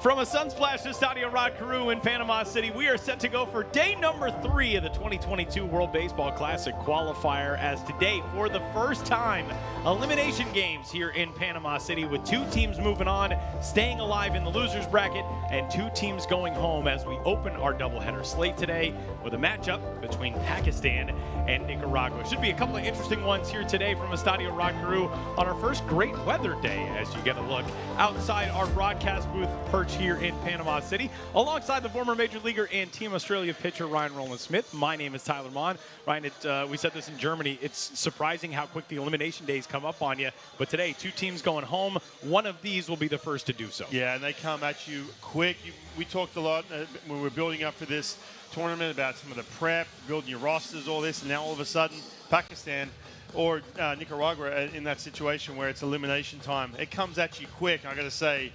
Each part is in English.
From a sunsplash to Estadio Rod Carew in Panama City, we are set to go for day number 3 of the 2022 World Baseball Classic Qualifier, as today, for the first time, elimination games here in Panama City, with 2 teams moving on, staying alive in the losers bracket, and 2 teams going home as we open our doubleheader slate today with a matchup between Pakistan and Nicaragua. Should be a couple of interesting ones here today from Estadio Rod Carew on our first great weather day, as you get a look outside our broadcast booth perch here in Panama City, alongside the former Major Leaguer and Team Australia pitcher Ryan Rowland-Smith. My name is Tyler Mon. Ryan, we said this in Germany, it's surprising how quick the elimination days come up on you, but today 2 teams going home. One of these will be the first to do so. Yeah, and they come at you quick. We talked a lot when we were building up for this tournament about some of the prep, building your rosters, all this, and now all of a sudden Pakistan or Nicaragua in that situation where it's elimination time. It comes at you quick. I got to say,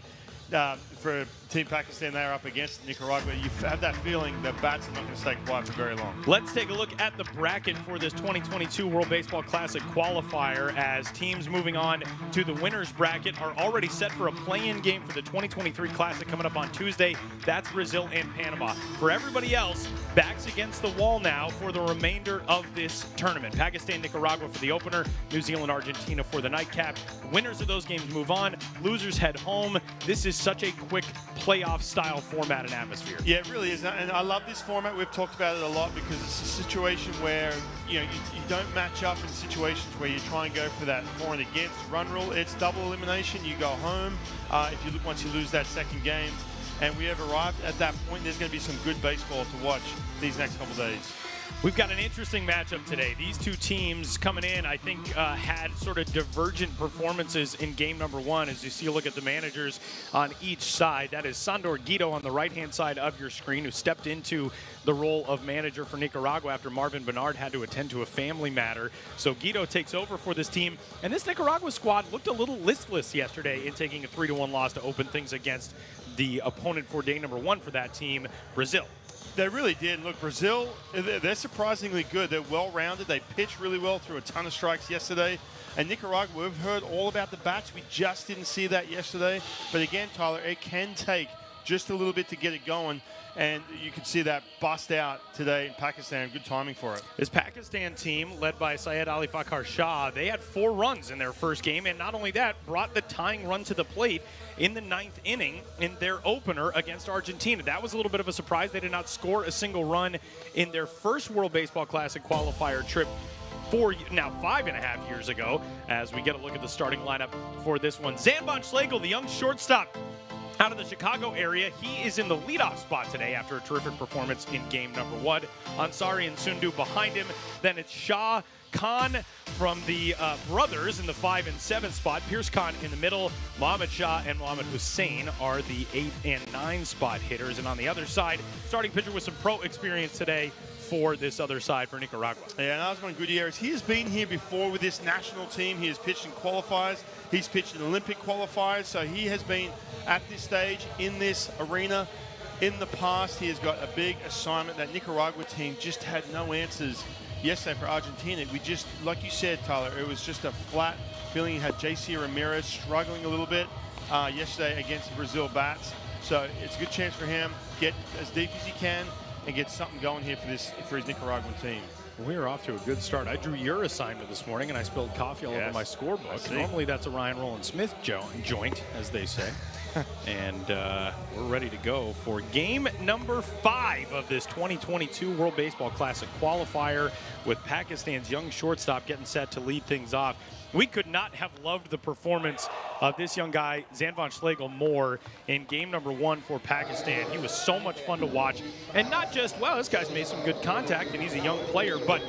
for Team Pakistan, they are up against Nicaragua. You have that feeling the bats are not going to stay quiet for very long. Let's take a look at the bracket for this 2022 World Baseball Classic Qualifier, as teams moving on to the winners bracket are already set for a play-in game for the 2023 Classic coming up on Tuesday. That's Brazil and Panama. For everybody else, backs against the wall now for the remainder of this tournament. Pakistan, Nicaragua for the opener, New Zealand, Argentina for the nightcap. Winners of those games move on, losers head home. This is such a quick playoff style format and atmosphere. Yeah, it really is, and I love this format. We've talked about it a lot because it's a situation where you don't match up in situations where you try and go for that for and against run rule. It's double elimination. You go home once you lose that second game, and we have arrived at that point. There's going to be some good baseball to watch these next couple days. We've got an interesting matchup today. These 2 teams coming in, I think, had sort of divergent performances in game number 1. As you see a look at the managers on each side, that is Sandor Guido on the right-hand side of your screen, who stepped into the role of manager for Nicaragua after Marvin Bernard had to attend to a family matter. So Guido takes over for this team. And this Nicaragua squad looked a little listless yesterday in taking a 3-1 loss to open things against the opponent for day number 1 for that team, Brazil. They really did. Look, Brazil, they're surprisingly good. They're well-rounded. They pitched really well through a ton of strikes yesterday. And Nicaragua, we've heard all about the bats. We just didn't see that yesterday. But again, Tyler, it can take just a little bit to get it going. And you can see that bust out today in Pakistan. Good timing for it. This Pakistan team, led by Syed Ali Fakhar Shah, they had 4 runs in their first game, and not only that, brought the tying run to the plate in the 9th inning in their opener against Argentina. That was a little bit of a surprise. They did not score a single run in their first World Baseball Classic Qualifier trip 5.5 years ago. As we get a look at the starting lineup for this one, Zandvoort Schlegel, the young shortstop out of the Chicago area, he is in the leadoff spot today after a terrific performance in game number 1. Ansari and Sundu behind him. Then it's Shah, Khan from the brothers in the 5 and 7 spot. Pierce Khan in the middle. Mohammad Shah and Mohammad Hussein are the 8 and 9 spot hitters. And on the other side, starting pitcher with some pro experience today for this other side for Nicaragua. Yeah, and Osman Gutierrez, he has been here before with this national team. He has pitched in qualifiers. He's pitched in Olympic qualifiers. So he has been at this stage in this arena in the past. He has got a big assignment. That Nicaragua team just had no answers yesterday for Argentina. We just, like you said, Tyler, it was just a flat feeling. You had J.C. Ramirez struggling a little bit yesterday against the Brazil bats. So it's a good chance for him to get as deep as he can and get something going here for his Nicaraguan team. We are off to a good start. I drew your assignment this morning, and I spilled coffee all over my scorebook. Normally, that's a Ryan Rowland-Smith joint, as they say. And we're ready to go for game number 5 of this 2022 World Baseball Classic Qualifier, with Pakistan's young shortstop getting set to lead things off. We could not have loved the performance of this young guy, Zandvoort Schlegel, more in game number 1 for Pakistan. He was so much fun to watch. And not just, well, this guy's made some good contact and he's a young player, but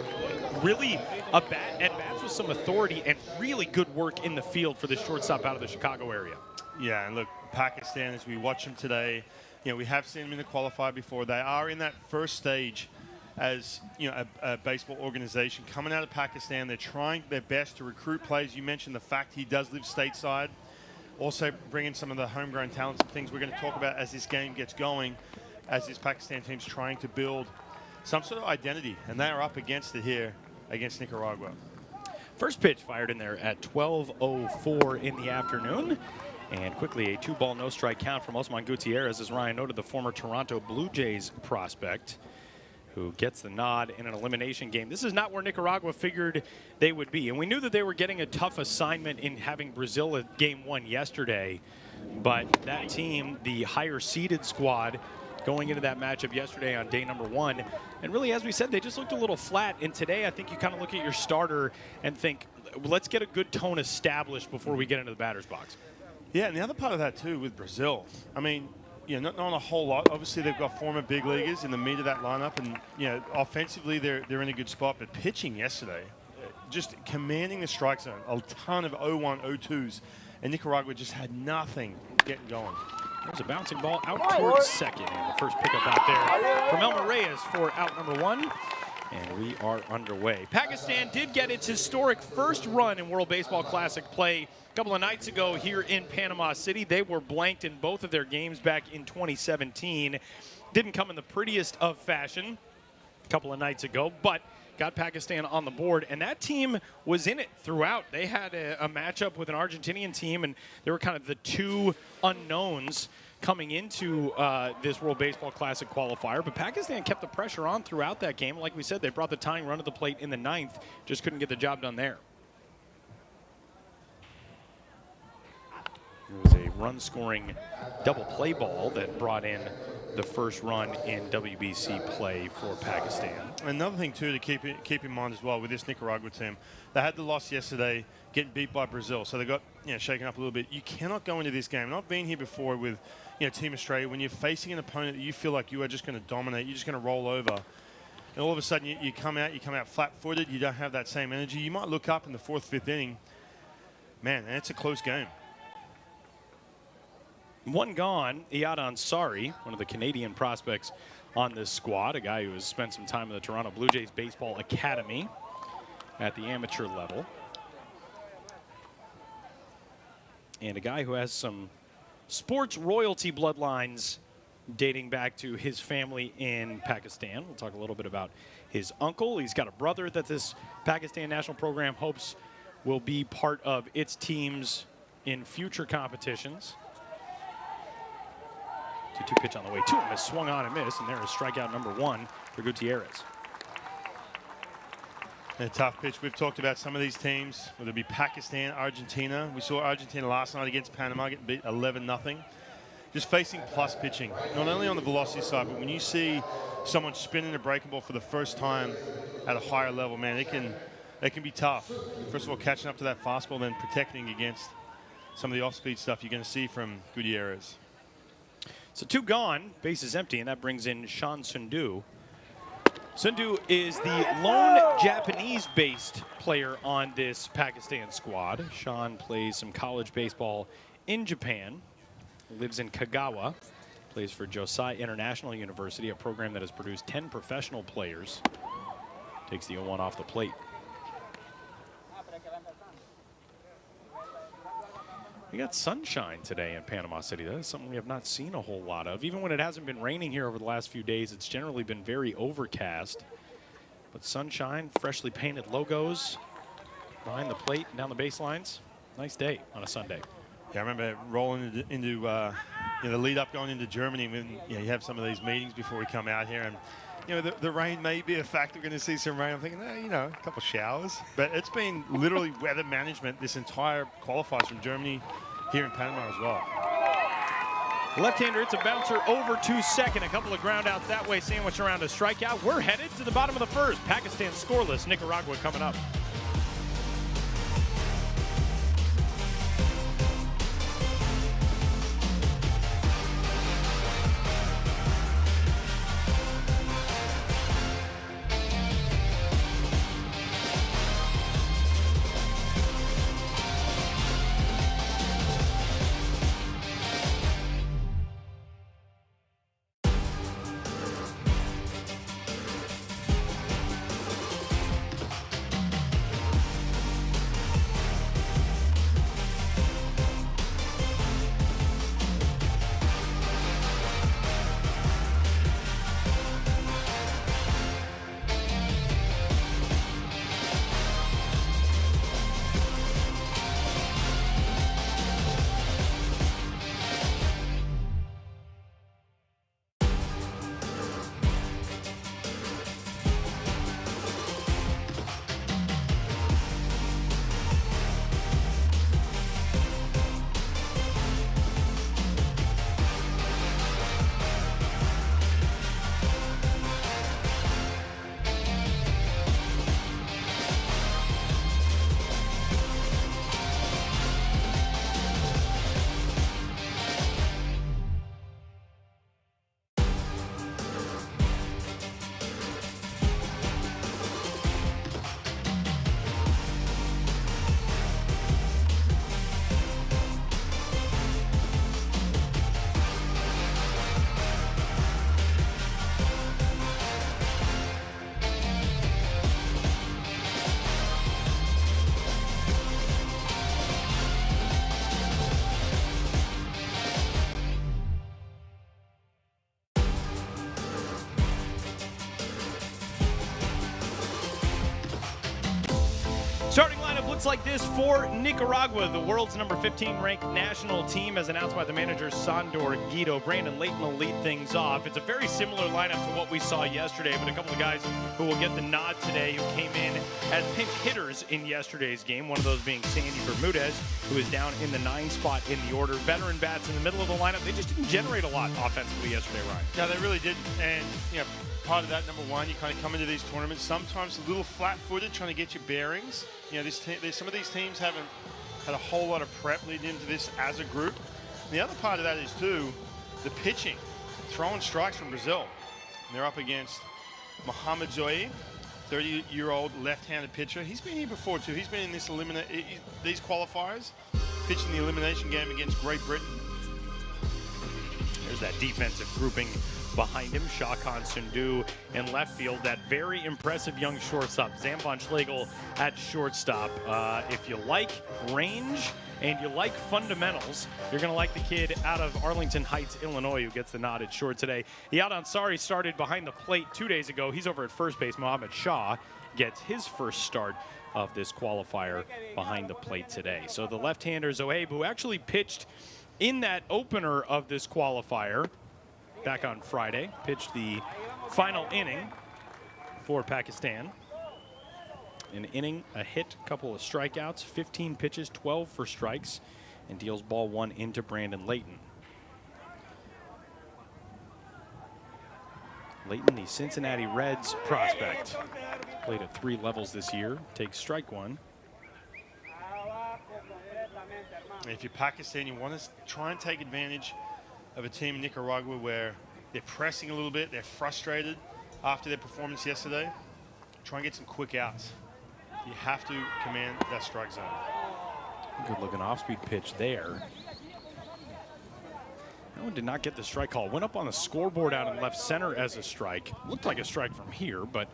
really at-bats with some authority and really good work in the field for this shortstop out of the Chicago area. Yeah, and look, Pakistan, as we watch them today, we have seen them in the qualifier before. They are in that first stage as a baseball organization coming out of Pakistan. They're trying their best to recruit players. You mentioned the fact he does live stateside. Also bringing some of the homegrown talents and things we're going to talk about as this game gets going, as this Pakistan team's trying to build some sort of identity, and they are up against it here against Nicaragua. First pitch fired in there at 12:04 in the afternoon. And quickly, a 2-ball, no-strike count from Osman Gutierrez, as Ryan noted, the former Toronto Blue Jays prospect, who gets the nod in an elimination game. This is not where Nicaragua figured they would be. And we knew that they were getting a tough assignment in having Brazil at Game 1 yesterday. But that team, the higher-seeded squad, going into that matchup yesterday on day number 1. And really, as we said, they just looked a little flat. And today, I think you kind of look at your starter and think, let's get a good tone established before we get into the batter's box. Yeah, and the other part of that, too, with Brazil, I mean, not a whole lot. Obviously, they've got former big leaguers in the meat of that lineup, and offensively, they're in a good spot. But pitching yesterday, just commanding the strike zone, a ton of 0-1, 0-2s, and Nicaragua just had nothing getting going. There's a bouncing ball out towards second, and the first pickup out there from Elmer Reyes for out number 1. And we are underway. Pakistan did get its historic first run in World Baseball Classic play a couple of nights ago here in Panama City. They were blanked in both of their games back in 2017. Didn't come in the prettiest of fashion a couple of nights ago, but got Pakistan on the board, and that team was in it throughout. They had a matchup with an Argentinian team, and they were kind of the two unknowns coming into this World Baseball Classic qualifier. But Pakistan kept the pressure on throughout that game. Like we said, they brought the tying run to the plate in the 9th, just couldn't get the job done there. It was a run-scoring double play ball that brought in the first run in WBC play for Pakistan. Another thing, too, to keep in mind as well with this Nicaragua team, they had the loss yesterday, getting beat by Brazil, so they got shaken up a little bit. You cannot go into this game. And I've been here before with Team Australia. When you're facing an opponent that you feel like you are just going to dominate, you're just going to roll over, and all of a sudden you come out flat-footed. You don't have that same energy. You might look up in the 4th, 5th inning, man, and it's a close game. One gone, Iyad Ansari, one of the Canadian prospects on this squad, a guy who has spent some time in the Toronto Blue Jays Baseball Academy at the amateur level. And a guy who has some sports royalty bloodlines dating back to his family in Pakistan. We'll talk a little bit about his uncle. He's got a brother that this Pakistan national program hopes will be part of its teams in future competitions. 2-2 pitch on the way to him is swung on and missed, and there is strikeout number 1 for Gutierrez. And a tough pitch. We've talked about some of these teams, whether it be Pakistan, Argentina. We saw Argentina last night against Panama getting beat 11-0. Just facing plus pitching, not only on the velocity side, but when you see someone spinning a breaking ball for the first time at a higher level, man, it can be tough. First of all, catching up to that fastball, then protecting against some of the off-speed stuff you're going to see from Gutierrez. So 2 gone, base is empty, and that brings in Sean Sundu. Sundu is the lone Japanese-based player on this Pakistan squad. Sean plays some college baseball in Japan, lives in Kagawa, plays for Josai International University, a program that has produced 10 professional players. Takes the 0-1 off the plate. We got sunshine today in Panama City. That is something we have not seen a whole lot of. Even when it hasn't been raining here over the last few days, it's generally been very overcast. But sunshine, freshly painted logos behind the plate and down the baselines. Nice day on a Sunday. Yeah, I remember rolling into the lead up going into Germany when you have some of these meetings before we come out here, and the rain may be a factor. We're going to see some rain. I'm thinking, a couple showers. But it's been literally weather management this entire qualifiers from Germany here in Panama as well. Left-hander, it's a bouncer over to second. A couple of ground outs that way, sandwiched around a strikeout. We're headed to the bottom of the first. Pakistan scoreless. Nicaragua coming up. Starting lineup looks like this for Nicaragua, the world's number 15 ranked national team, as announced by the manager Sandor Guido. Brandon Leighton will lead things off. It's a very similar lineup to what we saw yesterday, but a couple of guys who will get the nod today who came in as pinch hitters in yesterday's game, one of those being Sandy Bermudez, who is down in the 9 spot in the order. Veteran bats in the middle of the lineup. They just didn't generate a lot offensively yesterday, Ryan. No, they really didn't. And, part of that, number one, you kind of come into these tournaments sometimes a little flat-footed, trying to get your bearings. Some of these teams haven't had a whole lot of prep leading into this as a group. And the other part of that is, too, the pitching. Throwing strikes from Brazil. And they're up against Mohamed Zoe, 30-year-old left-handed pitcher. He's been here before, too. He's been in these qualifiers, pitching the elimination game against Great Britain. There's that defensive grouping behind him. Shakan Sundu in left field. That very impressive young shortstop, Zamfon Schlegel at shortstop. If you like range and you like fundamentals, you're going to like the kid out of Arlington Heights, Illinois, who gets the nod at short today. Iyad Ansari started behind the plate 2 days ago. He's over at first base. Mohammed Shah gets his first start of this qualifier behind the plate today. So the left-hander Zohaib, who actually pitched in that opener of this qualifier back on Friday, pitched the final inning for Pakistan. An inning, a hit, a couple of strikeouts, 15 pitches, 12 for strikes, and deals ball 1 into Brandon Leighton. Leighton, the Cincinnati Reds prospect, played at 3 levels this year, takes strike 1. If you're Pakistan, you want to try and take advantage of a team in Nicaragua where they're pressing a little bit, they're frustrated after their performance yesterday. Try and get some quick outs. You have to command that strike zone. Good looking off-speed pitch there. That one did not get the strike call. Went up on the scoreboard out in left center as a strike. Looked like a strike from here, but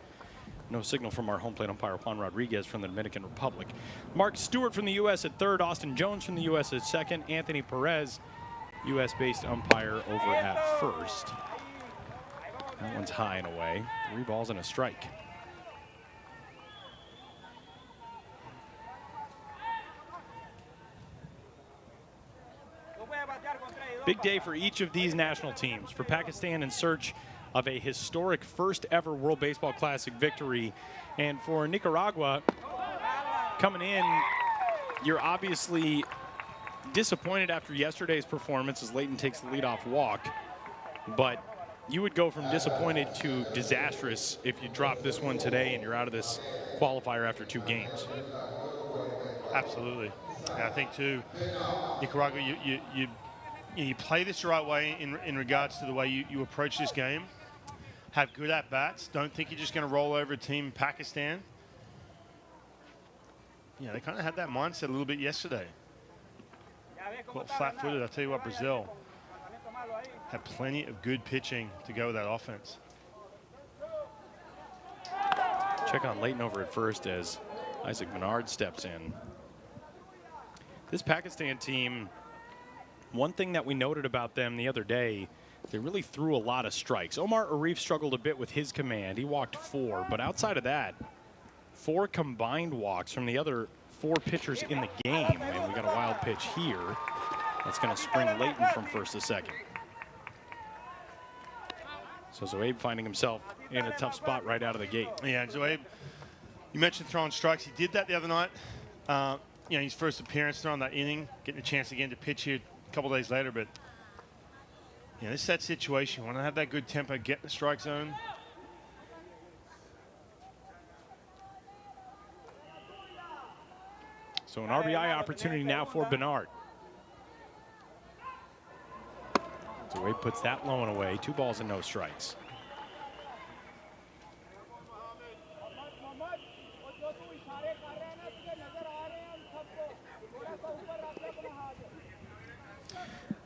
no signal from our home plate umpire, Juan Rodriguez from the Dominican Republic. Mark Stewart from the U.S. at third. Austin Jones from the U.S. at second. Anthony Perez, U.S.-based umpire, over at first. That one's high and away. 3 balls and a strike. Big day for each of these national teams. For Pakistan, in search of a historic first ever World Baseball Classic victory. And for Nicaragua, coming in, you're obviously disappointed after yesterday's performance as Leighton takes the leadoff walk. But you would go from disappointed to disastrous if you drop this one today and you're out of this qualifier after 2 games. Absolutely. And I think, too, Nicaragua, you play this the right way in regards to the way you approach this game. Have good at-bats. Don't think you're just going to roll over a team in Pakistan. Yeah, they kind of had that mindset a little bit yesterday. Well, flat-footed. I'll tell you what, Brazil had plenty of good pitching to go with that offense. Check on Leighton over at first as Isaac Menard steps in. This Pakistan team, one thing that we noted about them the other day, they really threw a lot of strikes. Omar Arif struggled a bit with his command. He walked 4, but outside of that, 4 combined walks from the other 4 pitchers in the game. And we got a wild pitch here that's going to spring Leighton from first to second. So Zohaib finding himself in a tough spot right out of the gate. Yeah, Zohaib, you mentioned throwing strikes. He did that the other night. His first appearance throwing that inning, getting a chance again to pitch here a couple days later, but this is that situation. You want to have that good tempo, get in the strike zone. So an RBI opportunity now for Bernard. Zohaib puts that low and away. 2 balls and no strikes.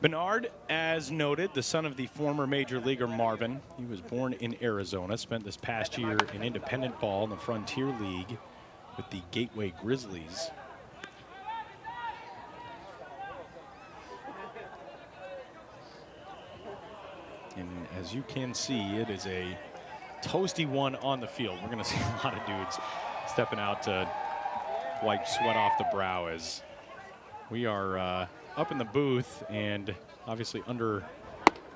Bernard, as noted, the son of the former major leaguer Marvin. He was born in Arizona, spent this past year in independent ball in the Frontier League with the Gateway Grizzlies. And as you can see, it is a toasty one on the field. We're going to see a lot of dudes stepping out to wipe sweat off the brow as we are up in the booth and obviously under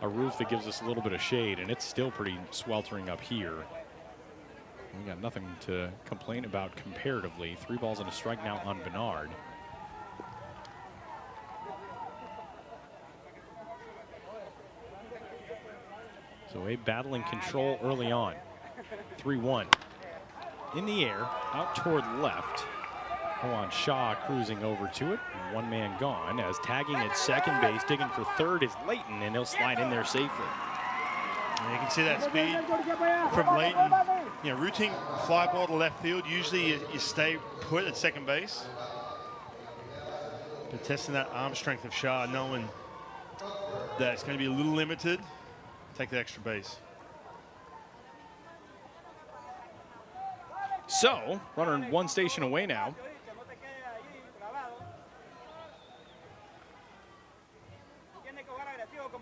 a roof that gives us a little bit of shade, and it's still pretty sweltering up here. We got nothing to complain about comparatively. 3 balls and a strike now on Bernard. So a battling control early on. 3-1. In the air, out toward left. Juan Shaw cruising over to it. One man gone as tagging at second base, digging for third is Layton, and he'll slide in there safely. And you can see that speed from Layton. You know, routine fly ball to left field. Usually you stay put at second base. But testing that arm strength of Shaw, knowing that it's going to be a little limited, take the extra base. So, runner one station away now.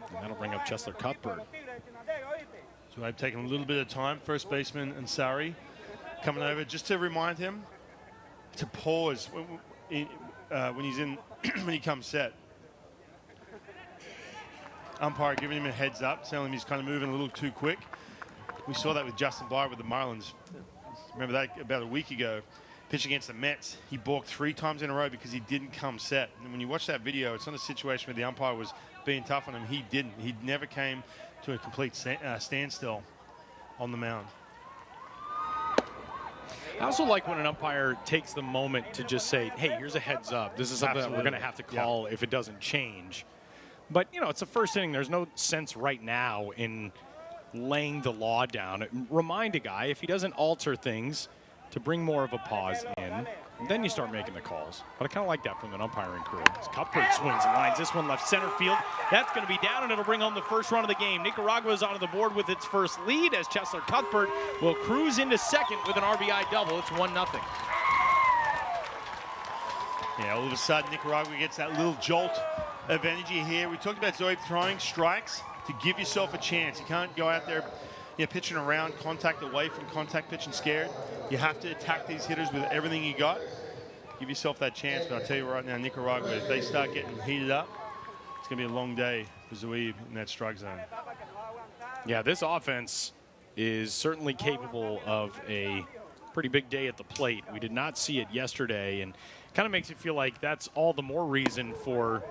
And that'll bring up Chesler Cuthbert. So I've taken a little bit of time. First baseman Ansari coming over just to remind him to pause when he's in when he comes set. Umpire giving him a heads up, telling him he's kind of moving a little too quick. We saw that with Justin Byer with the Marlins. Remember that about a week ago. Pitch against the Mets. He balked 3 times in a row because he didn't come set. And when you watch that video, it's not a situation where the umpire was being tough on him. He didn't. He never came to a complete standstill on the mound. I also like when an umpire takes the moment to just say, hey, here's a heads up. This is something that we're going to have to call if it doesn't change. But, you know, it's the first inning. There's no sense right now in laying the law down. Remind a guy, if he doesn't alter things, to bring more of a pause in, then you start making the calls. But I kind of like that from an umpiring crew. As Cuthbert swings and lines this one left center field. That's going to be down, and it'll bring home the first run of the game. Nicaragua is onto the board with its first lead as Chesler Cuthbert will cruise into second with an RBI double. It's 1-0. Yeah, all of a sudden, Nicaragua gets that little jolt of energy here. We talked about Zoe throwing strikes to give yourself a chance. You can't go out there, you know, pitching around, contact away from contact, pitching scared. You have to attack these hitters with everything you got. Give yourself that chance. But I'll tell you right now, Nicaragua, if they start getting heated up, it's going to be a long day for Zoe in that strike zone. Yeah, this offense is certainly capable of a pretty big day at the plate. We did not see it yesterday, and kind of makes you feel like that's all the more reason for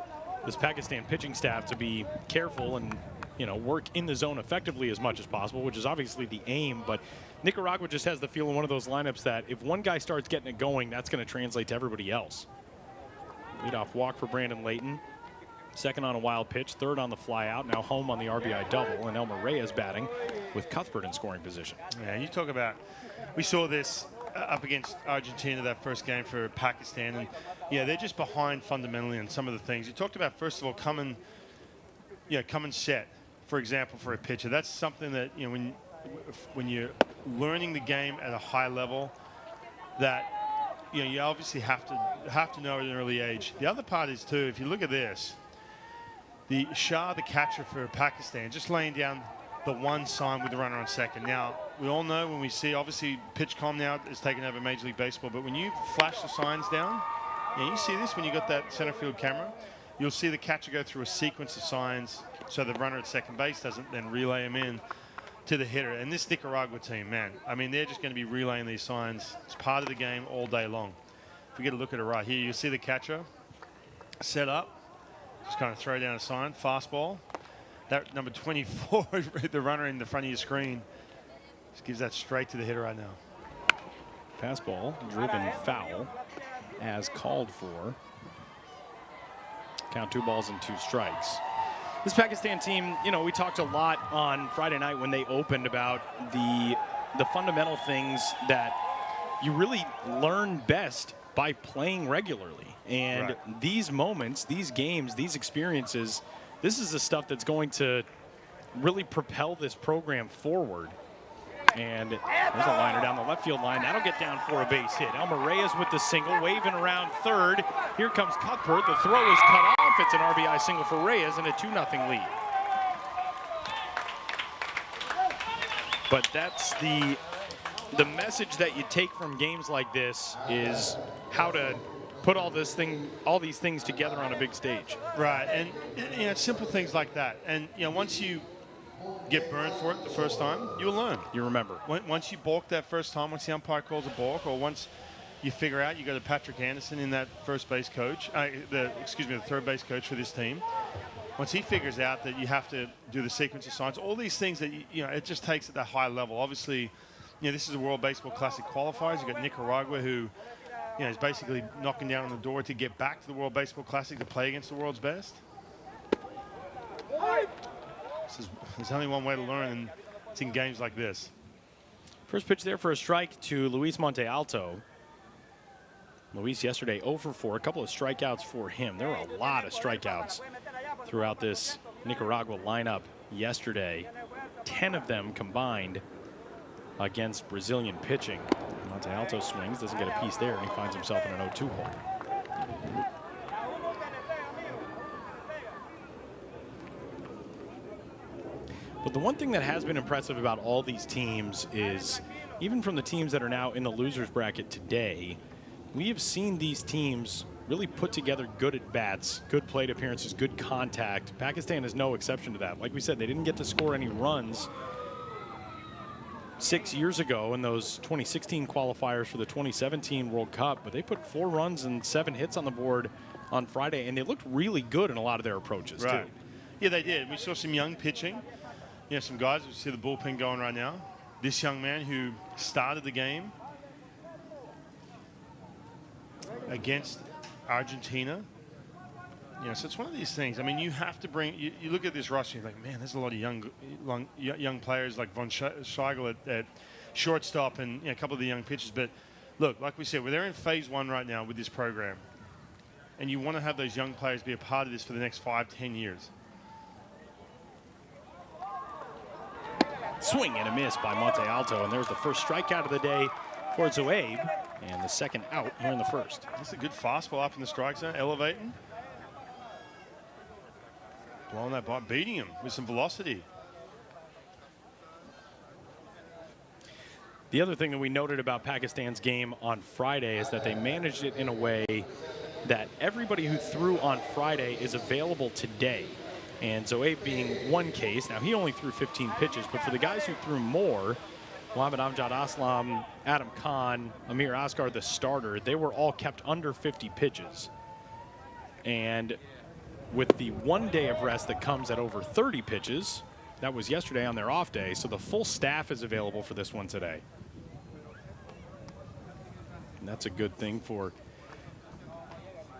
this Pakistan pitching staff to be careful and, you know, work in the zone effectively as much as possible, which is obviously the aim. But Nicaragua just has the feel in one of those lineups that if one guy starts getting it going, that's going to translate to everybody else. Leadoff walk for Brandon Layton. Second on a wild pitch, third on the fly out, now home on the RBI double, and Elmer Reyes batting with Cuthbert in scoring position. Yeah, you talk about, we saw this up against Argentina, that first game for Pakistan, and yeah, they're just behind fundamentally on some of the things. You talked about, first of all, come and set, for example, for a pitcher. That's something that, you know, when you're learning the game at a high level, that, you know, you obviously have to know at an early age. The other part is too, if you look at this, the Shah, the catcher for Pakistan, just laying down the one sign with the runner on second. Now, we all know when we see, obviously, PitchCom now is taking over Major League Baseball, but when you flash the signs down, and you see this when you got that center field camera, you'll see the catcher go through a sequence of signs so the runner at second base doesn't then relay them in to the hitter. And this Nicaragua team, man, I mean, they're just going to be relaying these signs. It's part of the game all day long. If we get a look at it right here, you see the catcher set up, just kind of throw down a sign, fastball. That number 24, the runner in the front of your screen, just gives that straight to the hitter right now. Fastball driven foul as called for. Count 2 balls and 2 strikes. This Pakistan team, you know, we talked a lot on Friday night when they opened about the fundamental things that you really learn best by playing regularly. And these moments, these games, these experiences, this is the stuff that's going to really propel this program forward. And there's a liner down the left field line. That'll get down for a base hit. Elmer Reyes with the single, waving around third. Here comes Cuthbert. The throw is cut off. It's an RBI single for Reyes and a 2-0 lead. But that's the the message that you take from games like this is how to put all these things together on a big stage. Right, and it's simple things like that. And once you get burned for it the first time, you'll learn. You remember. Once you balk that first time, once the umpire calls a balk, or once you figure out, you go to Patrick Anderson in that first base coach, the third base coach for this team. Once he figures out that you have to do the sequence of signs, all these things that it just takes at that high level. Obviously, this is a World Baseball Classic Qualifiers. You've got Nicaragua, who is basically knocking down on the door to get back to the World Baseball Classic to play against the world's best. There's only one way to learn, and it's in games like this. First pitch there for a strike to Luis Monte Alto. Luis yesterday 0 for 4, a couple of strikeouts for him. There were a lot of strikeouts throughout this Nicaragua lineup yesterday. 10 of them combined against Brazilian pitching. Monte Alto swings, doesn't get a piece there, and he finds himself in an 0-2 hole. But the one thing that has been impressive about all these teams is, even from the teams that are now in the losers bracket today, we have seen these teams really put together good at-bats, good plate appearances, good contact. Pakistan is no exception to that. Like we said, they didn't get to score any runs 6 years ago in those 2016 qualifiers for the 2017 World Cup, but they put 4 runs and 7 hits on the board on Friday, and they looked really good in a lot of their approaches, right, too. Yeah, they did. We saw some young pitching. Some guys, we see the bullpen going right now. This young man who started the game against Argentina. So it's one of these things. I mean, you have to bring. You look at this roster, you're like, man, there's a lot of young players like Von Scheigel at shortstop, and a couple of the young pitchers. But look, like we said, they're in phase 1 right now with this program, and you want to have those young players be a part of this for the next 5-10 years. Swing and a miss by Monte Alto, and there's the first strikeout of the day for Zoaib, and the second out here in the first. That's a good fastball up in the strike zone, elevating. Blowing that ball, beating him with some velocity. The other thing that we noted about Pakistan's game on Friday is that they managed it in a way that everybody who threw on Friday is available today. And Zoaib being one case. Now, he only threw 15 pitches, but for the guys who threw more, Mohammad Amjad Aslam, Adam Khan, Amir Asghar, the starter, they were all kept under 50 pitches. And with the 1 day of rest that comes at over 30 pitches, that was yesterday on their off day, so the full staff is available for this one today. And that's a good thing for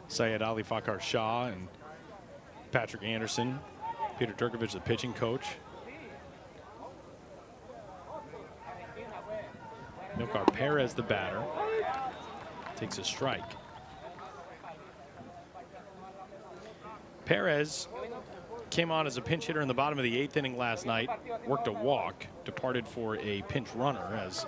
Syed Ali Fakhar Shah and Patrick Anderson, Peter Turkovich, the pitching coach. Milkar Perez, the batter, takes a strike. Perez came on as a pinch hitter in the bottom of the 8th inning last night, worked a walk, departed for a pinch runner as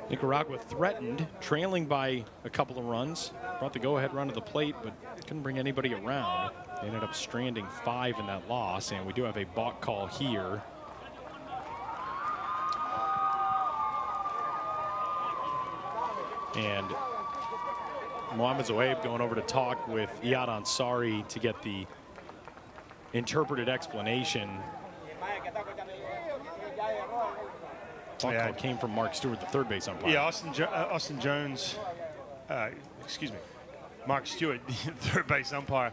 Nicaragua threatened, trailing by a couple of runs, brought the go-ahead run to the plate, but couldn't bring anybody around. They ended up stranding 5 in that loss, and we do have a balk call here. And Mohammad Zoaib going over to talk with Iyad Ansari to get the interpreted explanation. Balk call came from Mark Stewart, the third base umpire. Yeah, Austin Jones, Mark Stewart, the third base umpire,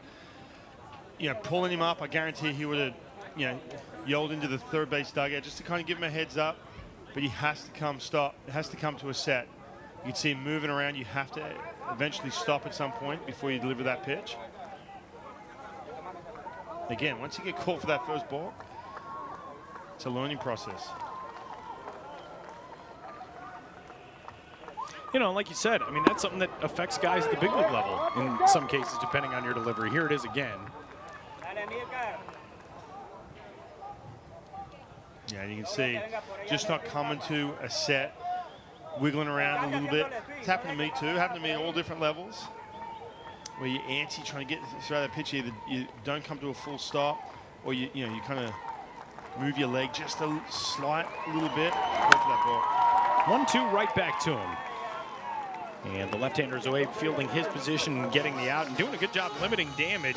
pulling him up. I guarantee he would have, yelled into the third base dugout just to kind of give him a heads up. But he has to come stop. It has to come to a set. You can see him moving around. You have to eventually stop at some point before you deliver that pitch. Again, once you get called for that first ball, it's a learning process. Like you said, I mean, that's something that affects guys at the big league level in some cases, depending on your delivery. Here it is again. Yeah, you can see just not coming to a set, wiggling around a little bit. It's happened to me too. Happened to me at all different levels, where you're antsy trying to get through that pitch. Either you don't come to a full stop, or you kind of move your leg just a slight little bit. Go for that ball. 1-2 right back to him. And the left-hander is away fielding his position and getting the out and doing a good job limiting damage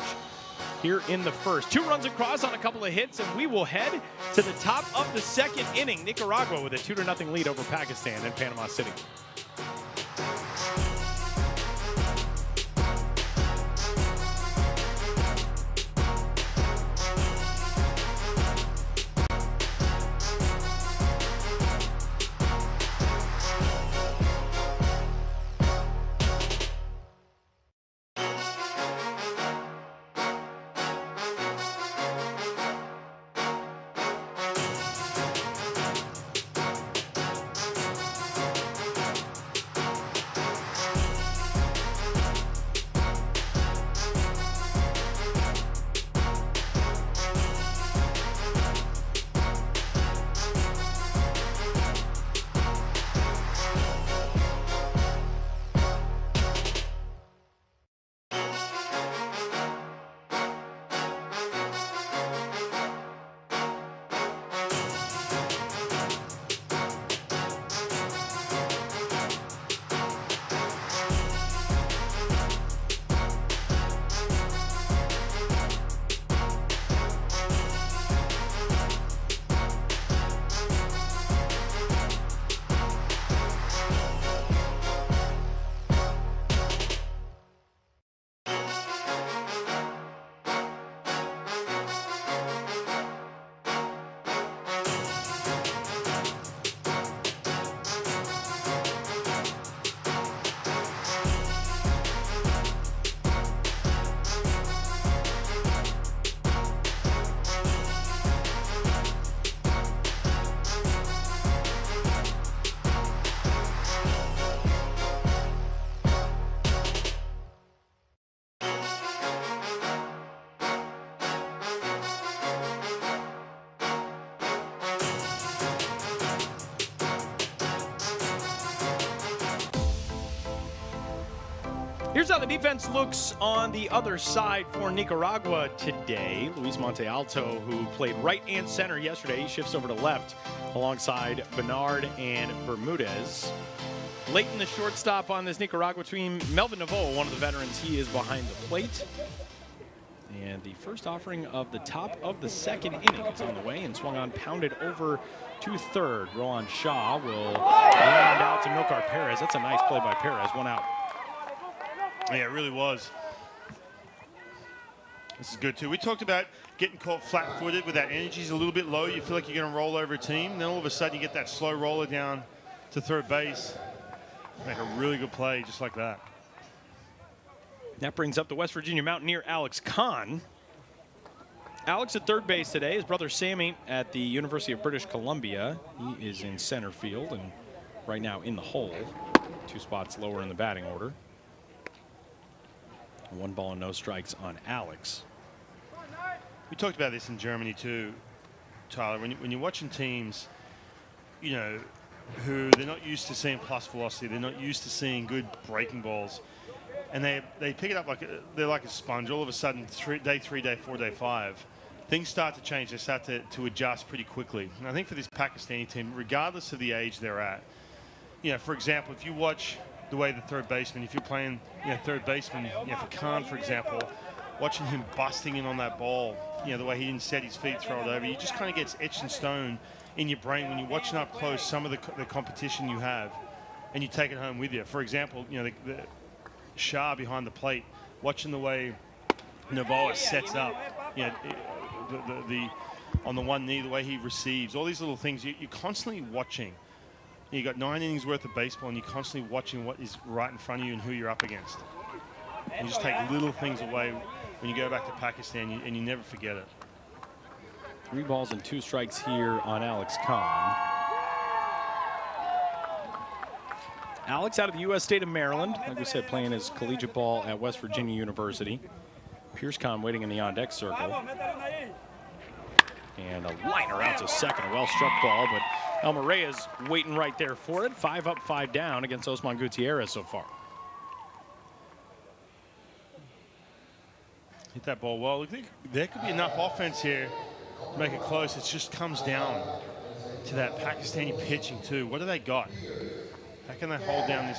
here in the first. 2 runs across on a couple of hits, and we will head to the top of the second inning. Nicaragua with a 2-0 lead over Pakistan in Panama City. Here's how the defense looks on the other side for Nicaragua today. Luis Monte Alto, who played right and center yesterday, he shifts over to left alongside Bernard and Bermudez. Late in the shortstop on this Nicaragua team, Melvin Novoa, one of the veterans, he is behind the plate. And the first offering of the top of the second inning is on the way and swung on, pounded over to third. Rohan Shah will round out to Milcar Perez. That's a nice play by Perez, 1 out. Yeah, it really was. This is good, too. We talked about getting caught flat-footed with that energy's a little bit low. You feel like you're going to roll over a team. Then all of a sudden you get that slow roller down to third base. Make a really good play just like that. That brings up the West Virginia Mountaineer Alex Kahn. Alex at third base today. His brother Sammy at the University of British Columbia. He is in center field and right now in the hole. 2 spots lower in the batting order. 1 ball and no strikes on Alex. We talked about this in Germany too, Tyler. When you're watching teams, you know, who they're not used to seeing plus velocity, they're not used to seeing good breaking balls, and they pick it up like they're like a sponge. All of a sudden, day 3, day 4, day 5, things start to change. They start to adjust pretty quickly. And I think for this Pakistani team, regardless of the age they're at, you know, for example, if you watch the way the third baseman, if you're playing, you know, third baseman, you know, for Khan, for example, watching him busting in on that ball, you know, the way he didn't set his feet, throw it over, he just kind of gets etched in stone in your brain when you're watching up close some of the competition you have, and you take it home with you. For example, you know, the Shah behind the plate, watching the way Novoa sets up, you know, the on the one knee, the way he receives, all these little things you're constantly watching. You got 9 innings worth of baseball, and you're constantly watching what is right in front of you and who you're up against. And you just take little things away when you go back to Pakistan, and you never forget it. 3 balls and 2 strikes here on Alex Kahn. Alex out of the U.S. state of Maryland, like we said, playing his collegiate ball at West Virginia University. Pierce Kahn waiting in the on-deck circle. And a liner out to second, a well-struck ball, but Elmer Reyes waiting right there for it. 5 up, 5 down against Osman Gutierrez so far. Hit that ball well. There could be enough offense here to make it close. It just comes down to that Pakistani pitching too. What do they got? How can they hold down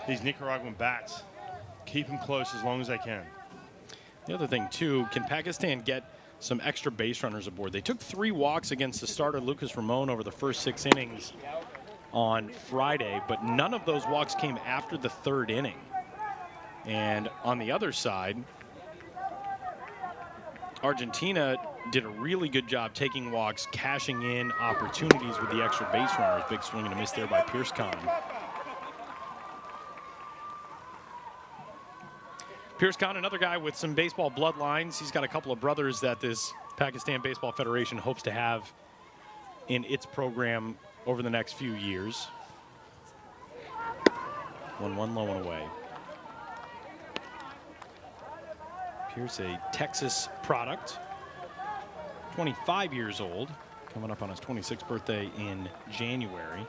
these Nicaraguan bats? Keep them close as long as they can. The other thing too, can Pakistan get some extra base runners aboard? They took 3 walks against the starter Lucas Ramon over the first 6 innings on Friday, but none of those walks came after the 3rd inning. And on the other side, Argentina did a really good job taking walks, cashing in opportunities with the extra base runners. Big swing and a miss there by Pierce Khan. Pierce Khan, another guy with some baseball bloodlines. He's got a couple of brothers that this Pakistan Baseball Federation hopes to have in its program over the next few years. 1-1 low and away. Pierce, a Texas product, 25 years old, coming up on his 26th birthday in January.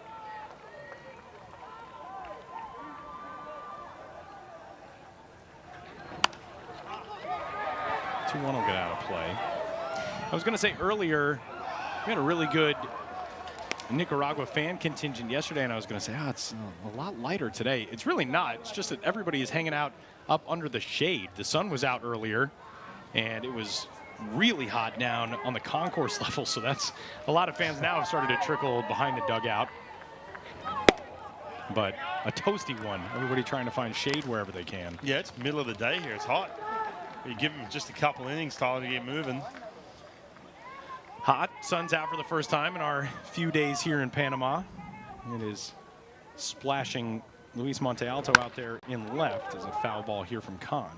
One will get out of play. I was going to say earlier, we had a really good Nicaragua fan contingent yesterday, and I was going to say, it's a lot lighter today. It's really not. It's just that everybody is hanging out up under the shade. The sun was out earlier, and it was really hot down on the concourse level, so that's a lot of fans now have started to trickle behind the dugout. But a toasty one. Everybody trying to find shade wherever they can. Yeah, it's middle of the day here. It's hot. You give them just a couple innings, Tyler, to get moving. Hot. Sun's out for the first time in our few days here in Panama. It is splashing Luis Montealto out there in left as a foul ball here from Khan.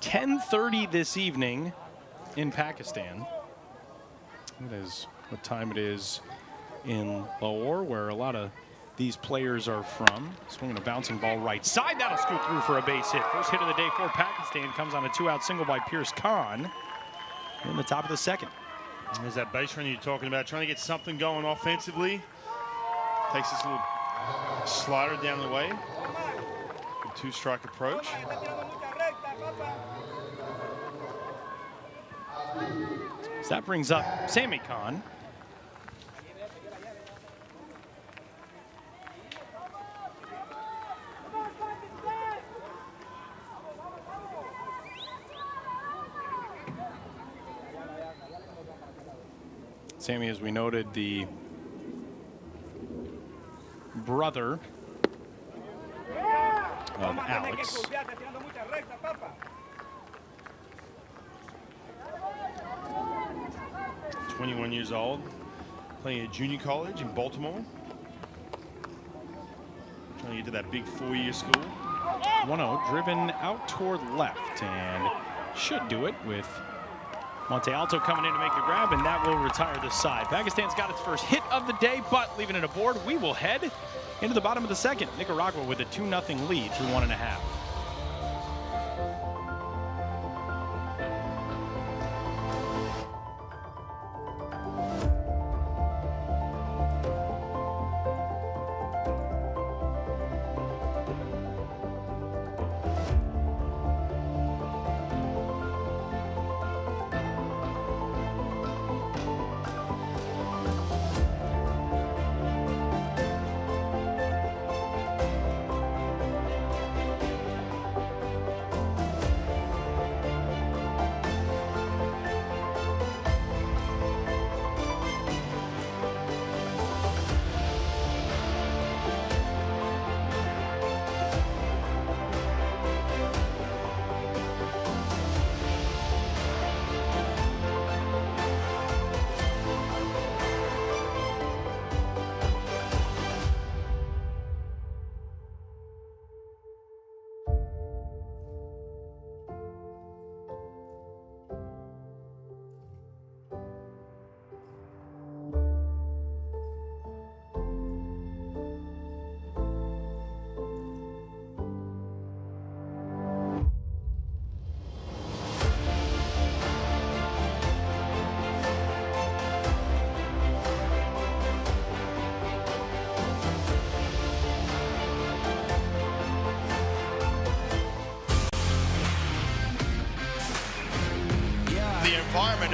10:30 this evening in Pakistan. That is what time it is in Lahore, where a lot of these players are from. Swinging a bouncing ball right side. That'll scoot through for a base hit. First hit of the day for Pakistan comes on a 2-out single by Pierce Khan in the top of the 2nd. There's that base run you're talking about, trying to get something going offensively. Takes this little slider down the way. Good 2-strike approach. So that brings up Sammy Khan. Sammy, as we noted, the brother of Alex. "21 years old, playing at junior college in Baltimore. Trying to get to that big 4-year school." 1-0, driven out toward left, and should do it with Montealto coming in to make the grab, and that will retire the side. Pakistan's got its first hit of the day, but leaving it aboard. We will head into the bottom of the 2nd. Nicaragua with a 2-0 lead through 1.5.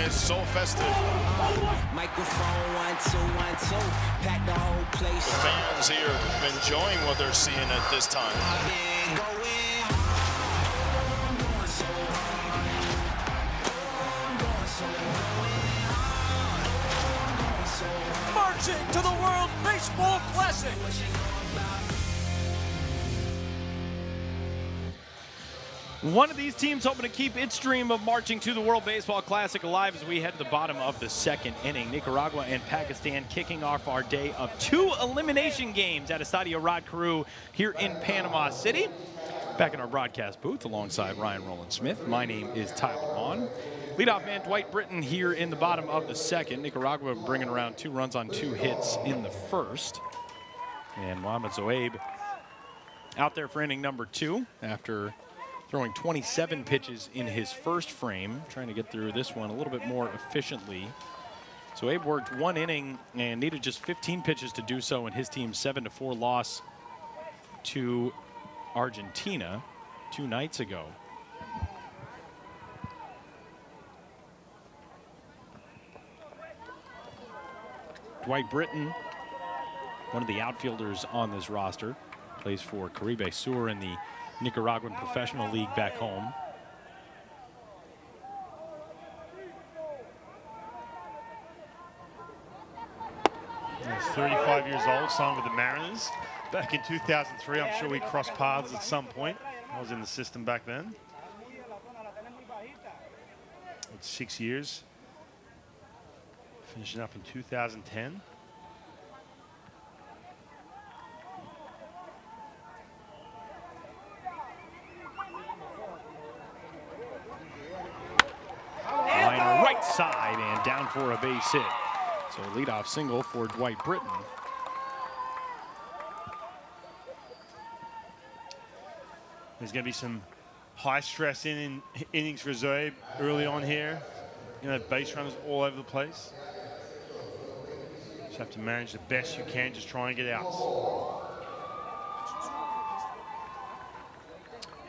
is so festive. Microphone 1 2 1 2. Pack the whole place. The fans here enjoying what they're seeing at this time. Marching to the World Baseball Classic. One of these teams hoping to keep its stream of marching to the World Baseball Classic alive as we head to the bottom of the second inning. Nicaragua and Pakistan kicking off our day of 2 elimination games at Estadio Rod Carew here in Panama City. Back in our broadcast booth alongside Ryan Roland Smith. My name is Tyler Vaughn. Leadoff man Dwight Britton here in the bottom of the second. Nicaragua bringing around 2 runs on 2 hits in the first. And Mohamed Zoaib out there for inning number 2 after throwing 27 pitches in his first frame, trying to get through this one a little bit more efficiently. So Abe worked 1 inning and needed just 15 pitches to do so in his team's 7-4 loss to Argentina 2 nights ago. Dwight Britton, one of the outfielders on this roster, plays for Caribe Sur in the Nicaraguan Professional League back home. He's 35 years old, signed with the Mariners. Back in 2003, I'm sure we crossed paths at some point. I was in the system back then. It's 6 years. Finishing up in 2010. Line right side and down for a base hit. So leadoff single for Dwight Britton. There's going to be some high stress innings for Zoaib early on here. You know, base runners all over the place. Just have to manage the best you can, just try and get outs.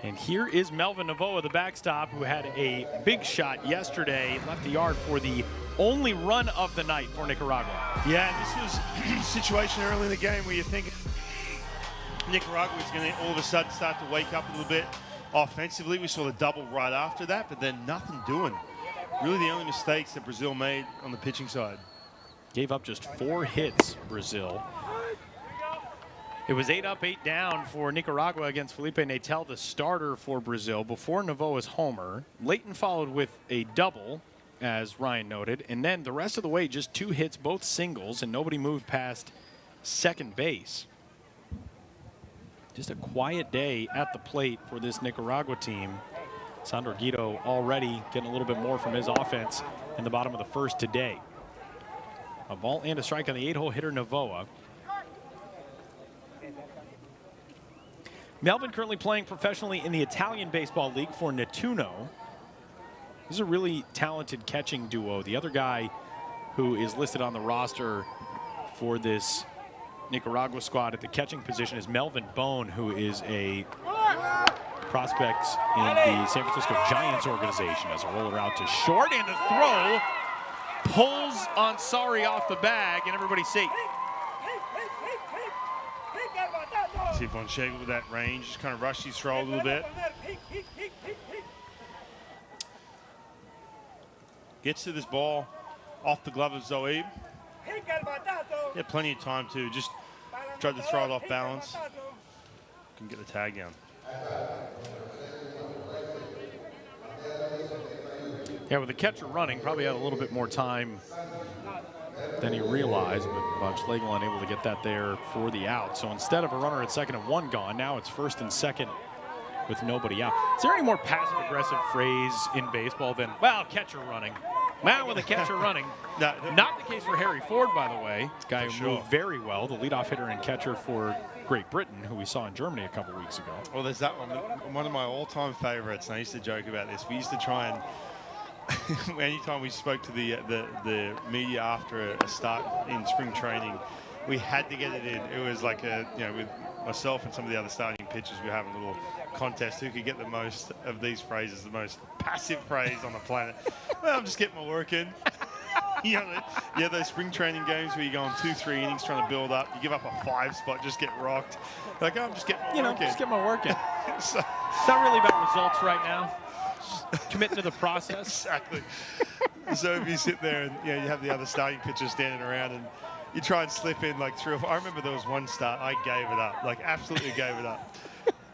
And here is Melvin Novoa, the backstop, who had a big shot yesterday, left the yard for the only run of the night for Nicaragua. Yeah, this was a situation early in the game where you think Nicaragua is going to all of a sudden start to wake up a little bit offensively. We saw the double right after that, but then nothing doing. Really the only mistakes that Brazil made on the pitching side. Gave up just 4 hits, Brazil. It was 8 up, 8 down for Nicaragua against Felipe Natel, the starter for Brazil, before Novoa's homer. Leighton followed with a double, as Ryan noted, and then the rest of the way, just 2 hits, both singles, and nobody moved past second base. Just a quiet day at the plate for this Nicaragua team. Sandro Guido already getting a little bit more from his offense in the bottom of the first today. A ball and a strike on the 8-hole hitter Novoa. Melvin currently playing professionally in the Italian Baseball League for Nettuno. This is a really talented catching duo. The other guy who is listed on the roster for this Nicaragua squad at the catching position is Melvin Bone, who is a prospect in the San Francisco Giants organization. As a roller out to short, and the throw pulls Ansari off the bag, and everybody's safe. See if Fonseca with that range, just kind of rushed his throw a little bit. Gets to this ball off the glove of Zoaib. He had plenty of time to just tried to throw it off balance. Can get the tag down. Yeah, with the catcher running, probably had a little bit more time than he realized, but Schlegel unable to get that there for the out. So instead of a runner at second and 1 gone, now it's first and second with nobody out. Is there any more passive-aggressive phrase in baseball than, well, catcher running? Well, with a catcher running. No, not the case for Harry Ford, by the way. This guy who sure moved very well, the leadoff hitter and catcher for Great Britain, who we saw in Germany a couple weeks ago. Well, there's that one of my all-time favorites, and I used to joke about this. We used to try and anytime we spoke to the media after a start in spring training, we had to get it in. It was like with myself and some of the other starting pitchers, we were having a little contest who could get the most of these phrases, the most passive phrase on the planet. Well, I'm just getting my work in. Those spring training games where you go on 2-3 innings trying to build up. You give up a 5 spot, just get rocked. Like, oh, I'm just getting my work in. Just get my work in. So, it's not really about results right now. Committing to the process. Exactly. So if you sit there and you have the other starting pitchers standing around and you try and slip in like 3 or 4. I remember there was one start, I gave it up. Like, absolutely gave it up.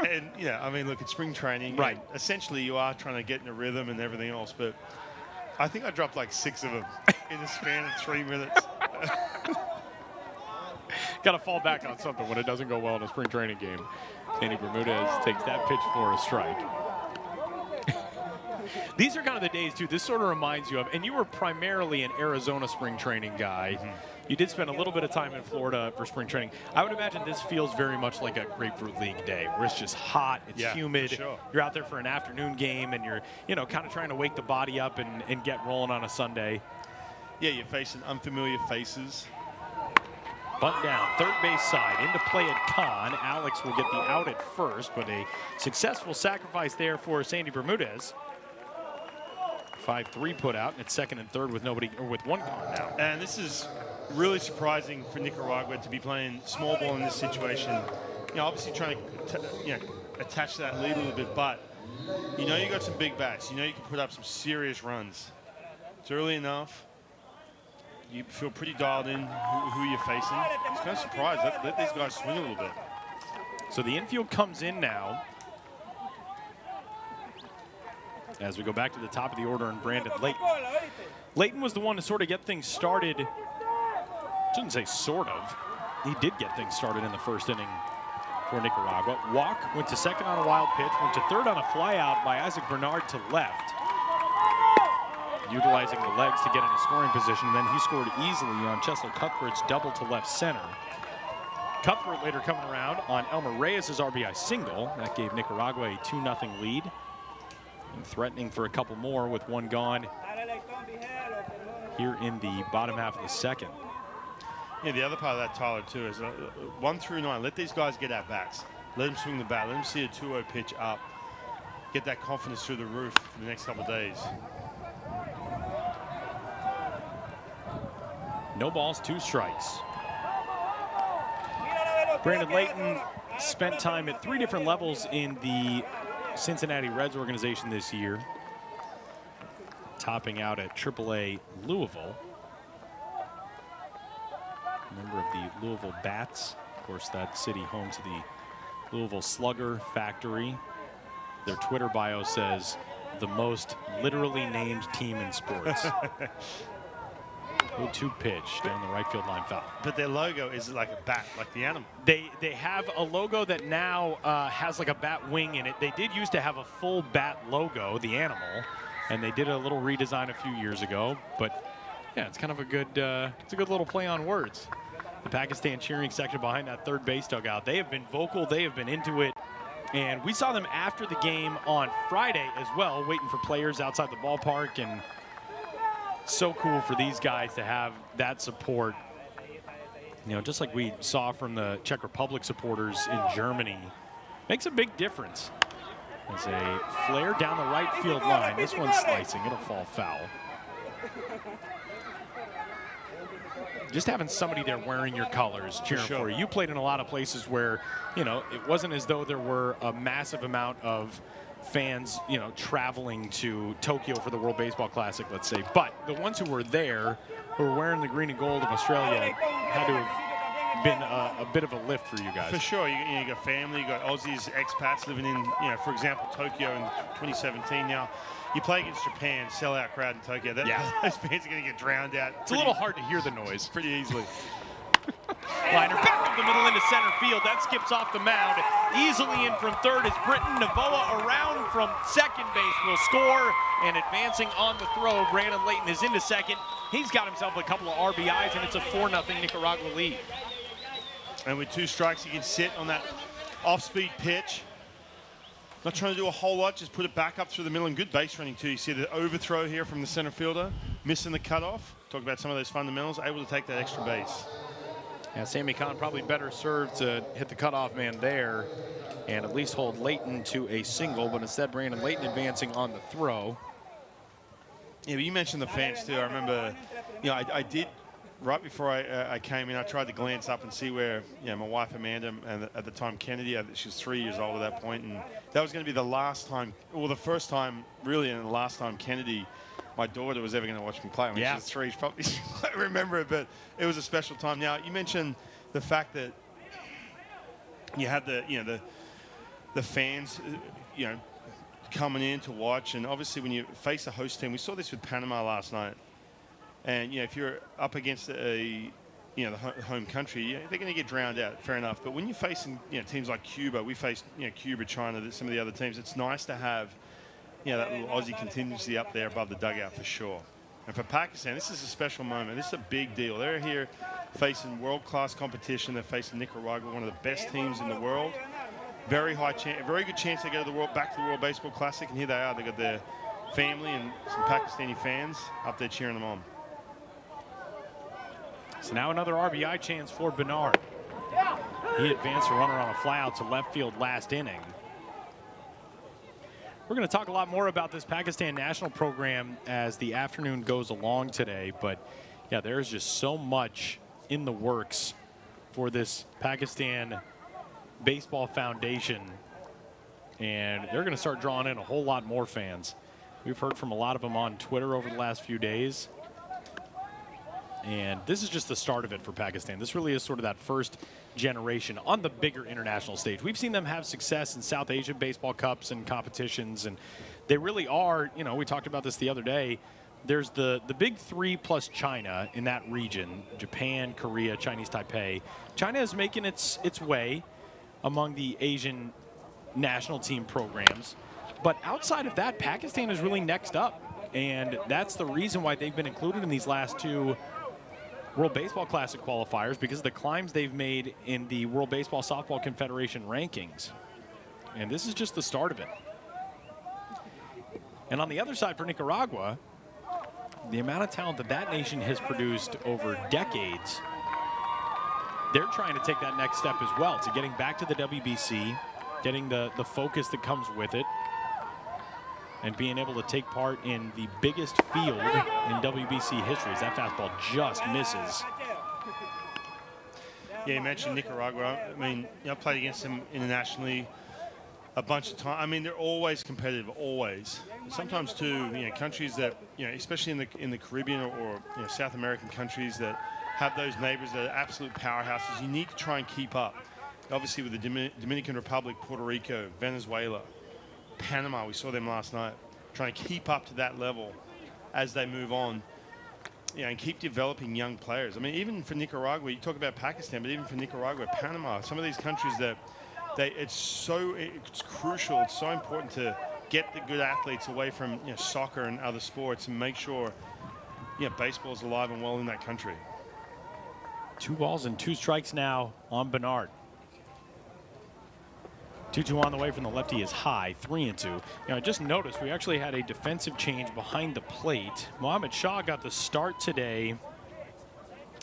And, I mean, look, it's spring training. Right. Essentially, you are trying to get in a rhythm and everything else, but I think I dropped like 6 of them in the span of 3 minutes. Got to fall back on something when it doesn't go well in a spring training game. Sandy Bermudez takes that pitch for a strike. These are kind of the days, too. This sort of reminds you of, and you were primarily an Arizona spring training guy. Mm-hmm. You did spend a little bit of time in Florida for spring training. I would imagine this feels very much like a Grapefruit League day, where it's just hot, it's humid. Sure. You're out there for an afternoon game, and you're, kind of trying to wake the body up and get rolling on a Sunday. Yeah, you're facing unfamiliar faces. Bunt down, third base side, into play at Khan. Alex will get the out at first, but a successful sacrifice there for Sandy Bermudez. 5-3 put out, and it's second and third with nobody, or with one gone now. And this is really surprising for Nicaragua to be playing small ball in this situation. Obviously trying to attach that lead a little bit, but you got some big bats. You can put up some serious runs. It's early enough. You feel pretty dialed in who you're facing. It's kind of surprised. Let these guys swing a little bit. So the infield comes in now. As we go back to the top of the order and Brandon Layton. Layton was the one to sort of get things started. Shouldn't say sort of. He did get things started in the first inning for Nicaragua. Walk went to second on a wild pitch, went to third on a fly out by Isaac Bernard to left. Utilizing the legs to get in a scoring position, and then he scored easily on Cheslor Cuthbert's double to left center. Cuthbert later coming around on Elmer Reyes' RBI single. That gave Nicaragua a 2-0 lead. And threatening for a couple more with one gone here in the bottom half of the second. Yeah, the other part of that, Tyler, too, is 1 through 9. Let these guys get at bats. Let them swing the bat. Let them see a 2-0 pitch up. Get that confidence through the roof for the next couple of days. No balls, 2 strikes. Brandon Layton spent time at 3 different levels in the Cincinnati Reds organization this year, topping out at AAA Louisville. Member of the Louisville Bats. Of course, that city home to the Louisville Slugger factory. Their Twitter bio says, the most literally named team in sports. 0-2 pitch down the right field line foul. But their logo is like a bat, like the animal. They have a logo that now has like a bat wing in it. They did used to have a full bat logo, the animal, and they did a little redesign a few years ago. But yeah, it's kind of a good, it's a good little play on words. The Pakistan cheering section behind that third base dugout, they have been vocal, they have been into it. And we saw them after the game on Friday as well, waiting for players outside the ballpark, and so cool for these guys to have that support. Just like we saw from the Czech Republic supporters in Germany. Makes a big difference. There's a flare down the right field line. This one's slicing. It'll fall foul. Just having somebody there wearing your colors, cheering for you. You played in a lot of places where, it wasn't as though there were a massive amount of fans, traveling to Tokyo for the World Baseball Classic, let's say. But the ones who were there, who were wearing the green and gold of Australia, had to have been a bit of a lift for you guys. For sure. You got family, you got Aussies, expats living in, for example, Tokyo in 2017 now. You play against Japan, sellout crowd in Tokyo. Those fans are going to get drowned out. It's a little hard to hear the noise. Pretty easily. Liner back up the middle into center field. That skips off the mound. Easily in from third is Britton. Navoa around from second base will score. And advancing on the throw, Brandon Layton is into second. He's got himself a couple of RBIs, and it's a 4-0 Nicaragua lead. And with 2 strikes, you can sit on that off-speed pitch. Not trying to do a whole lot, just put it back up through the middle, and good base running too. You see the overthrow here from the center fielder, missing the cutoff. Talk about some of those fundamentals, able to take that extra base. Yeah, Sammy Khan probably better served to hit the cutoff man there and at least hold Leighton to a single, but instead Brandon Leighton advancing on the throw. Yeah, but you mentioned the fans too. I remember, you know, I did, right before I came in, I tried to glance up and see where, you know, my wife Amanda and at the time Kennedy, she was 3 years old at that point, and that was going to be the last time, well, the first time really, and the last time Kennedy, my daughter, was ever going to watch me play. I mean, she was 3, she probably won't remember it, but it was a special time. Now, you mentioned the fact that you had the fans, you know, coming in to watch, and obviously when you face a host team, we saw this with Panama last night. And you know, if you're up against the home country, they're going to get drowned out. Fair enough. But when you're facing, you know, teams like Cuba, we faced, you know, Cuba, China, some of the other teams. It's nice to have, you know, that little Aussie contingency up there above the dugout for sure. And for Pakistan, this is a special moment. This is a big deal. They're here facing world-class competition. They're facing Nicaragua, one of the best teams in the world. Very high chance, very good chance they go to the back to the World Baseball Classic, and here they are. They got their family and some Pakistani fans up there cheering them on. So now another RBI chance for Bernard. He advanced a runner on a flyout to left field last inning. We're going to talk a lot more about this Pakistan national program as the afternoon goes along today, but yeah, there's just so much in the works for this Pakistan Baseball Foundation, and they're going to start drawing in a whole lot more fans. We've heard from a lot of them on Twitter over the last few days, and this is just the start of it for Pakistan. This really is sort of that first generation on the bigger international stage. We've seen them have success in South Asia baseball cups and competitions, and they really are, you know, we talked about this the other day. There's the big three plus China in that region, Japan, Korea, Chinese Taipei. China is making its way among the Asian national team programs. But outside of that, Pakistan is really next up. And that's the reason why they've been included in these last two World Baseball Classic qualifiers, because of the climbs they've made in the World Baseball Softball Confederation rankings. And this is just the start of it. And on the other side for Nicaragua, the amount of talent that that nation has produced over decades, they're trying to take that next step as well, to getting back to the WBC, getting the focus that comes with it, and being able to take part in the biggest field in WBC history. That fastball just misses. Yeah, you mentioned Nicaragua. I mean, you know, I played against them internationally a bunch of times. I mean, they're always competitive, always. Sometimes too, you know, countries that, you know, especially in the Caribbean or you know, South American countries that have those neighbors that are absolute powerhouses, you need to try and keep up. Obviously with the Dominican Republic, Puerto Rico, Venezuela, Panama, we saw them last night, trying to keep up to that level as they move on, you know, and keep developing young players. I mean, even for Nicaragua, you talk about Pakistan, but even for Nicaragua, Panama, some of these countries that it's crucial, it's so important to get the good athletes away from, you know, soccer and other sports and make sure, you know, baseball is alive and well in that country. 2 balls and 2 strikes now on Bernard. 2-2 on the way from the lefty is high, 3-2. You know, I just noticed we actually had a defensive change behind the plate. Mohammad Shah got the start today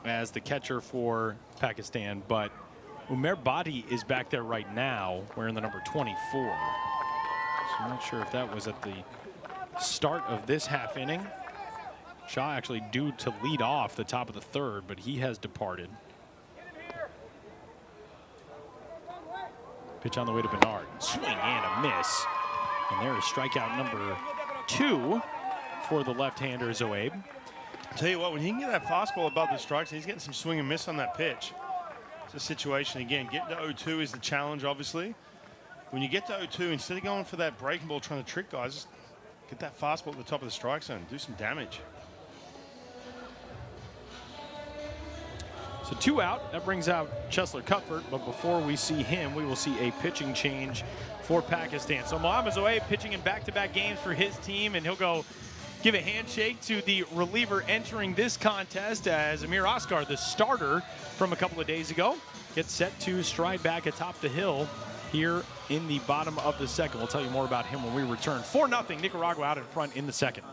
as the catcher for Pakistan, but Umair Badi is back there right now wearing the number 24. So I'm not sure if that was at the start of this half inning. Shah actually due to lead off the top of the third, but he has departed. Pitch on the way to Bernard. Swing and a miss. And there is strikeout number 2 for the left-hander, Zoaib. I'll tell you what, when he can get that fastball above the strikes, he's getting some swing and miss on that pitch. It's a situation, again, getting to 0-2 is the challenge, obviously. When you get to 0-2, instead of going for that breaking ball trying to trick guys, just get that fastball at the top of the strike zone, do some damage. So 2 out, that brings out Chesler Cuthbert, but before we see him, we will see a pitching change for Pakistan. So Mohammad Zoaib pitching in back-to-back games for his team, and he'll go give a handshake to the reliever entering this contest as Amir Oscar, the starter from a couple of days ago, gets set to stride back atop the hill here in the bottom of the second. We'll tell you more about him when we return. 4-0, Nicaragua out in front in the second.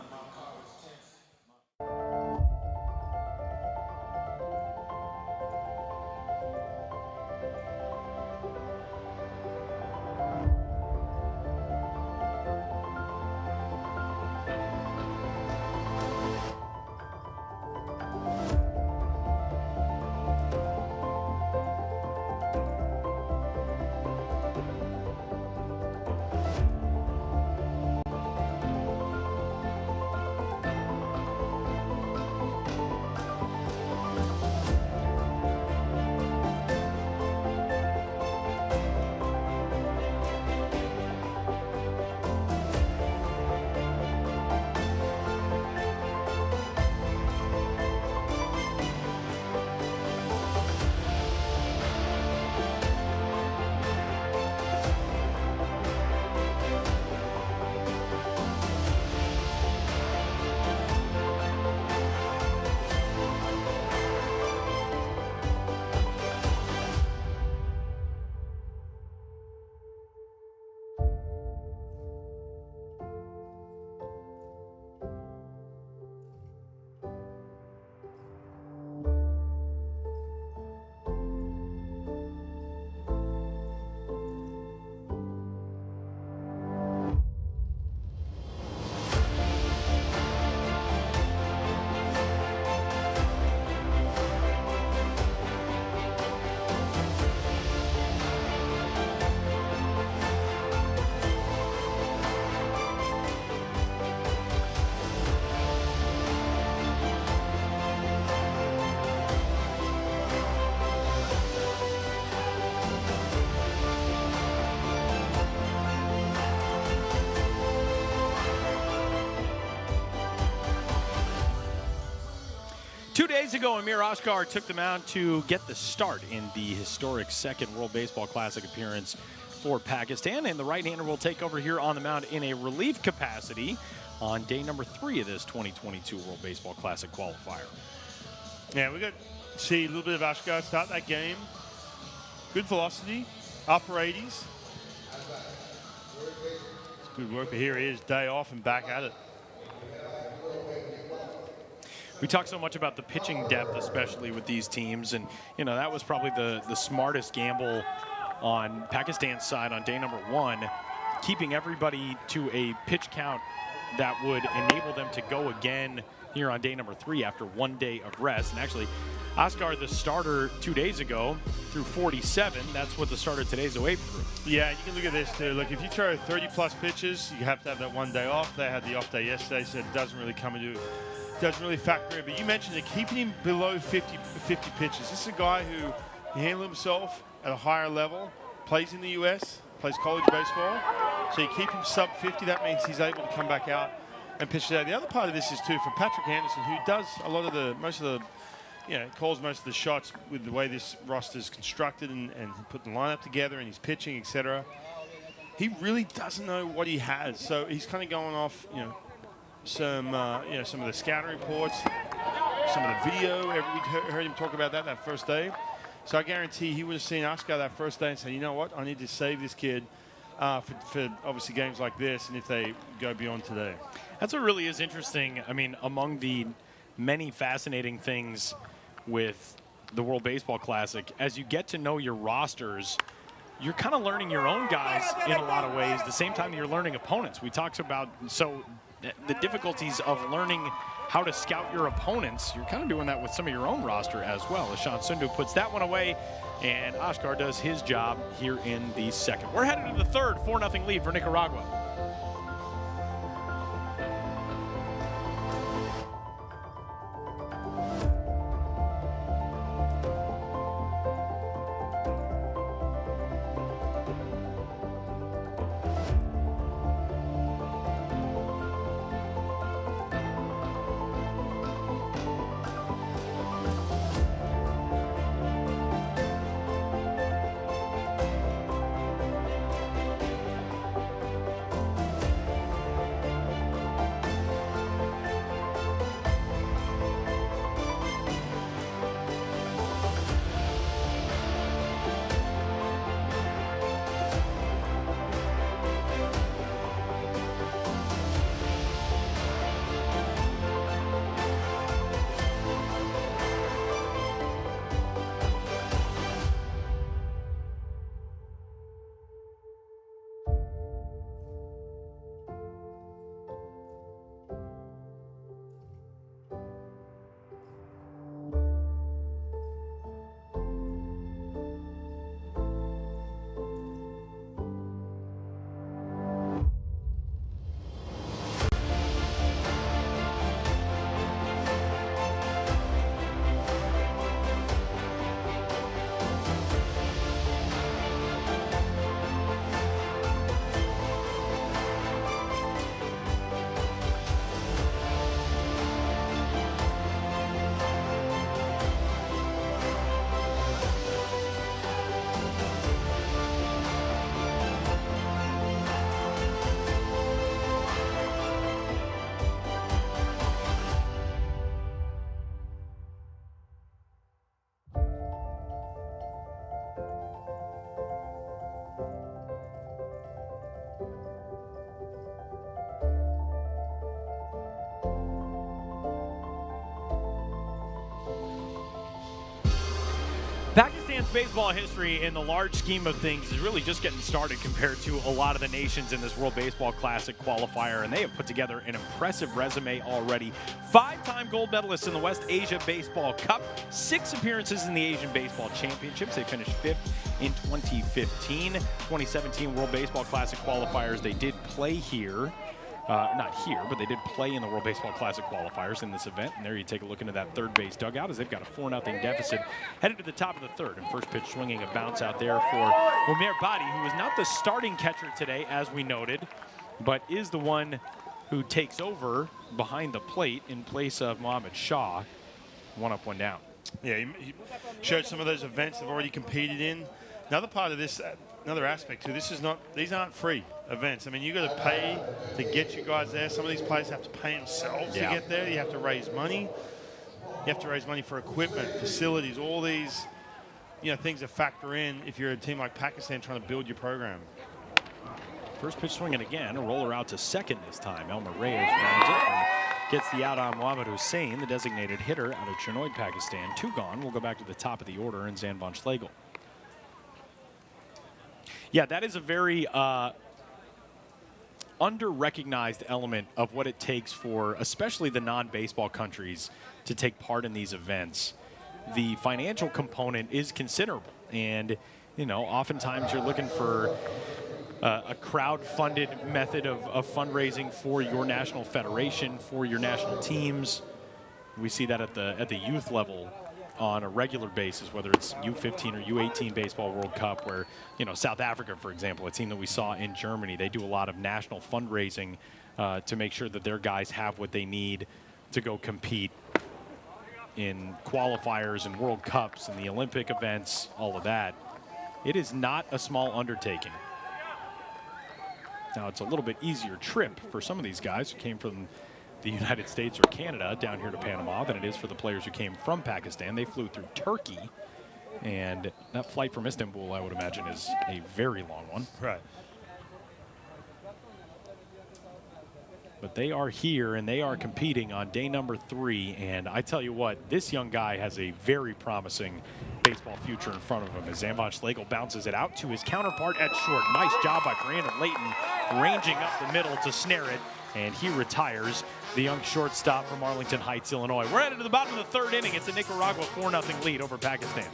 days ago, Amir Oscar took the mound to get the start in the historic second World Baseball Classic appearance for Pakistan, and the right-hander will take over here on the mound in a relief capacity on day number 3 of this 2022 World Baseball Classic Qualifier. Yeah, we got to see a little bit of Oscar start that game. Good velocity, upper 80s. It's good work, but here he is, day off and back at it. We talk so much about the pitching depth, especially with these teams, and you know that was probably the smartest gamble on Pakistan's side on day number 1, keeping everybody to a pitch count that would enable them to go again here on day number 3 after 1 day of rest. And actually, Oscar, the starter 2 days ago, threw 47. That's what the starter today's away through. Yeah, you can look at this too. Look, if you throw 30-plus pitches, you have to have that 1 day off. They had the off day yesterday, so it doesn't really come into, doesn't really factor in. But you mentioned it, keeping him below 50 pitches. This is a guy who handles himself at a higher level, plays in the U.S., plays college baseball. So you keep him sub 50, that means he's able to come back out and pitch it out. The other part of this is too, for Patrick Anderson, who does a lot of the, calls most of the shots with the way this roster is constructed and putting the lineup together and his pitching, etc. He really doesn't know what he has. So he's kind of going off, some of the scouting reports, some of the video. We heard him talk about that first day. So I guarantee he would have seen Oscar that first day and said, you know what, I need to save this kid for obviously games like this and if they go beyond today. That's what really is interesting. I mean, among the many fascinating things with the World Baseball Classic, as you get to know your rosters, you're kind of learning your own guys in a lot of ways, the same time that you're learning opponents. We talked about the difficulties of learning how to scout your opponents. You're kind of doing that with some of your own roster as well. Ashan Sundu puts that one away, and Oscar does his job here in the second. We're headed to the third, 4-0 lead for Nicaragua. Pakistan's baseball history in the large scheme of things is really just getting started compared to a lot of the nations in this World Baseball Classic Qualifier, and they have put together an impressive resume already. 5-time gold medalists in the West Asia Baseball Cup, 6 appearances in the Asian Baseball Championships. They finished 5th in 2015. 2017 World Baseball Classic Qualifiers, they did play here. Not here, but they did play in the World Baseball Classic Qualifiers in this event. And there you take a look into that third base dugout as they've got a 4-0 deficit headed to the top of the third. And first pitch swinging a bounce out there for Umair Badi, who is not the starting catcher today, as we noted, but is the one who takes over behind the plate in place of Mohammad Shah. one up, one down. Yeah, he showed some of those events they've already competed in. Another part of this, another aspect too, these aren't free events. I mean, you got to pay to get you guys there. Some of these players have to pay themselves to get there. You have to raise money. You have to raise money for equipment, facilities, all these, things that factor in if you're a team like Pakistan trying to build your program. First pitch swinging again, a roller out to second this time. Elmer Reyes rounds it and gets the out on Mohammad Hussein, the designated hitter out of Chinoy, Pakistan. 2 gone. We'll go back to the top of the order in Zanvan Schlegel. Yeah, that is a very under-recognized element of what it takes for especially the non-baseball countries to take part in these events. The financial component is considerable, and oftentimes you're looking for a crowd-funded method of fundraising for your national federation, for your national teams. We see that at the youth level on a regular basis, whether it's U15 or U18 Baseball World Cup, where, South Africa, for example, a team that we saw in Germany, they do a lot of national fundraising to make sure that their guys have what they need to go compete in qualifiers and World Cups and the Olympic events, all of that. It is not a small undertaking. Now, it's a little bit easier trip for some of these guys who came from the United States or Canada down here to Panama than it is for the players who came from Pakistan. They flew through Turkey, and that flight from Istanbul, I would imagine, is a very long one. Right. But they are here, and they are competing on day number 3. And I tell you what, this young guy has a very promising baseball future in front of him as Zanvan Schlegel bounces it out to his counterpart at short. Nice job by Brandon Layton, ranging up the middle to snare it, and he retires. The young shortstop from Arlington Heights, Illinois. We're headed to the bottom of the 3rd inning. It's a Nicaragua 4-0 lead over Pakistan.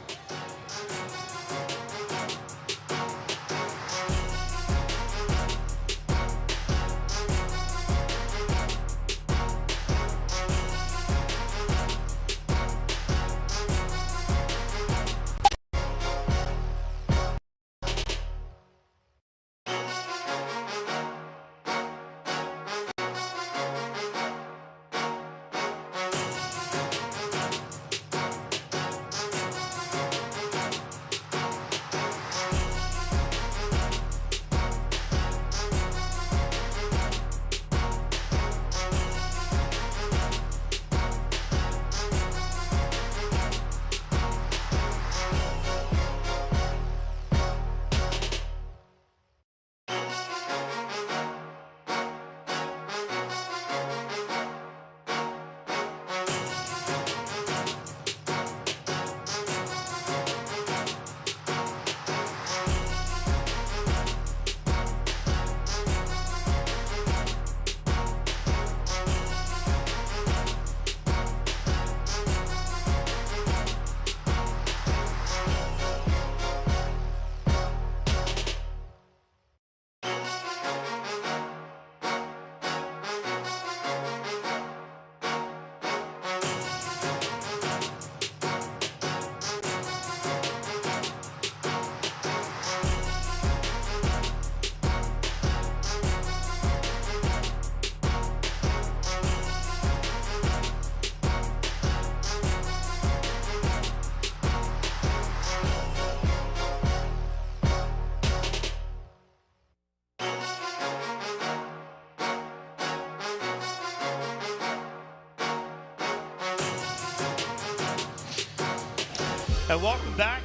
And welcome back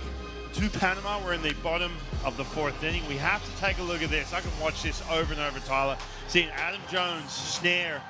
to Panama. We're in the bottom of the 4th inning. We have to take a look at this. I can watch this over and over, Tyler. Seeing Adam Jones snare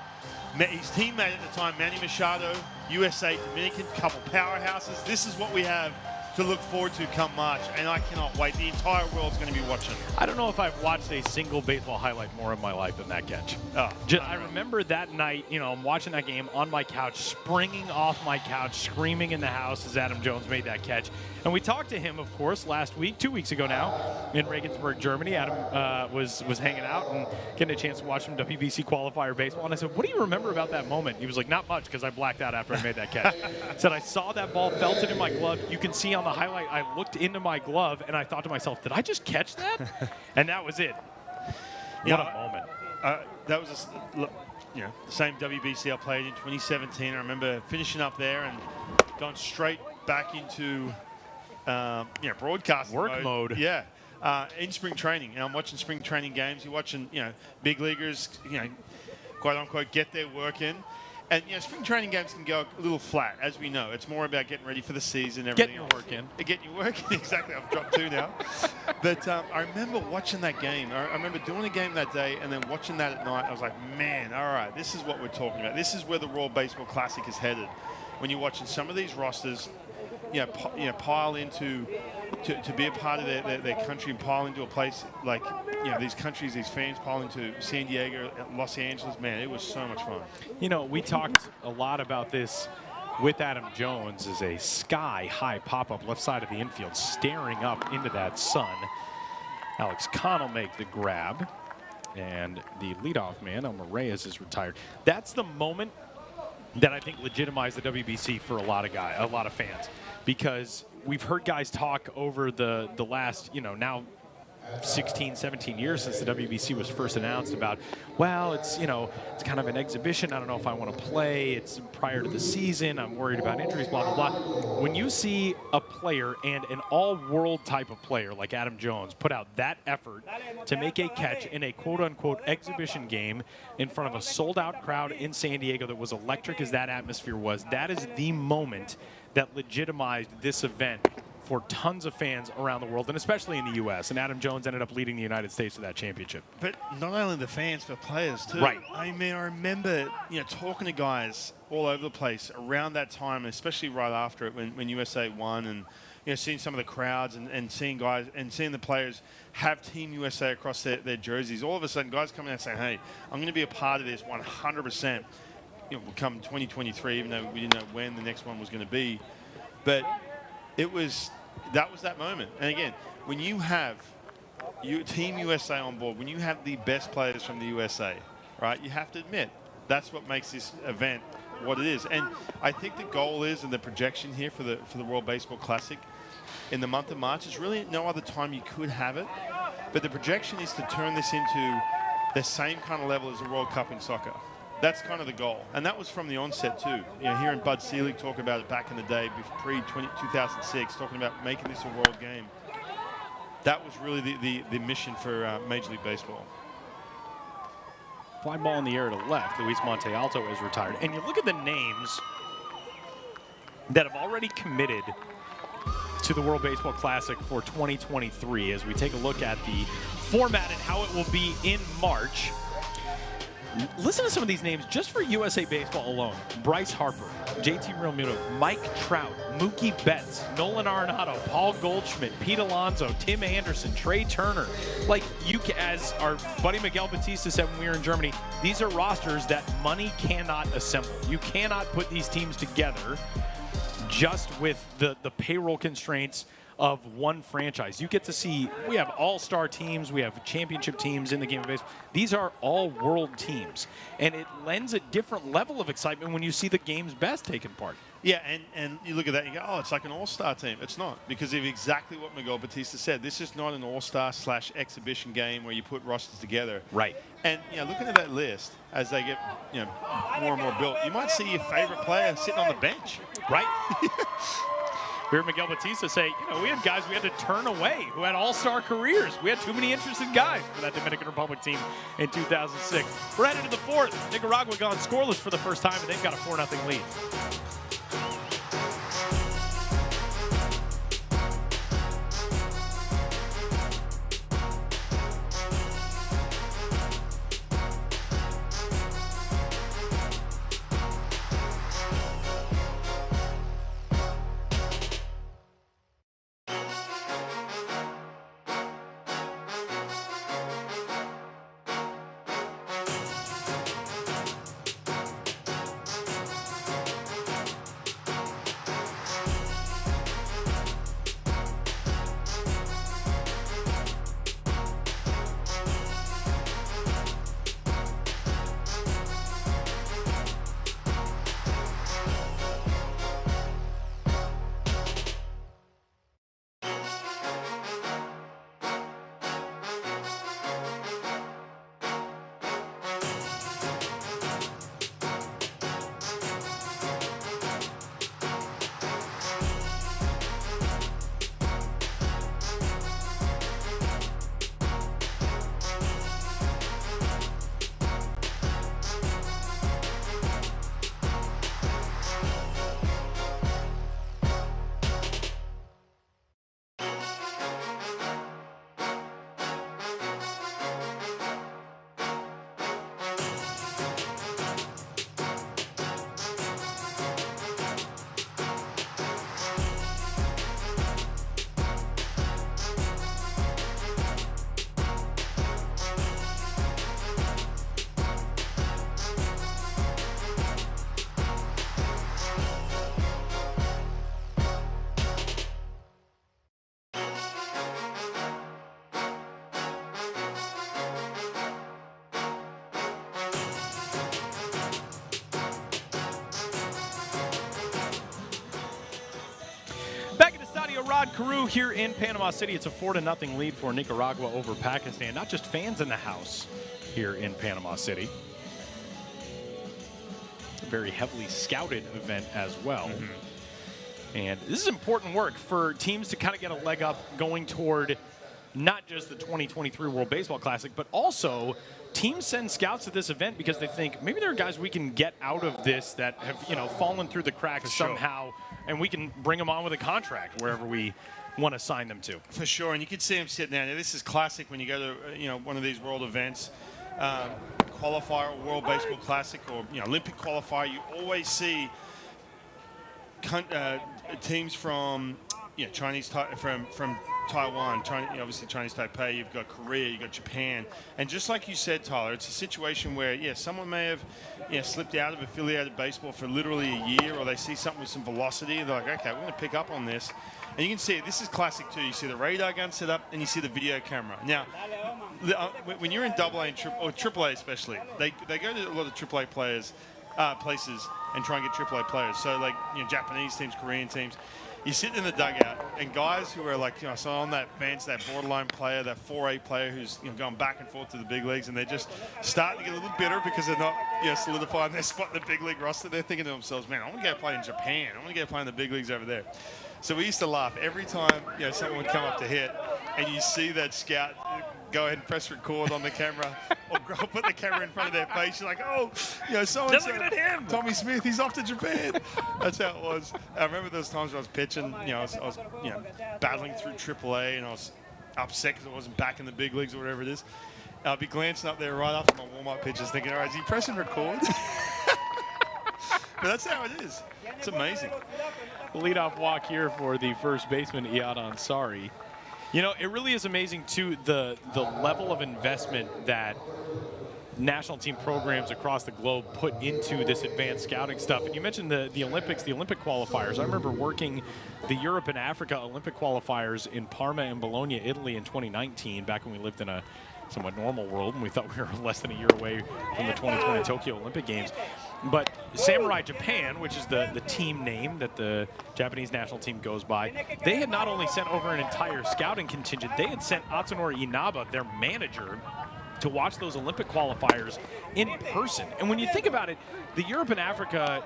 his teammate at the time, Manny Machado, USA, Dominican, couple powerhouses. This is what we have to look forward to come March, and I cannot wait. The entire world's going to be watching. I don't know if I've watched a single baseball highlight more in my life than that catch. I remember that night, I'm watching that game on my couch, springing off my couch, screaming in the house as Adam Jones made that catch. And we talked to him, of course, last week, 2 weeks ago now, in Regensburg, Germany. Adam was hanging out and getting a chance to watch some WBC qualifier baseball. And I said, what do you remember about that moment? He was like, not much, because I blacked out after I made that catch. Said, I saw that ball, felt it in my glove. You can see on the highlight, I looked into my glove, and I thought to myself, did I just catch that? And that was it. What a moment. That was the same WBC I played in 2017. I remember finishing up there and gone straight back into broadcasting Work mode. Yeah. In spring training. And I'm watching spring training games. You're watching, big leaguers, quote unquote, get their work in. And, spring training games can go a little flat, as we know. It's more about getting ready for the season, everything. Getting your work in. Getting your work in, exactly. I've dropped 2 now. But I remember watching that game. I remember doing a game that day and then watching that at night. I was like, man, all right, this is what we're talking about. This is where the World Baseball Classic is headed. When you're watching some of these rosters, pile into to be a part of their country and pile into a place like these countries, these fans pile into San Diego, Los Angeles. Man, it was so much fun. We talked a lot about this with Adam Jones as a sky-high pop-up left side of the infield, staring up into that sun. Alex Kahn will make the grab, and the leadoff man, Elmer Reyes, is retired. That's the moment that I think legitimized the WBC for a lot of fans, because we've heard guys talk over the last, now 16, 17 years since the WBC was first announced about, well, it's kind of an exhibition. I don't know if I want to play. It's prior to the season. I'm worried about injuries, blah, blah, blah. When you see a player and an all-world type of player like Adam Jones put out that effort to make a catch in a quote-unquote exhibition game in front of a sold-out crowd in San Diego that was electric as that atmosphere was, that is the moment that legitimized this event for tons of fans around the world, and especially in the U.S. And Adam Jones ended up leading the United States to that championship. But not only the fans, but players too. Right. I mean, I remember talking to guys all over the place around that time, especially right after it when USA won, and seeing some of the crowds and seeing guys and seeing the players have Team USA across their jerseys. All of a sudden, guys coming out saying, "Hey, I'm going to be a part of this 100%." Will come 2023, even though we didn't know when the next one was going to be, but that was that moment. And again, when you have Team USA on board, when you have the best players from the USA, right, you have to admit that's what makes this event what it is. And I think the goal is, and the projection here for the World Baseball Classic in the month of March, is really no other time you could have it, but the projection is to turn this into the same kind of level as the World Cup in soccer. That's kind of the goal. And that was from the onset too. Hearing Bud Selig talk about it back in the day, pre-2006, talking about making this a world game. That was really the mission for Major League Baseball. Fly ball in the air to left. Luis Monte Alto is retired. And you look at the names that have already committed to the World Baseball Classic for 2023 as we take a look at the format and how it will be in March. Listen to some of these names just for USA Baseball alone. Bryce Harper, JT Realmuto, Mike Trout, Mookie Betts, Nolan Arenado, Paul Goldschmidt, Pete Alonso, Tim Anderson, Trey Turner. Like, as our buddy Miguel Batista said when we were in Germany, these are rosters that money cannot assemble. You cannot put these teams together just with the payroll constraints of one franchise. You get to see, we have all-star teams, we have championship teams in the game of baseball. These are all world teams, and it lends a different level of excitement when you see the game's best taking part. Yeah, and you look at that and you go, oh, it's like an all-star team. It's not, because of exactly what Miguel Batista said. This is not an all-star / exhibition game where you put rosters together. Right. And looking at that list as they get more and more built, you might see your favorite player sitting on the bench. Right. We heard Miguel Batista say, we had guys we had to turn away who had all-star careers. We had too many interested guys for that Dominican Republic team in 2006. We're headed to the fourth. Nicaragua gone scoreless for the first time, and they've got a 4-0 lead. Rod Carew here in Panama City. It's a 4-0 lead for Nicaragua over Pakistan. Not just fans in the house here in Panama City. A very heavily scouted event as well. And this is important work for teams to kind of get a leg up going toward not just the 2023 World Baseball Classic, but also teams send scouts to this event because they think maybe there are guys we can get out of this that have, you know, fallen through the cracks somehow, and we can bring them on with a contract wherever we want to sign them to. For sure, and you can see them sitting there. Now, this is classic when you go to, you know, one of these world events, qualifier, or World Baseball Classic, or, you know, Olympic qualifier. You always see teams from, you know, from Taiwan, obviously Chinese Taipei, you've got Korea, you've got Japan. And just like you said, Tyler, it's a situation where, yeah, someone may have, you know, slipped out of affiliated baseball for literally a year, or they see something with some velocity, and they're like, okay, we're going to pick up on this. And you can see it. This is classic, too. You see the radar gun set up, and you see the video camera. Now, when you're in AA and or AAA especially, they go to a lot of AAA players, places and try and get AAA players. So, like, you know, Japanese teams, Korean teams. You sit in the dugout, and guys who are like, you know, so on that fence, that borderline player, that 4A player who's, you know, going back and forth to the big leagues, and they're just starting to get a little bitter because they're not, you know, solidifying their spot in the big league roster. They're thinking to themselves, man, I want to go play in Japan. I want to go play in the big leagues over there. So we used to laugh every time, you know, someone would come up to hit, and you see that scout go ahead and press record on the camera, or put the camera in front of their face. You're like, oh, you know, so-and-so, looking at him. Tommy Smith, he's off to Japan. That's how it was. I remember those times when I was pitching, you know, I was you know, battling through AAA, and I was upset because I wasn't back in the big leagues or whatever it is. I'll be glancing up there right after my warm-up pitches thinking, all right, is he pressing record? But that's how it is. It's amazing. Leadoff walk here for the first baseman, Iyad Ansari. You know, it really is amazing, too, the level of investment that national team programs across the globe put into this advanced scouting stuff. And you mentioned the Olympics, the Olympic qualifiers. I remember working the Europe and Africa Olympic qualifiers in Parma and Bologna, Italy in 2019, back when we lived in a somewhat normal world, and we thought we were less than a year away from the 2020 Tokyo Olympic Games. But Samurai Japan, which is the team name that the Japanese national team goes by, they had not only sent over an entire scouting contingent, they had sent Atsunori Inaba, their manager, to watch those Olympic qualifiers in person. And when you think about it, the Europe and Africa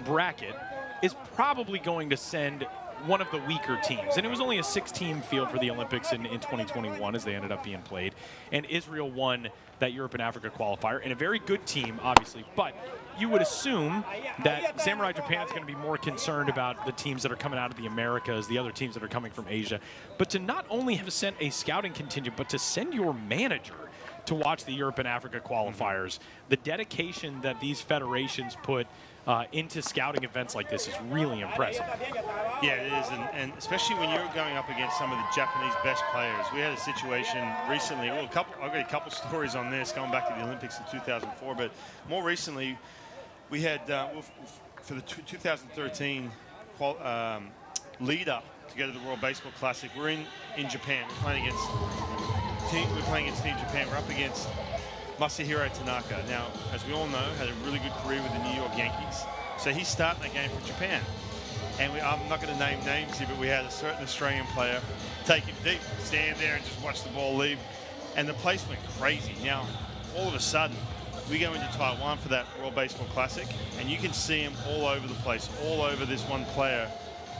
bracket is probably going to send one of the weaker teams. And it was only a 6-team field for the Olympics in 2021 as they ended up being played. And Israel won that Europe and Africa qualifier, and a very good team, obviously. But you would assume that Samurai Japan is going to be more concerned about the teams that are coming out of the Americas, the other teams that are coming from Asia. But to not only have sent a scouting contingent, but to send your manager to watch the Europe and Africa qualifiers, the dedication that these federations put into scouting events like this is really impressive. Yeah, it is, and especially when you're going up against some of the Japanese best players. We had a situation recently, well, I've got a couple stories on this going back to the Olympics in 2004, but more recently, we had, for the 2013 lead up to go to the World Baseball Classic, we're in Japan. We're playing against Team Japan. We're up against Masahiro Tanaka. Now, as we all know, had a really good career with the New York Yankees. So he's starting that game for Japan. And I'm not going to name names here, but we had a certain Australian player take him deep, stand there and just watch the ball leave. And the place went crazy. Now, all of a sudden, we go into Taiwan for that World Baseball Classic, and you can see him all over the place, all over this one player.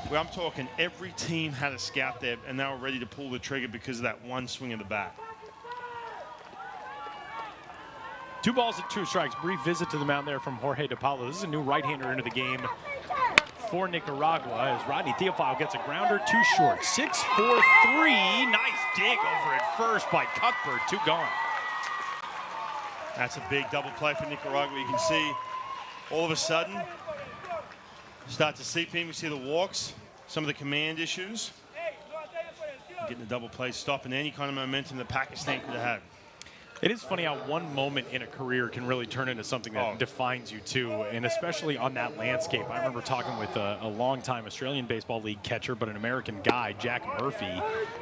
Where I'm talking, every team had a scout there, and they were ready to pull the trigger because of that one swing of the bat. 2 balls and 2 strikes. Brief visit to the mound there from Jorge De Paulo. This is a new right-hander into the game for Nicaragua as Rodney Theophile gets a grounder, 2 short. 6-4-3. Nice dig over at first by Cuthbert. 2 gone. That's a big double play for Nicaragua. You can see all of a sudden, start to seep in. We see the walks, some of the command issues. Getting the double play stop and any kind of momentum that Pakistan could have had. It is funny how one moment in a career can really turn into something that defines you too, and especially on that landscape. I remember talking with a longtime Australian Baseball League catcher, but an American guy, Jack Murphy,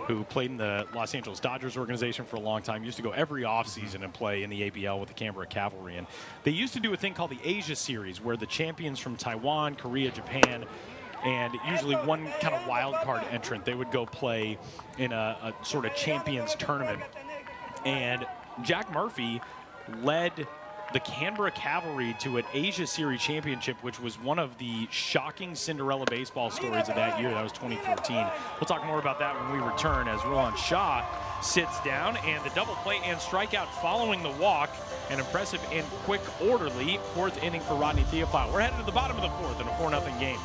who played in the Los Angeles Dodgers organization for a long time, used to go every offseason and play in the ABL with the Canberra Cavalry. And they used to do a thing called the Asia Series, where the champions from Taiwan, Korea, Japan and usually one kind of wild card entrant. They would go play in a sort of champions tournament. And Jack Murphy led the Canberra Cavalry to an Asia Series championship, which was one of the shocking Cinderella baseball stories of that year. That was 2014. We'll talk more about that when we return as Roland Shaw sits down, and the double play and strikeout following the walk. An impressive and quick, orderly fourth inning for Rodney Theophile. We're headed to the bottom of the fourth in a 4-0 game.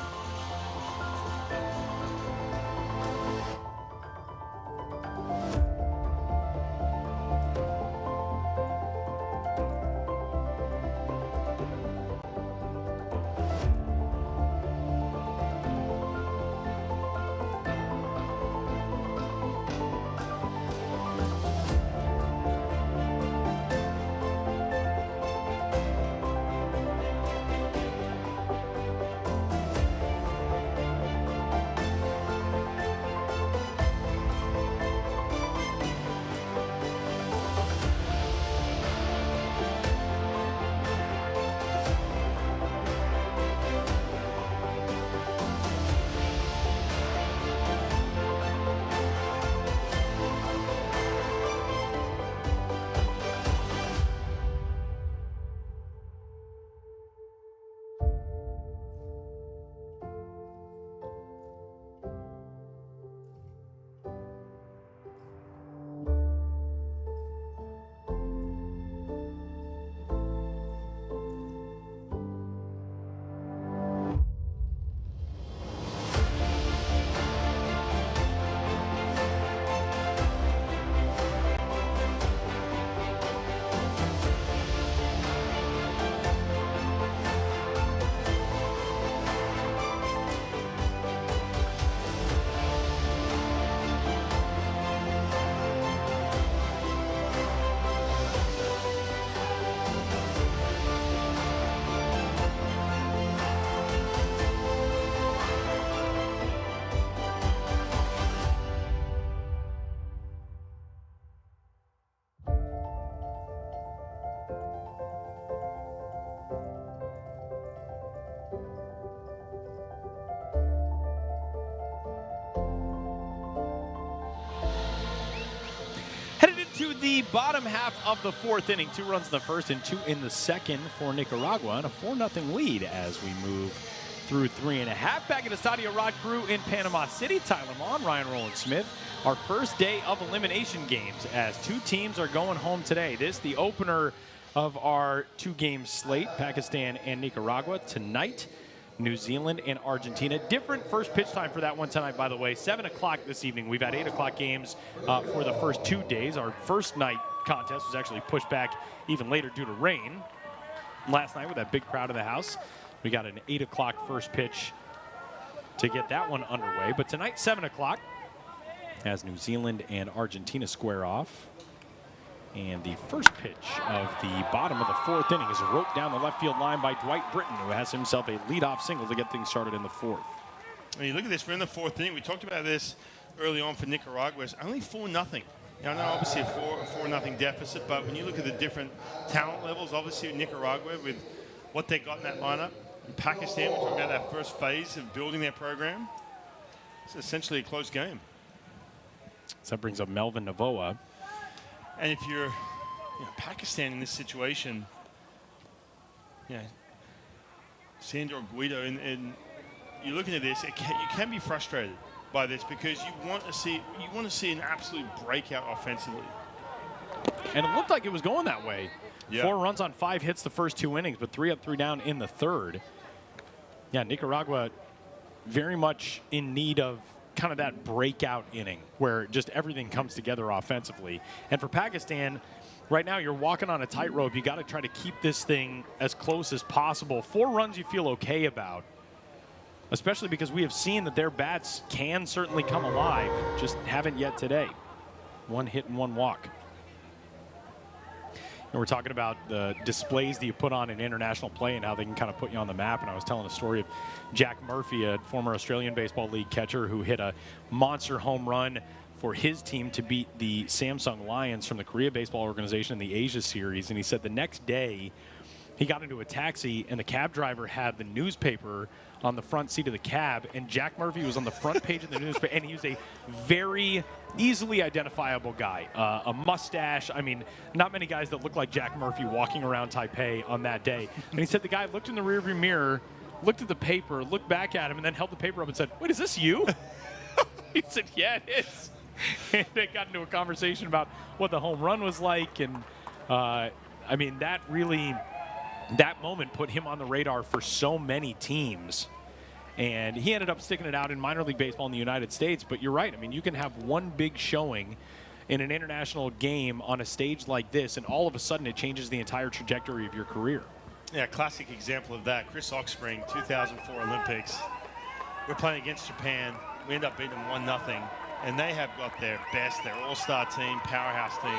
To the bottom half of the fourth inning. 2 runs in the first and 2 in the second for Nicaragua, and a 4-0 lead as we move through 3.5. Back at the Estadio Rod Crew in Panama City. Tyler Mon, Ryan Roland Smith. Our first day of elimination games as 2 teams are going home today. This the opener of our 2-game slate, Pakistan and Nicaragua. Tonight, New Zealand and Argentina. Different first pitch time for that one tonight, by the way. 7 o'clock this evening. We've had 8 o'clock games for the first 2 days. Our first night contest was actually pushed back even later due to rain. Last night with that big crowd in the house, we got an 8 o'clock first pitch to get that one underway. But tonight, 7 o'clock, as New Zealand and Argentina square off. And the first pitch of the bottom of the fourth inning is roped down the left field line by Dwight Britton, who has himself a leadoff single to get things started in the fourth. When you look at this, we're in the fourth inning. We talked about this early on for Nicaragua. It's only 4-0. Now, not obviously a 4-0 deficit, but when you look at the different talent levels, obviously Nicaragua with what they got in that lineup. In Pakistan, we're talking about that first phase of building their program. It's essentially a close game. So that brings up Melvin Navoa. And if you're Pakistan in this situation, Sandor Guido, and you're looking at this, you can be frustrated by this because you want to see an absolute breakout offensively. And it looked like it was going that way. Yeah. 4 runs on 5 hits the first 2 innings, but 3 up, 3 down in the third. Yeah, Nicaragua very much in need of kind of that breakout inning where just everything comes together offensively. And for Pakistan, right now you're walking on a tightrope. You got to try to keep this thing as close as possible. 4 runs you feel okay about, especially because we have seen that their bats can certainly come alive, just haven't yet today. 1 hit and 1 walk. And we're talking about the displays that you put on in international play and how they can kind of put you on the map. And I was telling a story of Jack Murphy, a former Australian Baseball League catcher who hit a monster home run for his team to beat the Samsung Lions from the Korea Baseball Organization in the Asia Series. And he said the next day he got into a taxi and the cab driver had the newspaper on the front seat of the cab, and Jack Murphy was on the front page of the newspaper, and he was a very easily identifiable guy. A mustache. I mean, not many guys that look like Jack Murphy walking around Taipei on that day. And he said the guy looked in the rearview mirror, looked at the paper, looked back at him, and then held the paper up and said, "Wait, is this you?" He said, "Yeah, it is." And they got into a conversation about what the home run was like, and I mean, that moment put him on the radar for so many teams. And he ended up sticking it out in minor league baseball in the United States. But you're right. I mean, you can have one big showing in an international game on a stage like this, and all of a sudden it changes the entire trajectory of your career. Yeah, classic example of that. Chris Oxspring, 2004 Olympics. We're playing against Japan. We end up beating them 1-0. And they have got their best, their all-star team, powerhouse team.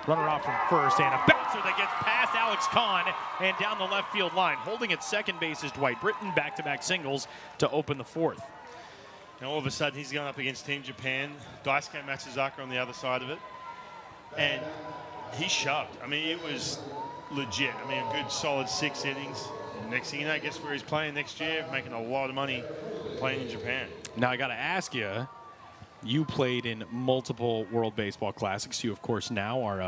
Runner off from first, and a bouncer that gets past Alex Kahn and down the left field line. Holding at second base is Dwight Britton, back-to-back singles to open the fourth. And all of a sudden, he's going up against Team Japan. Daisuke Matsuzaka on the other side of it. And he shoved. I mean, it was legit. I mean, a good solid 6 innings. And next thing you know, I guess where he's playing next year, making a lot of money playing in Japan. Now, I got to ask you, you played in multiple World Baseball Classics. You, of course, now are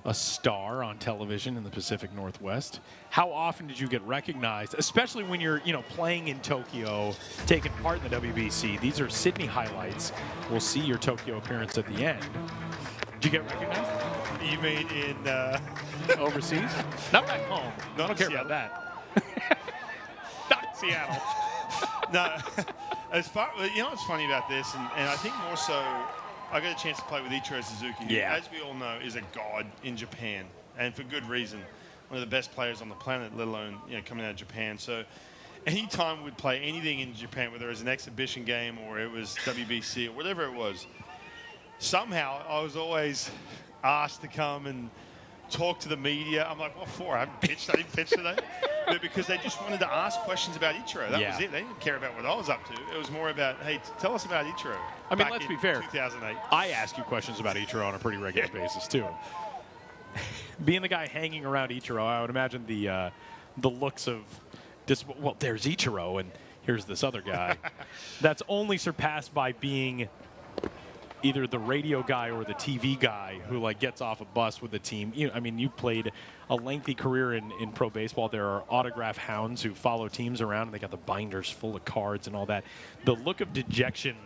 a star on television in the Pacific Northwest. How often did you get recognized, especially when you're, playing in Tokyo, taking part in the WBC? These are Sydney highlights. We'll see your Tokyo appearance at the end. Did you get recognized? You mean in overseas? Not back home. Not I don't care about that. Not in Seattle. No. As far, what's funny about this, and I think more so, I got a chance to play with Ichiro Suzuki, who, as we all know, is a god in Japan, and for good reason. One of the best players on the planet, let alone coming out of Japan. So, anytime we'd play anything in Japan, whether it was an exhibition game or it was WBC or whatever it was, somehow I was always asked to come and talk to the media. I'm like, what for? I haven't pitched. I didn't pitch today. But because they just wanted to ask questions about Ichiro. That was it. They didn't care about what I was up to. It was more about, hey, tell us about Ichiro. I mean, let's be fair. 2008. I ask you questions about Ichiro on a pretty regular basis, too. Being the guy hanging around Ichiro, I would imagine the looks of, well, there's Ichiro, and here's this other guy. That's only surpassed by being either the radio guy or the TV guy who gets off a bus with the team. I mean, you played a lengthy career in pro baseball. There are autograph hounds who follow teams around, and they got the binders full of cards and all that. The look of dejection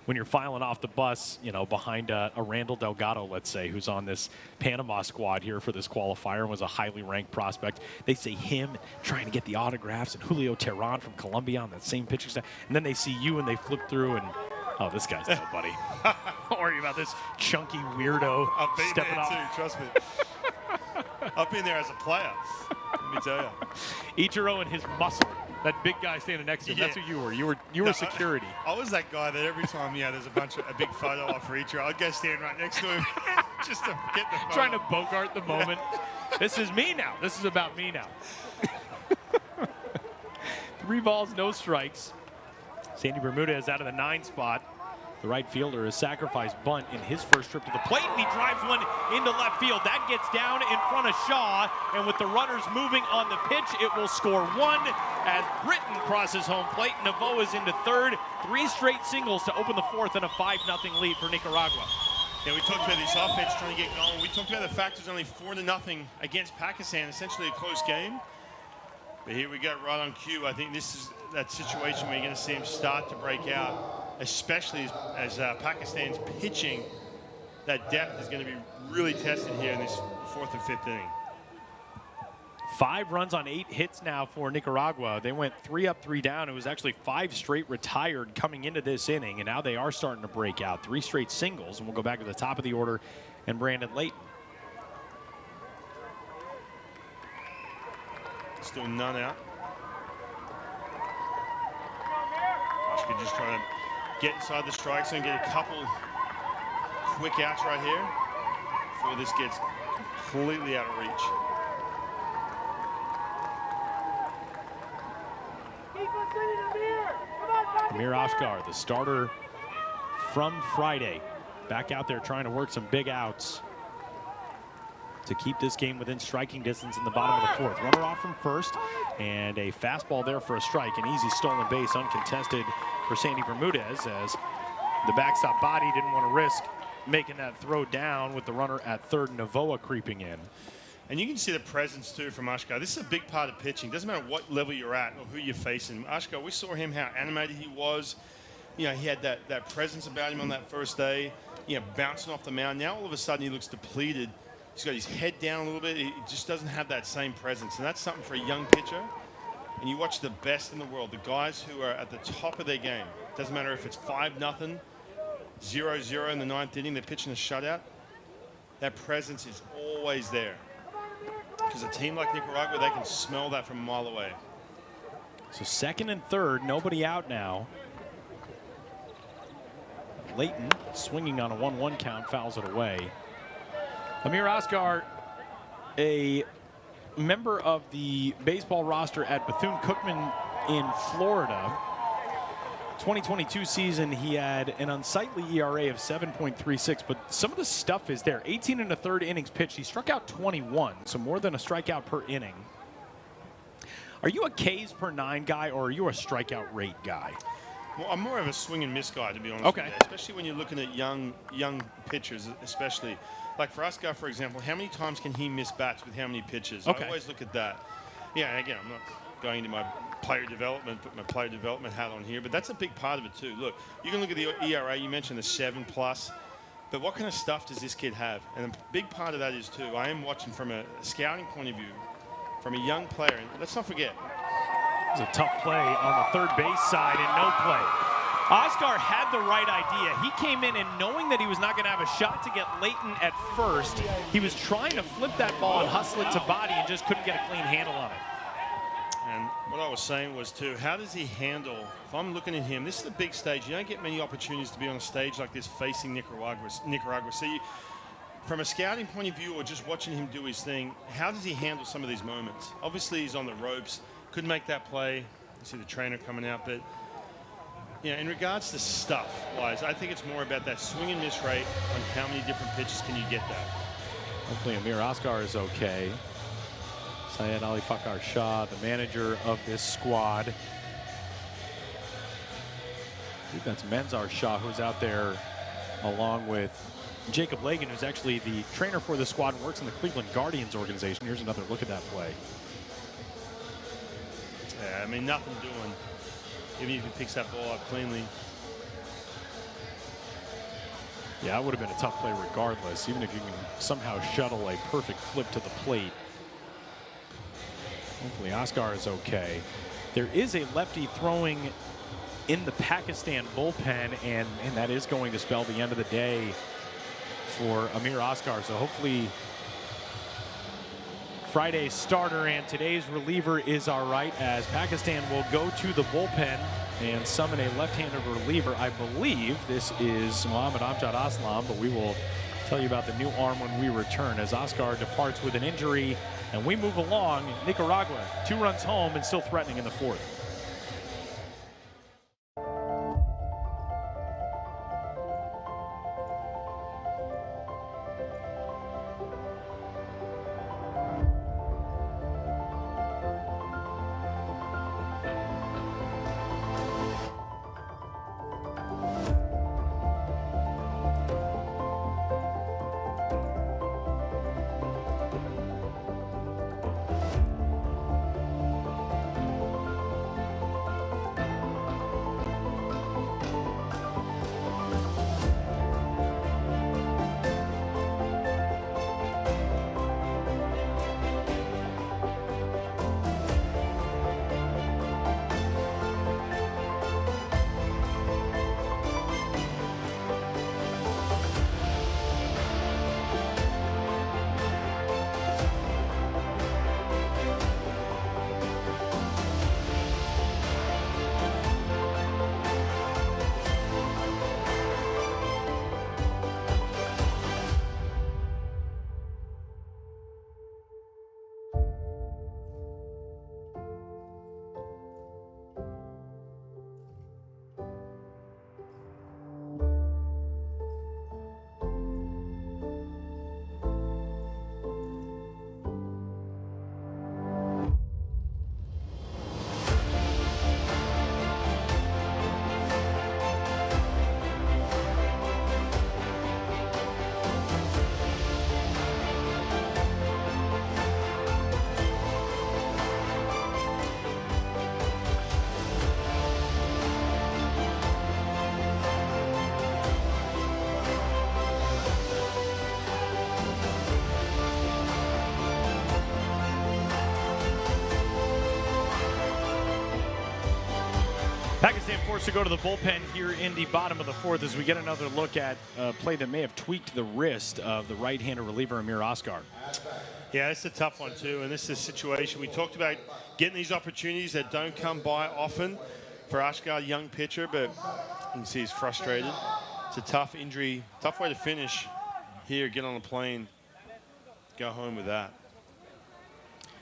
when you're filing off the bus, behind a Randall Delgado, let's say, who's on this Panama squad here for this qualifier and was a highly ranked prospect. They see him trying to get the autographs, and Julio Teheran from Colombia on that same pitching staff. And then they see you and they flip through and, oh, this guy's nobody. Don't worry about this chunky weirdo I've been stepping there off. too, trust me. I've been there as a player, let me tell you. Ichiro and his muscle, that big guy standing next to him, that's who you were. You were security. I was that guy that every time, there's a big photo op for Ichiro, I'd go stand right next to him just to get the photo. Trying to bogart the moment. This is me now. This is about me now. 3 balls, no strikes. Sandy Bermudez out of the 9 spot. The right fielder has sacrificed bunt in his first trip to the plate, and he drives one into left field. That gets down in front of Shaw, and with the runners moving on the pitch, it will score 1 as Britton crosses home plate. Navo is into third. 3 straight singles to open the fourth and a 5-0 lead for Nicaragua. Yeah, we talked about this offense trying to get going. We talked about the fact there's only 4-0 against Pakistan, essentially a close game. But here we go, right on cue. I think this is that situation where you're going to see him start to break out, especially as Pakistan's pitching. That depth is going to be really tested here in this 4th and 5th inning. 5 runs on 8 hits now for Nicaragua. They went 3 up, 3 down. It was actually 5 straight retired coming into this inning, and now they are starting to break out. 3 straight singles, and we'll go back to the top of the order and Brandon Layton. Still none out. Could just try to get inside the strike zone, get a couple quick outs right here before this gets completely out of reach. Amir Ashkar, the starter from Friday, back out there trying to work some big outs. to keep this game within striking distance in the bottom of the fourth. Runner off from first, and a fastball there for a strike. An easy stolen base, uncontested for Sandy Bermudez, as the backstop body didn't want to risk making that throw down with the runner at third, Novoa creeping in. And you can see the presence, too, from Ashkar. This is a big part of pitching. Doesn't matter what level you're at or who you're facing. Ashkar, we saw him, how animated he was. You know, he had that presence about him on that first day, you know, bouncing off the mound. Now, all of a sudden, he looks depleted. He's got his head down a little bit. He just doesn't have that same presence. And that's something for a young pitcher. And you watch the best in the world, the guys who are at the top of their game. Doesn't matter if it's 5-0, 0-0 in the ninth inning, they're pitching a shutout. That presence is always there. Because a team like Nicaragua, they can smell that from a mile away. So second and third, nobody out now. Layton swinging on a 1-1 count, fouls it away. Amir Asghar, a member of the baseball roster at Bethune-Cookman in Florida. 2022 season, he had an unsightly ERA of 7.36, but some of the stuff is there. 18 1/3 innings pitched. He struck out 21, so more than a strikeout per inning. Are you a Ks per 9 guy, or are you a strikeout rate guy? Well, I'm more of a swing and miss guy, to be honest with you. Especially when you're looking at young pitchers, especially. Like for Asghar, for example, how many times can he miss bats with how many pitches? I always look at that. Yeah, and again, I'm not going into my player development, put my player development hat on here, but that's a big part of it too. Look, you can look at the ERA, you mentioned the 7+, but what kind of stuff does this kid have? And a big part of that is too, I am watching from a scouting point of view, from a young player, and let's not forget. It was a tough play on the third base side and no play. Asghar had the right idea. He came in and knowing that he was not going to have a shot to get Layton at first, he was trying to flip that ball and hustle it to body and just couldn't get a clean handle on it. And what I was saying was, too, how does he handle, if I'm looking at him, this is a big stage. You don't get many opportunities to be on a stage like this facing Nicaragua. So from a scouting point of view or just watching him do his thing, how does he handle some of these moments? Obviously, he's on the ropes. Couldn't make that play. You see the trainer coming out. But, you know, in regards to stuff-wise, I think it's more about that swing and miss rate on how many different pitches can you get that. Hopefully Amir Asghar is okay. Syed Ali Fakar Shah, the manager of this squad. I think that's Menzar Shah, who's out there along with Jacob Lagan, who's actually the trainer for the squad and works in the Cleveland Guardians organization. Here's another look at that play. Yeah, I mean, nothing doing, even if he picks that ball up cleanly. Yeah, it would have been a tough play regardless, even if you can somehow shuttle a perfect flip to the plate. Hopefully Asghar is okay. There is a lefty throwing in the Pakistan bullpen, and that is going to spell the end of the day for Amir Asghar. So hopefully Friday's starter and today's reliever is all right, as Pakistan will go to the bullpen and summon a left-handed reliever. I believe this is Mohammad Amjad Aslam, but we will tell you about the new arm when we return, as Asghar departs with an injury, and we move along. Nicaragua 2 runs home and still threatening in the fourth. forced to go to the bullpen here in the bottom of the fourth as we get another look at a play that may have tweaked the wrist of the right-hander reliever Amir Oscar. Yeah, it's a tough one too, and this is a situation we talked about getting these opportunities that don't come by often for Oscar, young pitcher, but you can see he's frustrated. It's a tough injury, tough way to finish here, get on the plane, go home with that.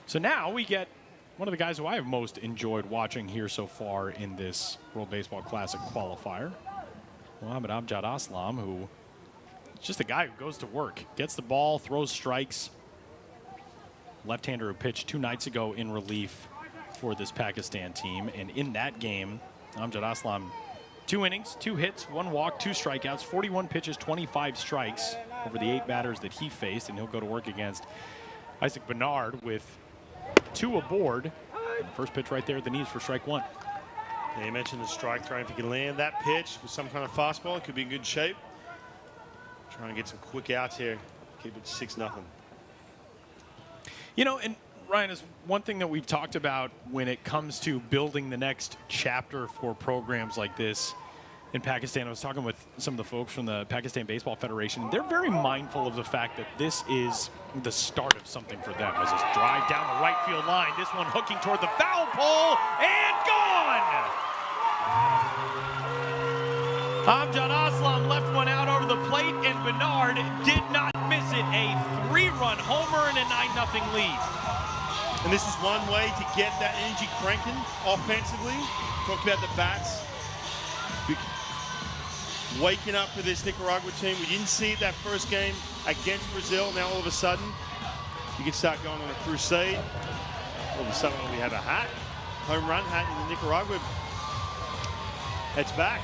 So now we get one of the guys who I have most enjoyed watching here so far in this World Baseball Classic Qualifier, Mohammad Amjad Aslam, who is just a guy who goes to work, gets the ball, throws strikes. Left-hander who pitched 2 nights ago in relief for this Pakistan team. And in that game, Amjad Aslam, 2 innings, 2 hits, 1 walk, 2 strikeouts, 41 pitches, 25 strikes over the 8 batters that he faced. And he'll go to work against Isaac Bernard with 2 aboard. First pitch right there at the knees for strike 1. Yeah, you mentioned the strike throw. If he can land that pitch with some kind of fastball, it could be in good shape. Trying to get some quick outs here. Keep it 6-0. You know, and Ryan, is one thing that we've talked about when it comes to building the next chapter for programs like this in Pakistan. I was talking with some of the folks from the Pakistan Baseball Federation. They're very mindful of the fact that this is the start of something for them. As this drive down the right field line, this one hooking toward the foul pole, and gone! Amjad Aslam left one out over the plate, and Bernard did not miss it. A 3-run homer and a 9-0 lead. And this is one way to get that energy cranking offensively. Talked about the bats waking up for this Nicaragua team. We didn't see it that first game against Brazil. Now all of a sudden, you can start going on a crusade. All of a sudden, we have a hat, home run hat in the Nicaragua. It's back.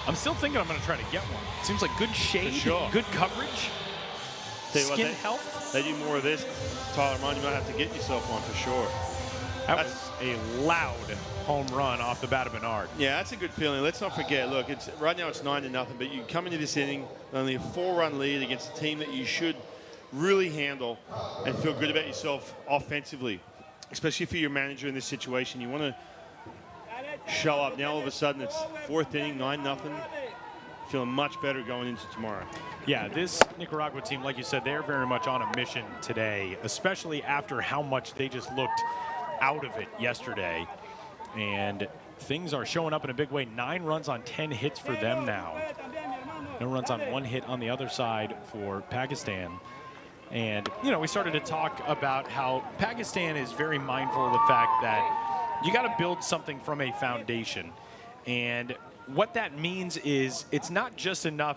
I'm still thinking I'm going to try to get one. Seems like good shade, sure. Good coverage, skin health. They do more of this, Tyler, you might have to get yourself one for sure. That was a loud home run off the bat of Bernard. Yeah, that's a good feeling. Let's not forget, look, right now it's 9-0, but you come into this inning, only a 4-run lead against a team that you should really handle and feel good about yourself offensively, especially for your manager in this situation. You want to show up. Now all of a sudden it's 4th inning, 9-0. Feeling much better going into tomorrow. Yeah, this Nicaragua team, like you said, they're very much on a mission today, especially after how much they just looked out of it yesterday. And things are showing up in a big way. 9 runs on 10 hits for them now. No runs on 1 hit on the other side for Pakistan. And, you know, we started to talk about how Pakistan is very mindful of the fact that you got to build something from a foundation. And what that means is it's not just enough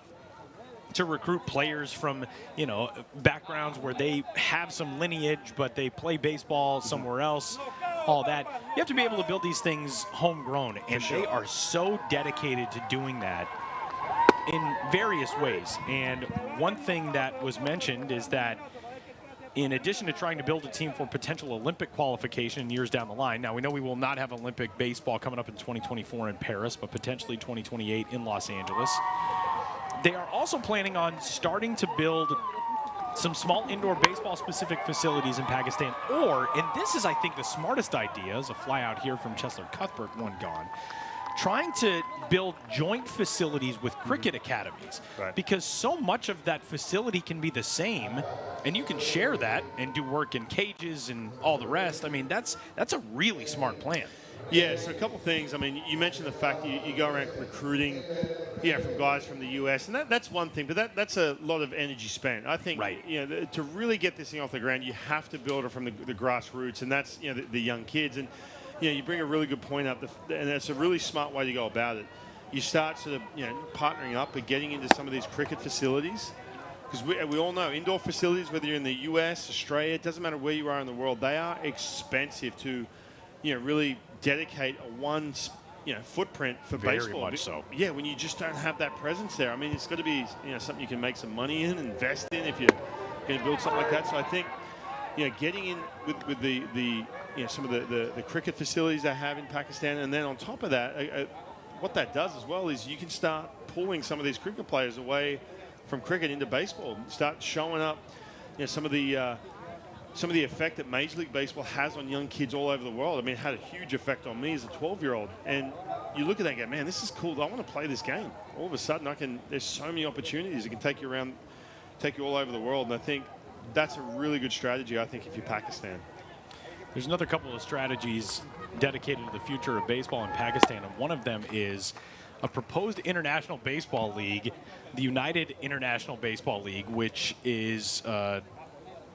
to recruit players from, you know, backgrounds where they have some lineage, but they play baseball somewhere else, all that. You have to be able to build these things homegrown, and they are so dedicated to doing that in various ways. And one thing that was mentioned is that in addition to trying to build a team for potential Olympic qualification years down the line, now we know we will not have Olympic baseball coming up in 2024 in Paris, but potentially 2028 in Los Angeles. They are also planning on starting to build some small indoor baseball-specific facilities in Pakistan, or, and this is, I think, the smartest idea, as a fly out here from Chesler Cuthbert, one gone, trying to build joint facilities with cricket academies, because so much of that facility can be the same, and you can share that and do work in cages and all the rest. I mean, that's a really smart plan. Yeah, so a couple things. I mean, you mentioned the fact you go around recruiting, you know, from guys from the U.S., and that's one thing, but that's a lot of energy spent. I think, you know, to really get this thing off the ground, you have to build it from the grassroots, and that's, you know, the young kids. And, you know, you bring a really good point up, and that's a really smart way to go about it. You start sort of, you know, partnering up and getting into some of these cricket facilities, because we all know indoor facilities, whether you're in the U.S., Australia, it doesn't matter where you are in the world, they are expensive to, you know, really dedicate one, you know, footprint for baseball. Very much so. Yeah, when you just don't have that presence there. I mean, it's got to be, you know, something you can make some money in, invest in if you're going to build something like that. So I think, you know, getting in with the you know, some of the cricket facilities they have in Pakistan, and then on top of that, what that does as well is you can start pulling some of these cricket players away from cricket into baseball, start showing up, you know, some of the some of the effect that Major League Baseball has on young kids all over the world. I mean, it had a huge effect on me as a 12-year-old. And you look at that and go, man, this is cool. I want to play this game. All of a sudden, there's so many opportunities. It can take you around, take you all over the world. And I think that's a really good strategy, I think, if you're Pakistan. There's another couple of strategies dedicated to the future of baseball in Pakistan, and one of them is a proposed international baseball league, the United International Baseball League, which is,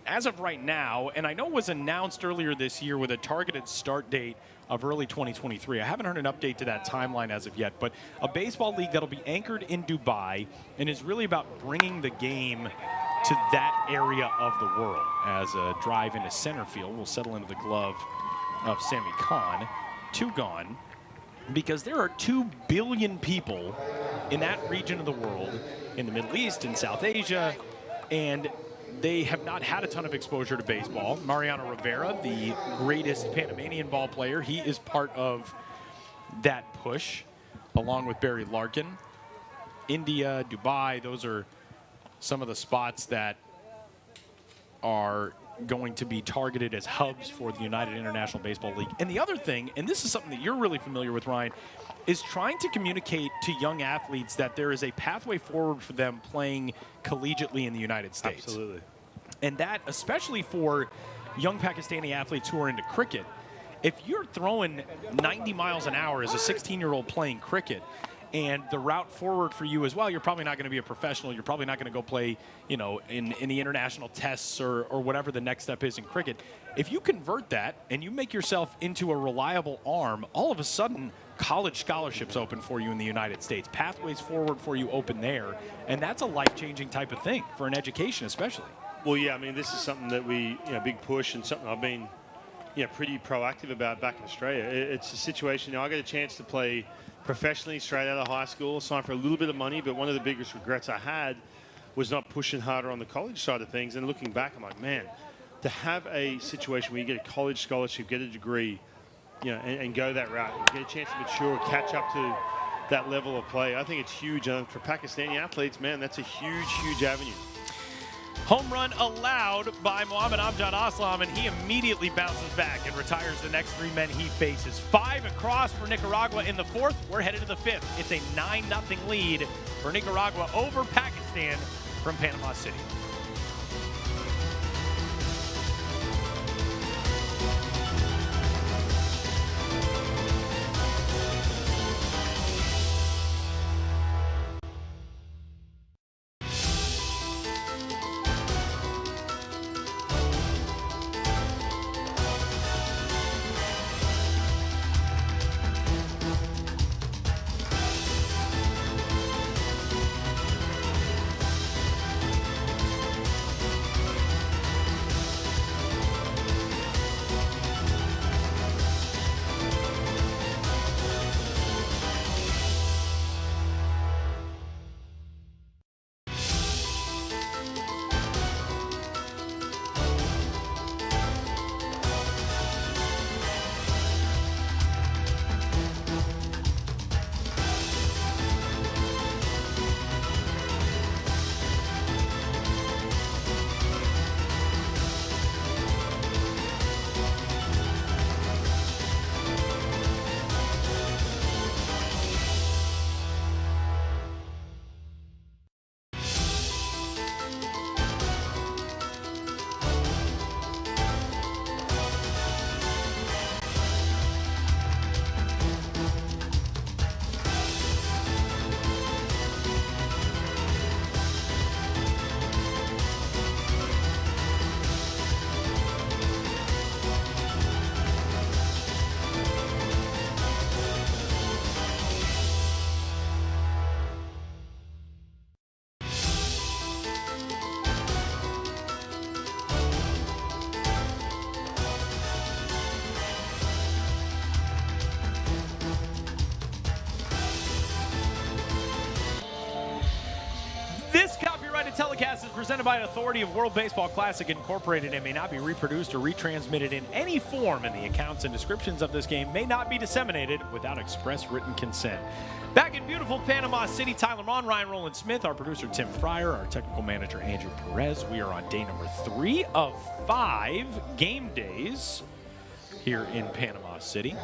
as of right now, and I know was announced earlier this year with a targeted start date of early 2023. I haven't heard an update to that timeline as of yet, but a baseball league that'll be anchored in Dubai and is really about bringing the game to that area of the world. As a drive into center field will settle into the glove of Sammy Khan. 2 gone, because there are 2 billion people in that region of the world, in the Middle East, in South Asia, and they have not had a ton of exposure to baseball. Mariano Rivera, the greatest Panamanian ball player, he is part of that push, along with Barry Larkin. India, Dubai, those are some of the spots that are going to be targeted as hubs for the United International Baseball League. And the other thing, and this is something that you're really familiar with, Ryan, is trying to communicate to young athletes that there is a pathway forward for them playing collegiately in the United States. Absolutely. And that, especially for young Pakistani athletes who are into cricket, if you're throwing 90 miles an hour as a 16-year-old playing cricket, and the route forward for you as well, you're probably not going to be a professional. You're probably not going to go play, you know, in the international tests or whatever the next step is in cricket. If you convert that and you make yourself into a reliable arm, all of a sudden college scholarships open for you in the United States. Pathways forward for you open there. And that's a life-changing type of thing for an education especially. Well, yeah, I mean, this is something that we, big push and something I've been, pretty proactive about back in Australia. It's a situation, I got a chance to play professionally straight out of high school, signed for a little bit of money, but one of the biggest regrets I had was not pushing harder on the college side of things. And looking back, I'm like, man, to have a situation where you get a college scholarship, get a degree, and go that route, get a chance to mature, catch up to that level of play, I think it's huge. And for Pakistani athletes, man, that's a huge, huge avenue. Home run allowed by Mohammad Amjad Aslam, and he immediately bounces back and retires the next 3 men he faces. 5 across for Nicaragua in the 4th. We're headed to the 5th. It's a 9-0 lead for Nicaragua over Pakistan from Panama City. telecast is presented by an authority of World Baseball Classic Incorporated and may not be reproduced or retransmitted in any form, and the accounts and descriptions of this game may not be disseminated without express written consent. Back in beautiful Panama City, Tyler Mon, Ryan Roland Smith, our producer Tim Fryer, our technical manager Andrew Perez. We are on day number 3 of 5 game days here in Panama City.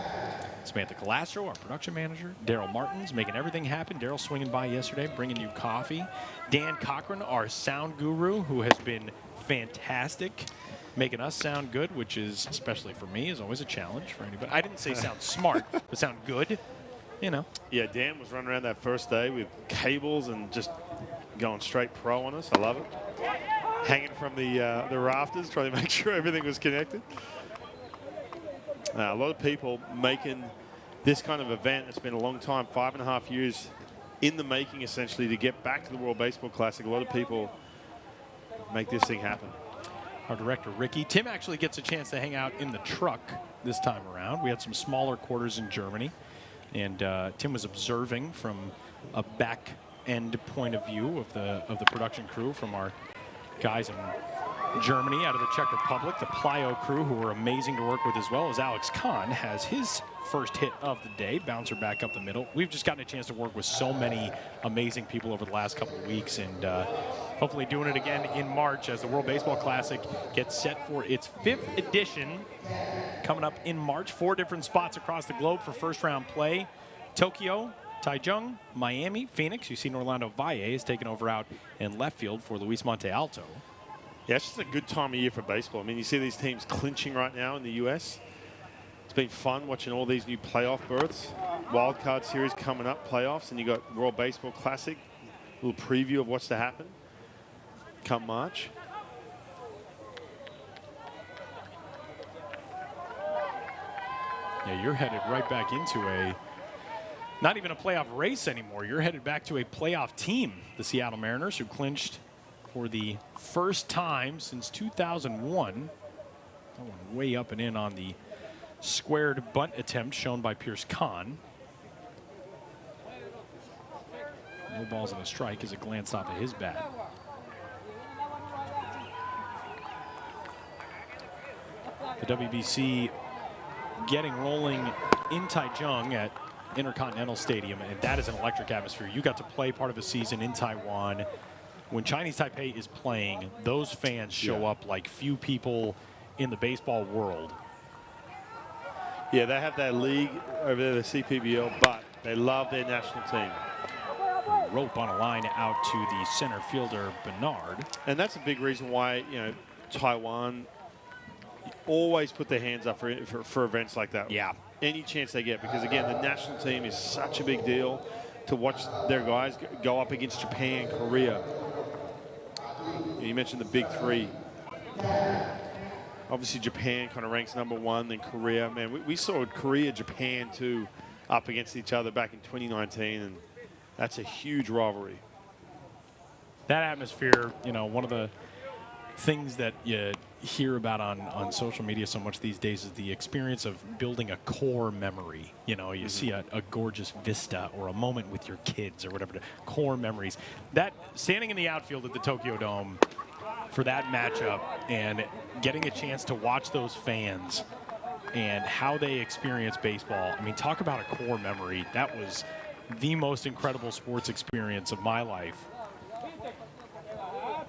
Samantha Calastro, our production manager. Daryl Martins, making everything happen. Daryl swinging by yesterday, bringing you coffee. Dan Cochran, our sound guru, who has been fantastic, making us sound good, which is, especially for me, is always a challenge for anybody. I didn't say sound smart, but sound good, you know. Yeah, Dan was running around that first day with cables and just going straight pro on us. I love it. Hanging from the rafters, trying to make sure everything was connected. A lot of people making this kind of event. It's been a long time, 5.5 years in the making, essentially, to get back to the World Baseball Classic. A lot of people make this thing happen. Our director, Ricky. Tim actually gets a chance to hang out in the truck this time around. We had some smaller quarters in Germany, and Tim was observing from a back end point of view of the production crew from our guys in Germany, out of the Czech Republic, the Plyo crew, who were amazing to work with, as well as Alex Kahn has his first hit of the day, bouncer back up the middle. We've just gotten a chance to work with so many amazing people over the last couple of weeks, and hopefully doing it again in March as the World Baseball Classic gets set for its 5th edition coming up in March. 4 different spots across the globe for first round play. Tokyo, Taichung, Miami, Phoenix. You see Orlando Valle is taking over out in left field for Luis Monte Alto. Yeah, it's just a good time of year for baseball. I mean, you see these teams clinching right now in the U.S. It's been fun watching all these new playoff berths. Wild card series coming up, playoffs, and you got World Baseball Classic. A little preview of what's to happen come March. Yeah, you're headed right back into not even a playoff race anymore. You're headed back to a playoff team, the Seattle Mariners, who clinched for the first time since 2001. That one way up and in on the squared bunt attempt shown by Pierce Kahn. No balls and a strike as it glanced off of his bat. The WBC getting rolling in Taichung at Intercontinental Stadium, and that is an electric atmosphere. You got to play part of a season in Taiwan. When Chinese Taipei is playing, those fans show up like few people in the baseball world. Yeah, they have that league over there, the CPBL, but they love their national team. Rope on a line out to the center fielder, Bernard. And that's a big reason why, you know, Taiwan always put their hands up for events like that. Yeah. Any chance they get, because, again, the national team is such a big deal to watch their guys go up against Japan, Korea. You mentioned the big 3. Obviously, Japan kind of ranks #1, then Korea. Man, we saw Korea, Japan, too, up against each other back in 2019, and that's a huge rivalry. That atmosphere, you know, one of the things that you hear about on social media so much these days is the experience of building a core memory. You know, you see a gorgeous vista or a moment with your kids or whatever, core memories. That standing in the outfield at the Tokyo Dome for that matchup and getting a chance to watch those fans and how they experience baseball. I mean, talk about a core memory. That was the most incredible sports experience of my life.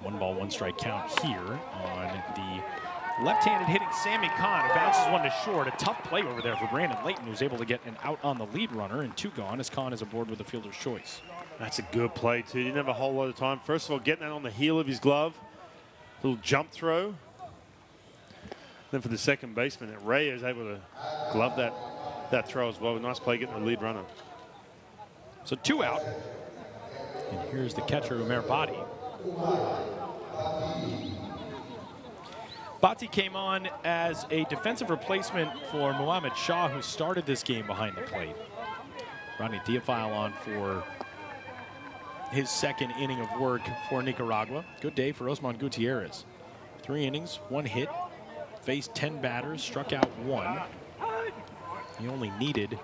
1 ball, 1 strike count here on the left-handed hitting Sammy Kahn, who bounces one to short. A tough play over there for Brandon Layton, who's able to get an out on the lead runner, and 2 gone as Kahn is aboard with a fielder's choice. That's a good play, too. He didn't have a whole lot of time. First of all, getting that on the heel of his glove. Little jump throw. Then for the second baseman, Ray is able to glove that throw as well. Nice play getting the lead runner. So 2 out. And here's the catcher, Umer Bhatti. Bhatti came on as a defensive replacement for Muhammad Shah, who started this game behind the plate. Rodney Theophile on for his 2nd inning of work for Nicaragua. Good day for Osman Gutierrez. 3 innings, 1 hit, faced 10 batters, struck out 1. He only needed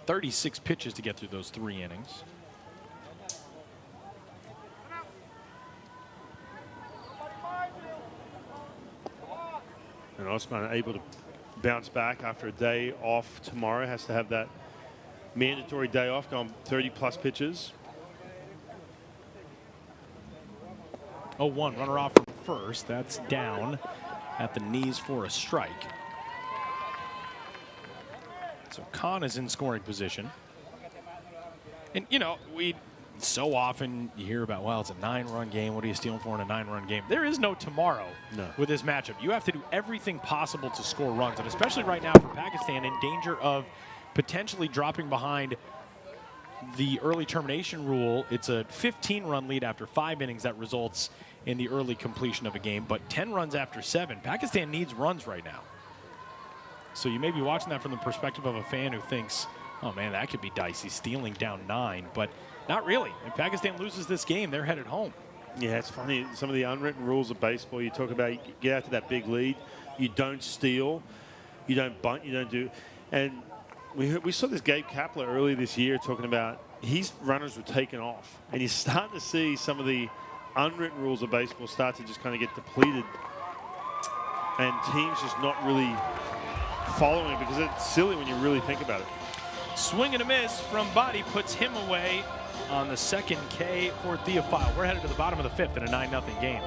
36 pitches to get through those 3 innings. Osman able to bounce back after a day off tomorrow. Has to have that mandatory day off, going 30-plus pitches. 0-1, runner off from first. That's down at the knees for a strike. So Khan is in scoring position. And, you know, we so often you hear about, well, it's a 9-run game. What are you stealing for in a 9-run game? There is no tomorrow with this matchup. You have to do everything possible to score runs, and especially right now for Pakistan, in danger of potentially dropping behind the early termination rule. It's a 15-run lead after 5 innings that results in the early completion of a game, but 10 runs after 7. Pakistan needs runs right now. So you may be watching that from the perspective of a fan who thinks, oh man, that could be dicey, stealing down 9, but not really. If Pakistan loses this game, they're headed home. Yeah, it's funny. Some of the unwritten rules of baseball, you talk about, you get out to that big lead, you don't steal, you don't bunt, you don't do. And we saw this Gabe Kapler earlier this year talking about his runners were taken off. And you're starting to see some of the unwritten rules of baseball start to just kind of get depleted. And teams just not really following it, because it's silly when you really think about it. Swing and a miss from Body puts him away on the second K for Theophile. We're headed to the bottom of the 5th in a 9-0 game.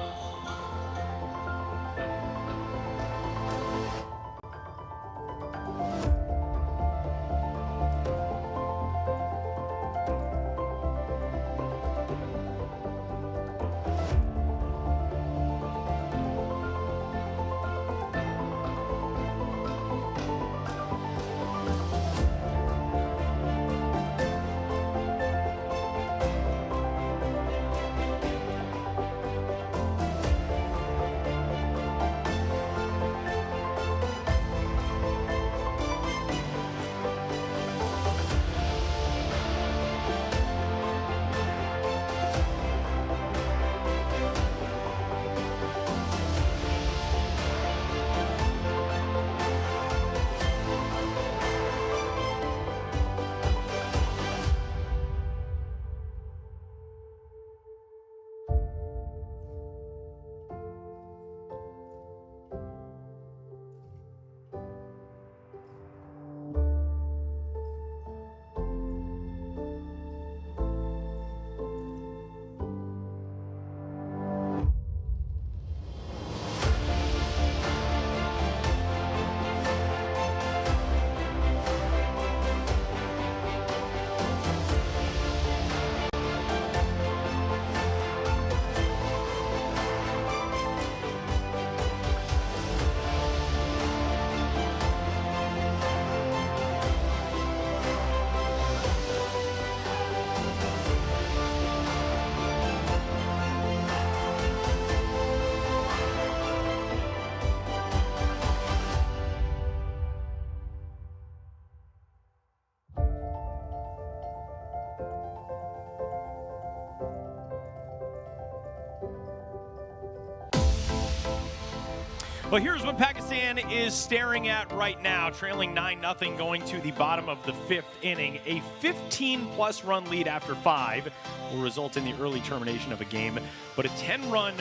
Well, here's what Pakistan is staring at right now, trailing 9-0 going to the bottom of the 5th inning. A 15-plus run lead after 5 will result in the early termination of a game, but a 10-run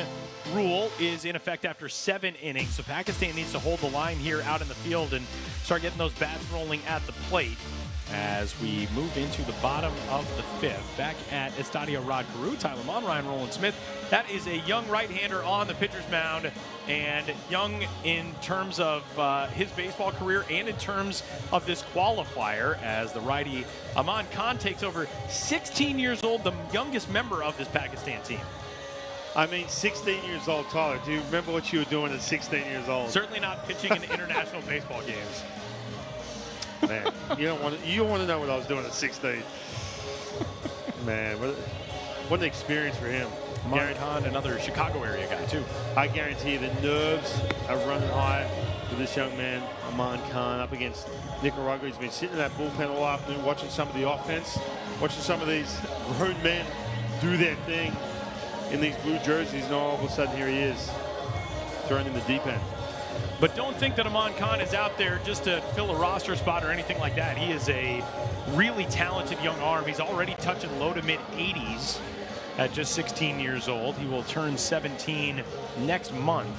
rule is in effect after 7 innings, so Pakistan needs to hold the line here out in the field and start getting those bats rolling at the plate as we move into the bottom of the 5th. Back at Estadio Rod Carew, Tyler Mon, Ryan Roland Smith. That is a young right-hander on the pitcher's mound, and young in terms of his baseball career and in terms of this qualifier, as the righty Aman Khan takes over. 16 years old, the youngest member of this Pakistan team. I mean, 16 years old, Tyler. Do you remember what you were doing at 16 years old? Certainly not pitching in international baseball games. Man, you don't want to know what I was doing at 16. Man, what an experience for him. Aman Khan, another Chicago area guy, too. I guarantee you the nerves are running high for this young man, Aman Khan, up against Nicaragua. He's been sitting in that bullpen all afternoon watching some of the offense, watching some of these grown men do their thing in these blue jerseys, and all of a sudden here he is, thrown in the deep end. But don't think that Aman Khan is out there just to fill a roster spot or anything like that. He is a really talented young arm. He's already touching low to mid-80s at just 16 years old. He will turn 17 next month.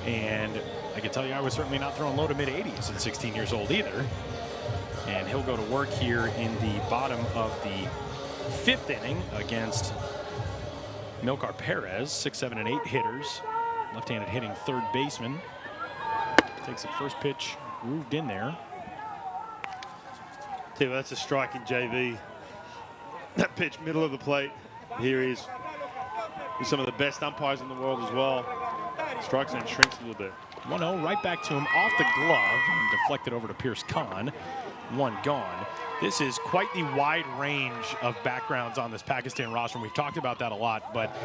And I can tell you I was certainly not throwing low to mid-80s at 16 years old either. And he'll go to work here in the bottom of the 5th inning against Milcar Perez, 6, 7, and 8 hitters. Left-handed hitting third baseman. Takes the first pitch, grooved in there. Tell you what, that's a strike in JV. That pitch, middle of the plate. Here he is with some of the best umpires in the world as well. Strikes and shrinks a little bit. 1-0, right back to him off the glove and deflected over to Pierce Kahn. 1 gone. This is quite the wide range of backgrounds on this Pakistan roster, and we've talked about that a lot, but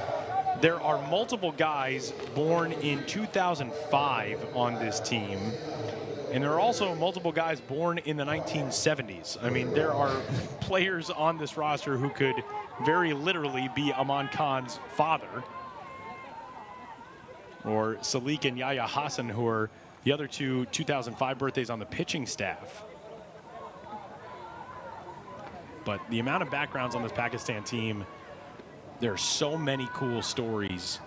there are multiple guys born in 2005 on this team, and there are also multiple guys born in the 1970s. I mean, there are players on this roster who could very literally be Aman Khan's father, or Salik and Yahya Hassan, who are the other 2 2005 birthdays on the pitching staff. But the amount of backgrounds on this Pakistan team, there are so many cool stories.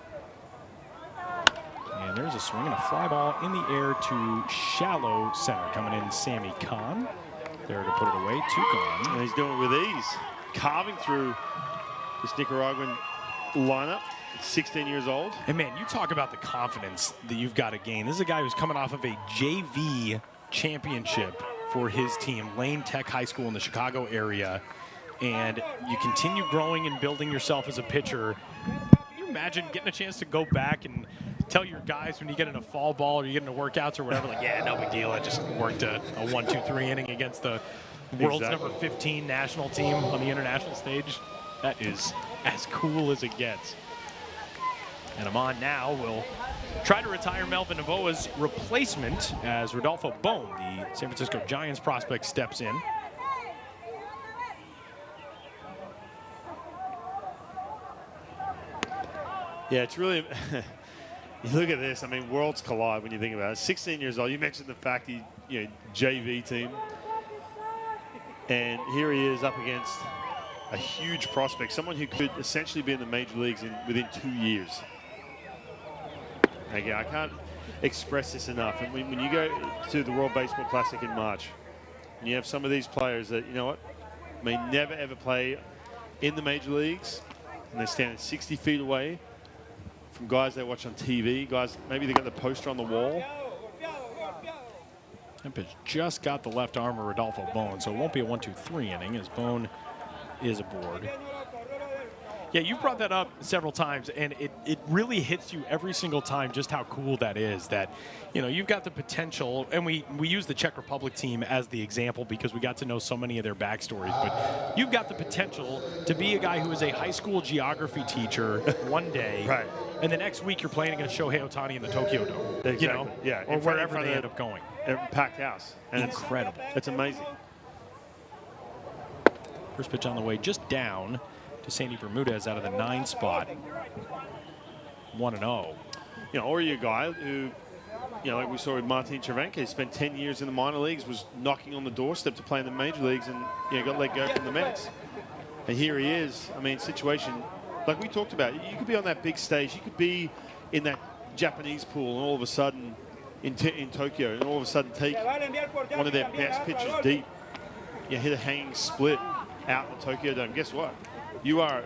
And there's a swing and a fly ball in the air to shallow center. Coming in, Sammy Khan. There to put it away, 2 gone. And he's doing it with ease. Carving through this Nicaraguan lineup. 16 years old. And man, you talk about the confidence that you've got to gain. This is a guy who's coming off of a JV championship for his team, Lane Tech High School in the Chicago area. And you continue growing and building yourself as a pitcher. Can you imagine getting a chance to go back and tell your guys when you get in a fall ball or you get into workouts or whatever, like, yeah, no big deal. I just worked a 1-2-3 inning against the world's number 15 national team on the international stage. That is as cool as it gets. And Aman now will try to retire Melvin Navoa's replacement as Rodolfo Bone, the San Francisco Giants prospect, steps in. Yeah, it's really, you look at this, I mean, worlds collide when you think about it. 16 years old, you mentioned the fact he, JV team. And here he is up against a huge prospect, someone who could essentially be in the major leagues within 2 years. Again, I can't express this enough. And when you go to the World Baseball Classic in March, and you have some of these players that, you know what, may never ever play in the major leagues, and they're standing 60 feet away from guys they watch on TV, guys, maybe they got the poster on the wall. That pitch just got the left arm of Rodolfo Bone, so it won't be a 1-2-3 inning as Bone is aboard. Yeah, you've brought that up several times, and it really hits you every single time just how cool that is, that, you've got the potential, and we use the Czech Republic team as the example because we got to know so many of their backstories, but you've got the potential to be a guy who is a high school geography teacher one day, right, and the next week you're playing against Shohei Ohtani in the Tokyo Dome, exactly. Yeah, or wherever they end up going. Packed house. And incredible. It's amazing. First pitch on the way, just down to Sandy Bermudez out of the 9 spot. 1-0. Or you're a guy who, like we saw with Martin Cervenka, spent 10 years in the minor leagues, was knocking on the doorstep to play in the major leagues, and got let go from the Mets. And here he is. I mean, situation like we talked about. You could be on that big stage. You could be in that Japanese pool, and all of a sudden in Tokyo, and all of a sudden take one of their best pitchers deep. You hit a hanging split out in the Tokyo Dome. Guess what? You are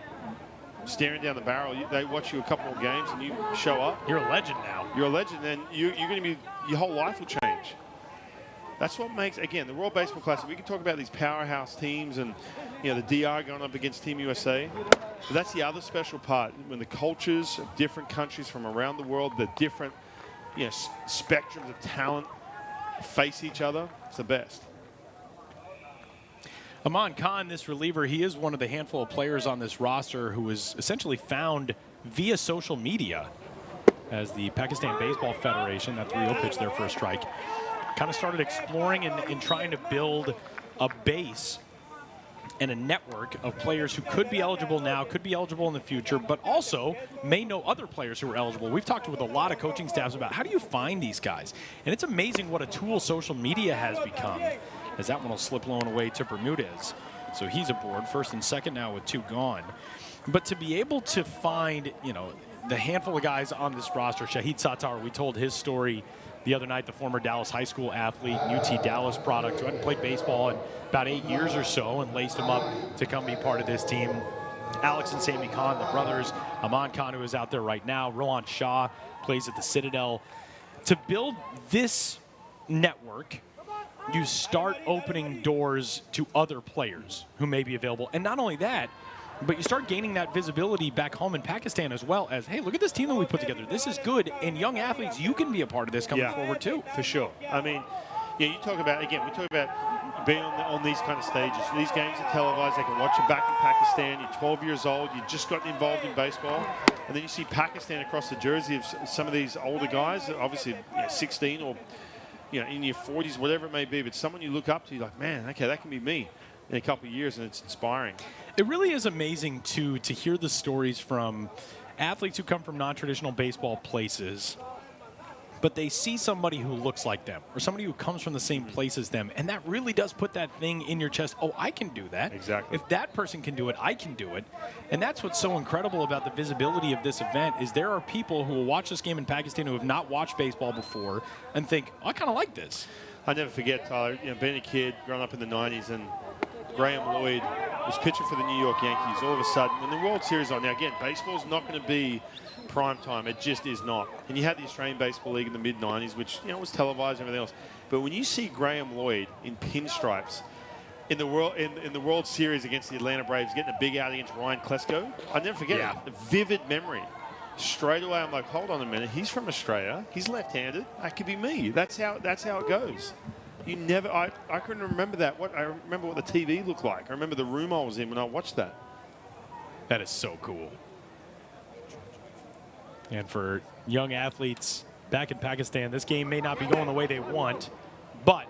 staring down the barrel. They watch you a couple more games, and you show up. You're a legend now. You're a legend, and you're going to be, your whole life will change. That's what makes, again, the World Baseball Classic. We can talk about these powerhouse teams and, the DR going up against Team USA. But that's the other special part, when the cultures of different countries from around the world, the different, spectrums of talent face each other. It's the best. Aman Khan, this reliever, he is one of the handful of players on this roster who was essentially found via social media, as the Pakistan Baseball Federation, that 3-0 pitch there for a strike, kind of started exploring and trying to build a base and a network of players who could be eligible now, could be eligible in the future, but also may know other players who are eligible. We've talked with a lot of coaching staffs about how do you find these guys? And it's amazing what a tool social media has become, as that one will slip low and away to Bermudez. So he's aboard, first and second now with 2 gone. But to be able to find, the handful of guys on this roster, Shahid Sattar, we told his story the other night, the former Dallas high school athlete, UT Dallas product, who hadn't played baseball in about 8 years or so, and laced him up to come be part of this team. Alex and Sammy Khan, the brothers, Aman Khan, who is out there right now, Rohan Shah plays at the Citadel. To build this network, you start opening doors to other players who may be available. And not only that, but you start gaining that visibility back home in Pakistan as well as, hey, look at this team that we put together. This is good. And young athletes, you can be a part of this coming forward too. For sure. I mean, yeah, you talk about, again, we talk about being on these kind of stages. These games are televised. They can watch them back in Pakistan. You're 12 years old. You just got involved in baseball. And then you see Pakistan across the jersey of some of these older guys, obviously 16 or in your 40s, whatever it may be. But someone you look up to, you're like, man, okay, that can be me in a couple of years, and it's inspiring. It really is amazing to hear the stories from athletes who come from non-traditional baseball places, but they see somebody who looks like them or somebody who comes from the same place as them, and that really does put that thing in your chest. Oh, I can do that. Exactly. If that person can do it, I can do it. And that's what's so incredible about the visibility of this event is there are people who will watch this game in Pakistan who have not watched baseball before and think, oh, I kind of like this. I never forget, Tyler, being a kid, growing up in the 90s, and Graham Lloyd was pitching for the New York Yankees. All of a sudden, when the World Series on, now again, baseball's not going to be prime time. It just is not. And you had the Australian Baseball League in the mid-90s, which was televised and everything else. But when you see Graham Lloyd in pinstripes in the World Series against the Atlanta Braves, getting a big out against Ryan Klesko, I never forget it. A vivid memory. Straight away, I'm like, hold on a minute. He's from Australia. He's left-handed. That could be me. That's how it goes. You never. I couldn't remember that. I remember what the TV looked like. I remember the room I was in when I watched that. That is so cool. And for young athletes back in Pakistan, this game may not be going the way they want, but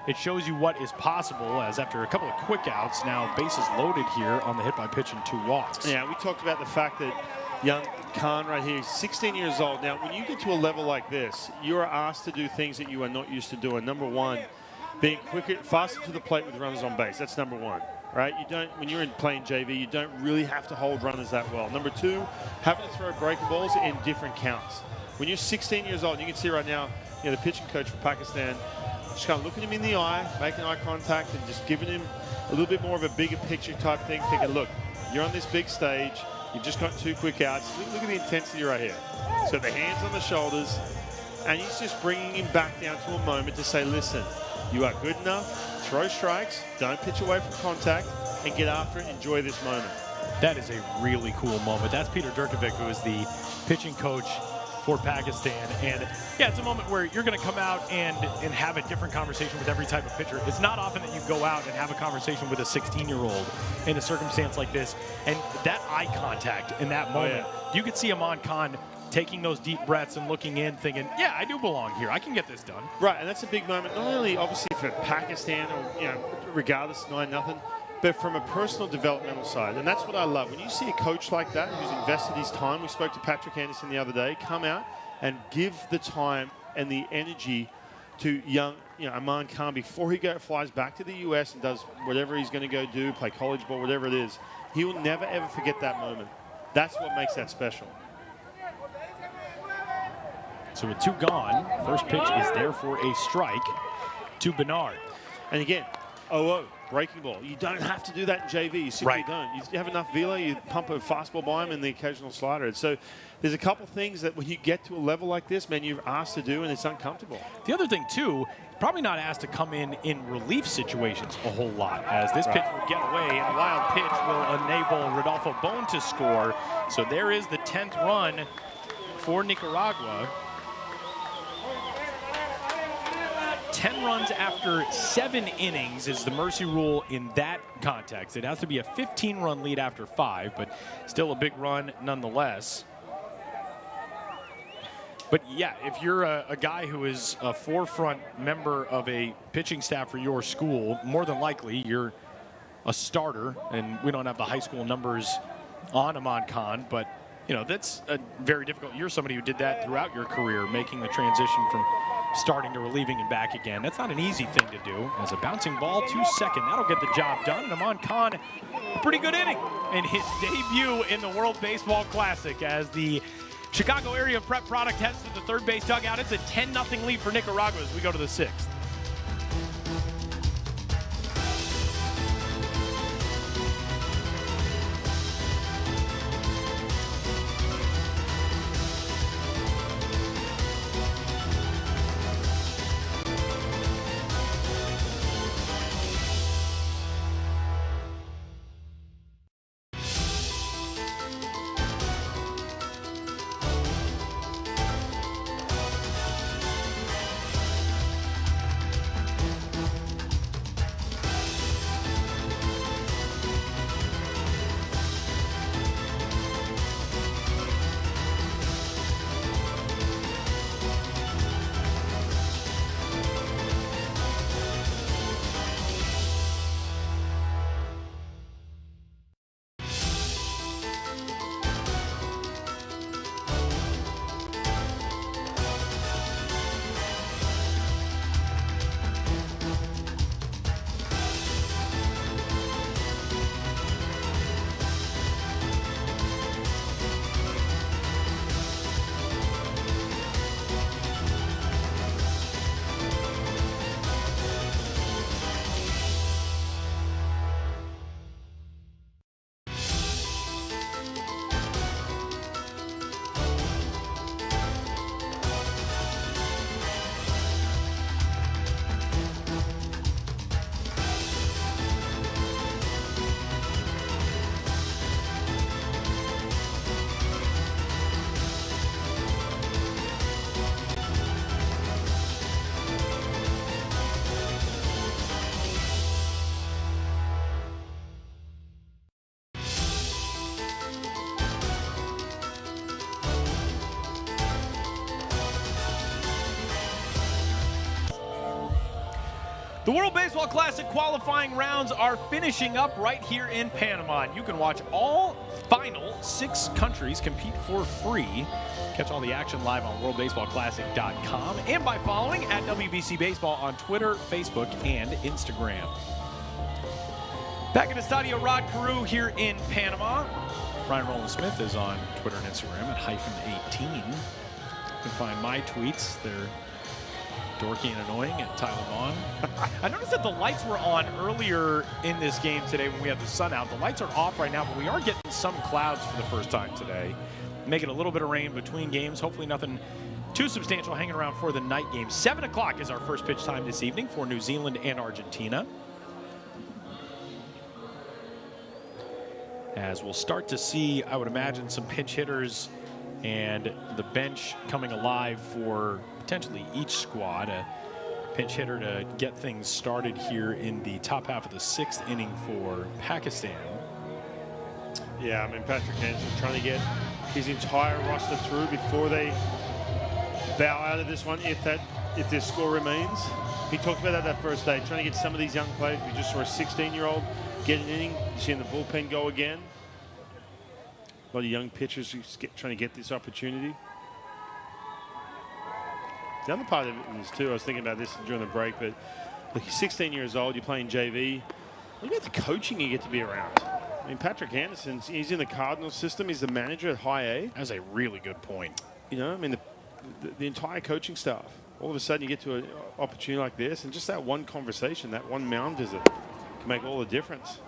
it shows you what is possible as after a couple of quick outs, now bases loaded here on the hit by pitch and 2 walks. Yeah, we talked about the fact that young Khan right here, 16 years old. Now, when you get to a level like this, you are asked to do things that you are not used to doing. Number one, being quicker, faster to the plate with runners on base. That's number one, right? You don't, when you're playing JV, you don't really have to hold runners that well. Number two, having to throw breaking balls in different counts. When you're 16 years old, you can see right now, the pitching coach for Pakistan, just kind of looking him in the eye, making eye contact, and just giving him a little bit more of a bigger picture type thing, thinking, look, you're on this big stage. You've just got 2 quick outs. Look at the intensity right here. So the hands on the shoulders, and he's just bringing him back down to a moment to say, listen, you are good enough. Throw strikes. Don't pitch away from contact, and get after it. Enjoy this moment. That is a really cool moment. That's Peter Durkovic, who is the pitching coach for Pakistan. And yeah, it's a moment where you're going to come out and have a different conversation with every type of pitcher. It's not often that you go out and have a conversation with a 16-year-old in a circumstance like this. And that eye contact in that moment, you could see Aman Khan taking those deep breaths and looking in, thinking, yeah, I do belong here. I can get this done. Right, and that's a big moment, not only obviously for Pakistan or, regardless, 9-0, but from a personal developmental side. And that's what I love. When you see a coach like that who's invested his time, we spoke to Patrick Anderson the other day, come out and give the time and the energy to young Aman Khan before he flies back to the US and does whatever he's going to go do, play college ball, whatever it is. He will never, ever forget that moment. That's what makes that special. So with 2 gone, first pitch is there for a strike to Bernard. And again, 0-0. Breaking ball. You don't have to do that in JV. You simply don't. You have enough velo, you pump a fastball by him and the occasional slider. And so there's a couple things that when you get to a level like this, man, you're asked to do, and it's uncomfortable. The other thing, too, probably not asked to come in relief situations a whole lot, as this pitch will get away, and a wild pitch will enable Rodolfo Bone to score. So there is the 10th run for Nicaragua. 10 runs after 7 innings is the mercy rule in that context. It has to be a 15-run lead after 5, but still a big run nonetheless. But yeah, if you're a guy who is a forefront member of a pitching staff for your school, more than likely you're a starter, and we don't have the high school numbers on Aman Khan, but that's a very difficult. You're somebody who did that throughout your career, making the transition from starting to relieving and back again. That's not an easy thing to do. As a bouncing ball to second, that'll get the job done. And Aman Khan, a pretty good inning in his debut in the World Baseball Classic as the Chicago area prep product heads to the third base dugout. It's a 10-0 lead for Nicaragua as we go to the 6th. The World Baseball Classic qualifying rounds are finishing up right here in Panama. And you can watch all final 6 countries compete for free. Catch all the action live on worldbaseballclassic.com and by following at WBC Baseball on Twitter, Facebook, and Instagram. Back in Estadio Rod Carew here in Panama. Brian Roland Smith is on Twitter and Instagram at -18. You can find my tweets. They're dorky and annoying at Tyler Vaughn. I noticed that the lights were on earlier in this game today when we had the sun out. The lights are off right now, but we are getting some clouds for the first time today. Making a little bit of rain between games. Hopefully nothing too substantial hanging around for the night game. 7 o'clock is our first pitch time this evening for New Zealand and Argentina. As we'll start to see, I would imagine, some pinch hitters and the bench coming alive for potentially each squad. A pinch hitter to get things started here in the top half of the 6th inning for Pakistan. Yeah, I mean, Patrick Anderson trying to get his entire roster through before they bow out of this one, if their score remains. He talked about that first day, trying to get some of these young players. We just saw a 16-year-old get an inning. You're seeing the bullpen go again. A lot of young pitchers trying to get this opportunity. The other part of it is, too, I was thinking about this during the break, but look, you're 16 years old, you're playing JV. Look at the coaching you get to be around. I mean, Patrick Anderson, he's in the Cardinals system. He's the manager at High A. That's a really good point. You know, I mean, the entire coaching staff. All of a sudden, you get to an opportunity like this, and just that one conversation, that one mound visit can make all the difference.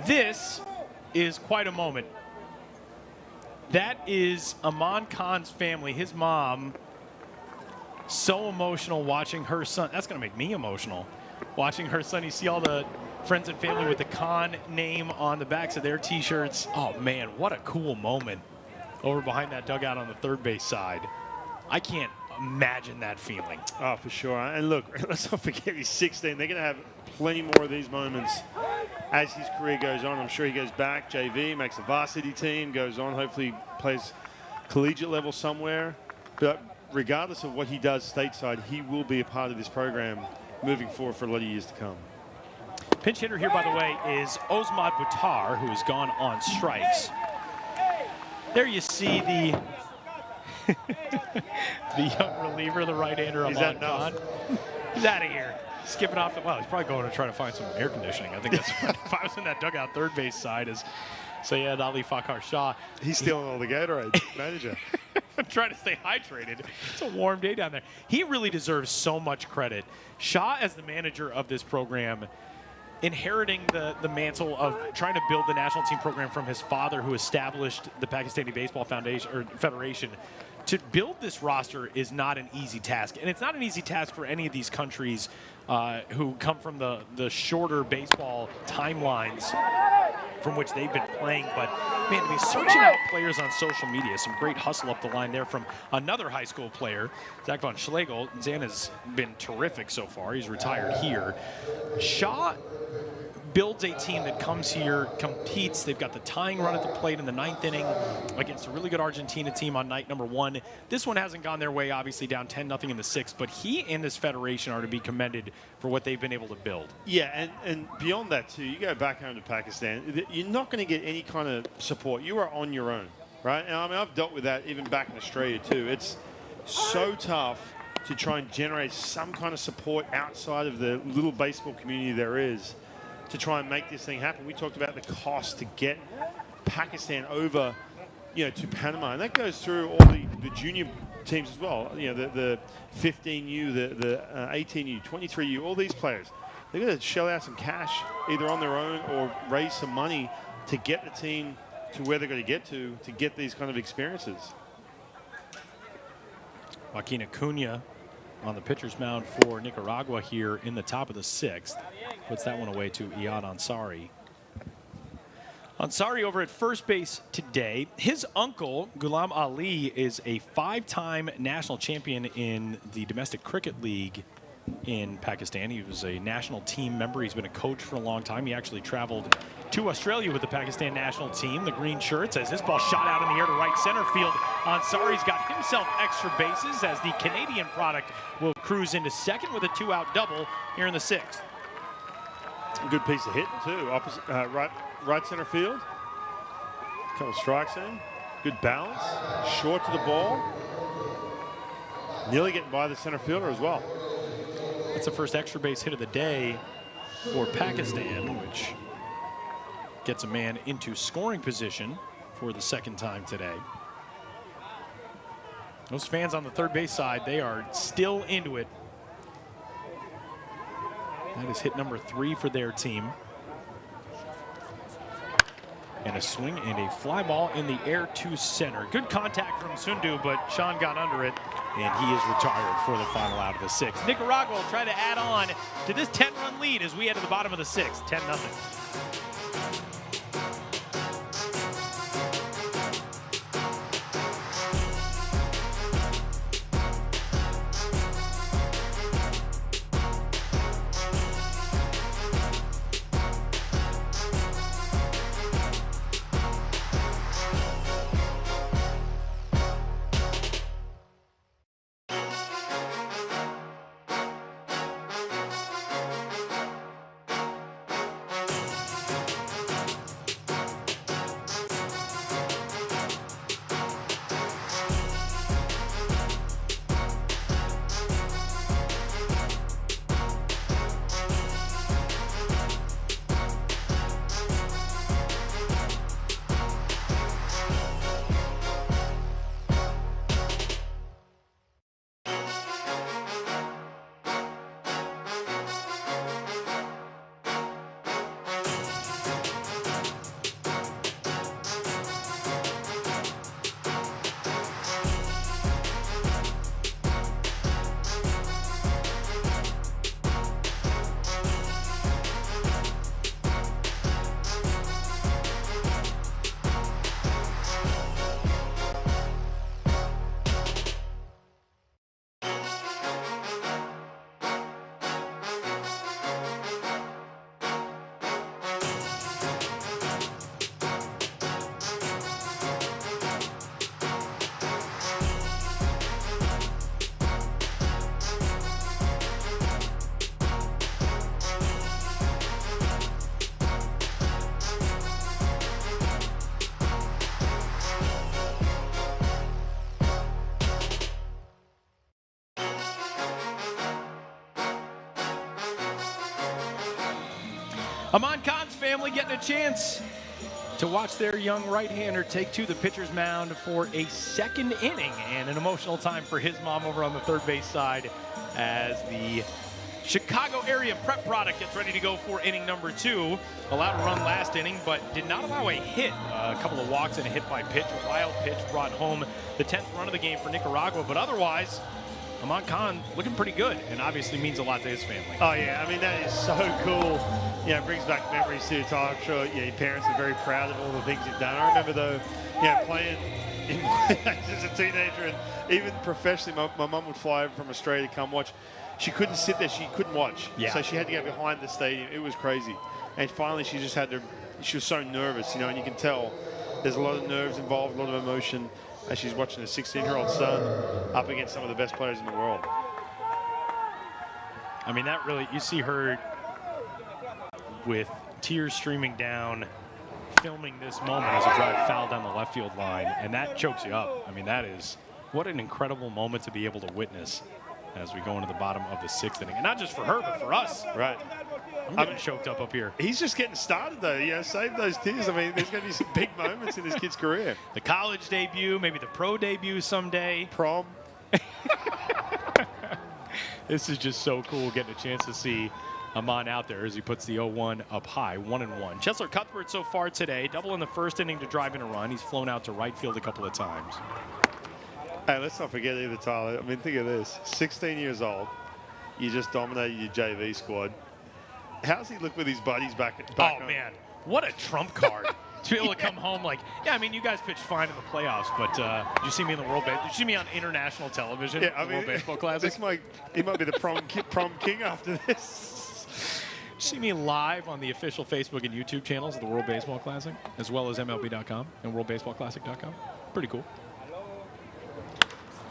This is quite a moment. That is Aman Khan's family, his mom, so emotional watching her son. That's going to make me emotional. Watching her son, you see all the friends and family with the Khan name on the backs of their T-shirts. Oh, man, what a cool moment over behind that dugout on the third base side. I can't imagine that feeling. Oh, for sure. And look, let's not forget he's 16. They're going to have plenty more of these moments as his career goes on. I'm sure he goes back, JV, makes a varsity team, goes on, hopefully plays collegiate level somewhere. But regardless of what he does stateside, he will be a part of this program moving forward for a lot of years to come. Pinch hitter here, by the way, is Osmad Buttar, who has gone on strikes. There you see the the young reliever, the right-hander, Aman Khan. He's out of here. Skipping off the, well, he's probably going to try to find some air conditioning. I think that's what, if I was in that dugout third base side, as Sayed Ali Fakar Shah. He's stealing all the Gatorade, manager. Trying to stay hydrated. It's a warm day down there. He really deserves so much credit. Shah, as the manager of this program, inheriting the mantle of trying to build the national team program from his father, who established the Pakistani Baseball Foundation or Federation. To build this roster is not an easy task, and it's not an easy task for any of these countries who come from the shorter baseball timelines from which they've been playing. But man, to be searching out players on social media, some great hustle up the line there from another high school player, Zach von Schlegel. Zan has been terrific so far. He's retired here. Shaw builds a team that comes here, competes. They've got the tying run at the plate in the 9th inning against a really good Argentina team on night number 1. This one hasn't gone their way, obviously down 10-0 in the 6th, but he and this federation are to be commended for what they've been able to build. Yeah, and beyond that too, you go back home to Pakistan, you're not going to get any kind of support. You are on your own, right? And I mean, I've dealt with that even back in Australia too. It's so tough to try and generate some kind of support outside of the little baseball community there is, to try and make this thing happen. We talked about the cost to get Pakistan over, to Panama, and that goes through all the junior teams as well. The 15U, the 18U, 23U, all these players. They're going to shell out some cash either on their own or raise some money to get the team to where they're going to get these kind of experiences. Joaquin Acuna on the pitcher's mound for Nicaragua here in the top of the 6th. Puts that one away to Iyad Ansari. Ansari over at first base today. His uncle, Ghulam Ali, is a 5-time national champion in the domestic cricket league in Pakistan. He was a national team member. He's been a coach for a long time. He actually traveled to Australia with the Pakistan national team. The green shirts, as this ball shot out in the air to right center field. Ansari's got himself extra bases as the Canadian product will cruise into second with a 2-out double here in the 6th. Good piece of hitting too. Opposite, right center field. Couple strikes in. Good balance. Short to the ball. Nearly getting by the center fielder as well. That's the first extra base hit of the day for Pakistan, which gets a man into scoring position for the 2nd time today. Those fans on the third base side, they are still into it. That is hit number 3 for their team. And a swing and a fly ball in the air to center. Good contact from Sundu, but Sean got under it, and he is retired for the final out of the 6th. Nicaragua will try to add on to this 10-run lead as we head to the bottom of the 6th, 10-0. Aman Khan's family getting a chance to watch their young right-hander take to the pitcher's mound for a second inning, and an emotional time for his mom over on the third base side as the Chicago area prep product gets ready to go for inning number 2. Allowed a run last inning, but did not allow a hit. A couple of walks and a hit by pitch. A wild pitch brought home the 10th run of the game for Nicaragua, but otherwise, Ahmad Khan looking pretty good, and obviously means a lot to his family. Oh, yeah. I mean, that is so cool. Yeah, it brings back memories to your time. I'm sure your parents are very proud of all the things you've done. I remember, though, playing in my age as a teenager, and even professionally, my mum would fly over from Australia to come watch. She couldn't sit there. She couldn't watch. Yeah. So she had to go behind the stadium. It was crazy. And finally, she just had to, she was so nervous, and you can tell there's a lot of nerves involved, a lot of emotion as she's watching a 16-year-old son up against some of the best players in the world. I mean, that really, you see her with tears streaming down, filming this moment as a drive foul down the left field line, and that chokes you up. I mean, that is, what an incredible moment to be able to witness as we go into the bottom of the 6th inning. And not just for her, but for us. Right. I'm getting choked up here. He's just getting started, though. Save those tears. I mean, there's going to be some big moments in this kid's career. The college debut, maybe the pro debut someday. Prom. This is just so cool getting a chance to see Ahmad out there as he puts the 0-1 up high, 1-1. Chesler Cuthbert so far today, double in the first inning to drive in a run. He's flown out to right field a couple of times. Hey, let's not forget either, Tyler. I mean, think of this. 16 years old. You just dominated your JV squad. How's he look with his buddies back home? Man, what a trump card. To be able to come home like, I mean, you guys pitched fine in the playoffs, but did you see me in the World Baseball? Did you see me on international television? Yeah, I mean, World Baseball Classic? He might be the prom king after this. See me live on the official Facebook and YouTube channels of the World Baseball Classic, as well as MLB.com and WorldBaseballClassic.com. Pretty cool.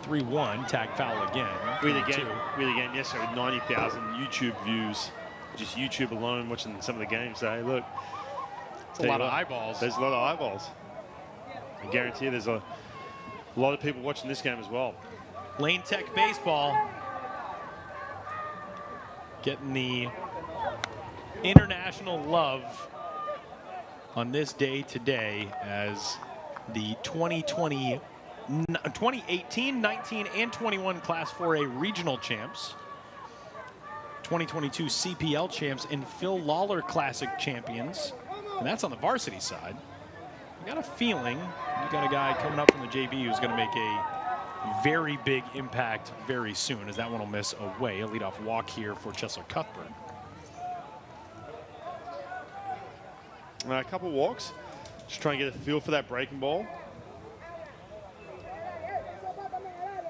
3-1, tag foul again. We had a game yesterday with 90,000 YouTube views. Just YouTube alone watching some of the games. So, hey, look. It's a lot of eyeballs. There's a lot of eyeballs. I guarantee you there's a lot of people watching this game as well. Lane Tech Baseball getting the international love on this day today as the 2018, 19, and 21 Class 4A regional champs, 2022 CPL champs, and Phil Lawler Classic champions. And that's on the varsity side. I got a feeling you got a guy coming up from the JV who's going to make a very big impact very soon, as that one will miss away. A leadoff walk here for Chesler Cuthbert. A couple walks. Just trying to get a feel for that breaking ball.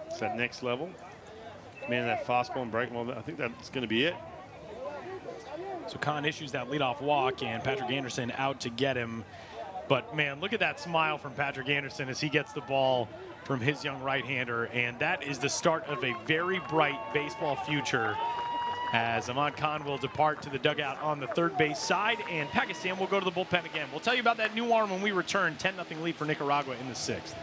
It's that next level. Man, that fastball and breaking ball, I think that's going to be it. So Khan issues that leadoff walk, and Patrick Anderson out to get him. But, man, look at that smile from Patrick Anderson as he gets the ball from his young right-hander. And that is the start of a very bright baseball future as Ahmad Khan will depart to the dugout on the third base side. And Pakistan will go to the bullpen again. We'll tell you about that new arm when we return. 10-0 lead for Nicaragua in the 6th.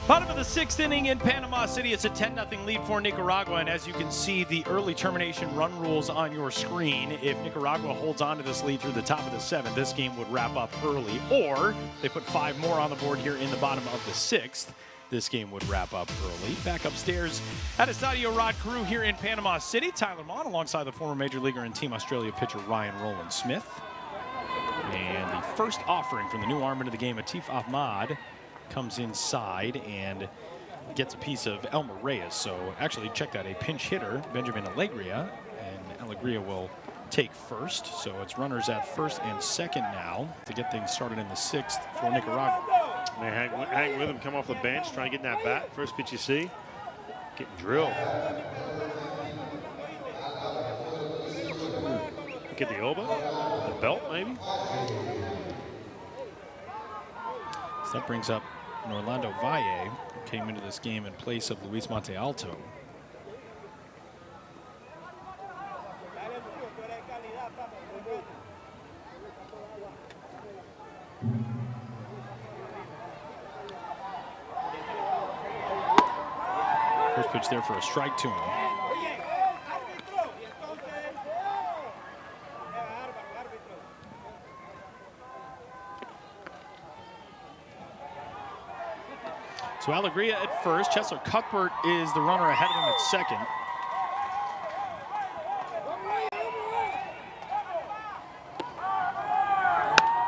Bottom of the 6th inning in Panama City. It's a 10-0 lead for Nicaragua, and as you can see, the early termination run rules on your screen. If Nicaragua holds on to this lead through the top of the 7th, this game would wrap up early, or they put 5 more on the board here in the bottom of the 6th. This game would wrap up early. Back upstairs at Estadio Rod Carew here in Panama City. Tyler Mon alongside the former Major Leaguer and Team Australia pitcher Ryan Roland Smith. And the first offering from the new arm into the game, Atif Ahmad, comes inside and gets a piece of Elmer Reyes. So actually, check that, a pinch hitter, Benjamin Alegria, and Alegria will take first. So it's runners at first and second now to get things started in the 6th for Nicaragua. They hang with him, come off the bench, try and get in that bat. First pitch you see, getting drilled. Get the elbow, the belt maybe. So that brings up Orlando Valle, who came into this game in place of Luis Monte Alto. First pitch there for a strike to him. So Alegria at first. Chesler Cuthbert is the runner ahead of him at second.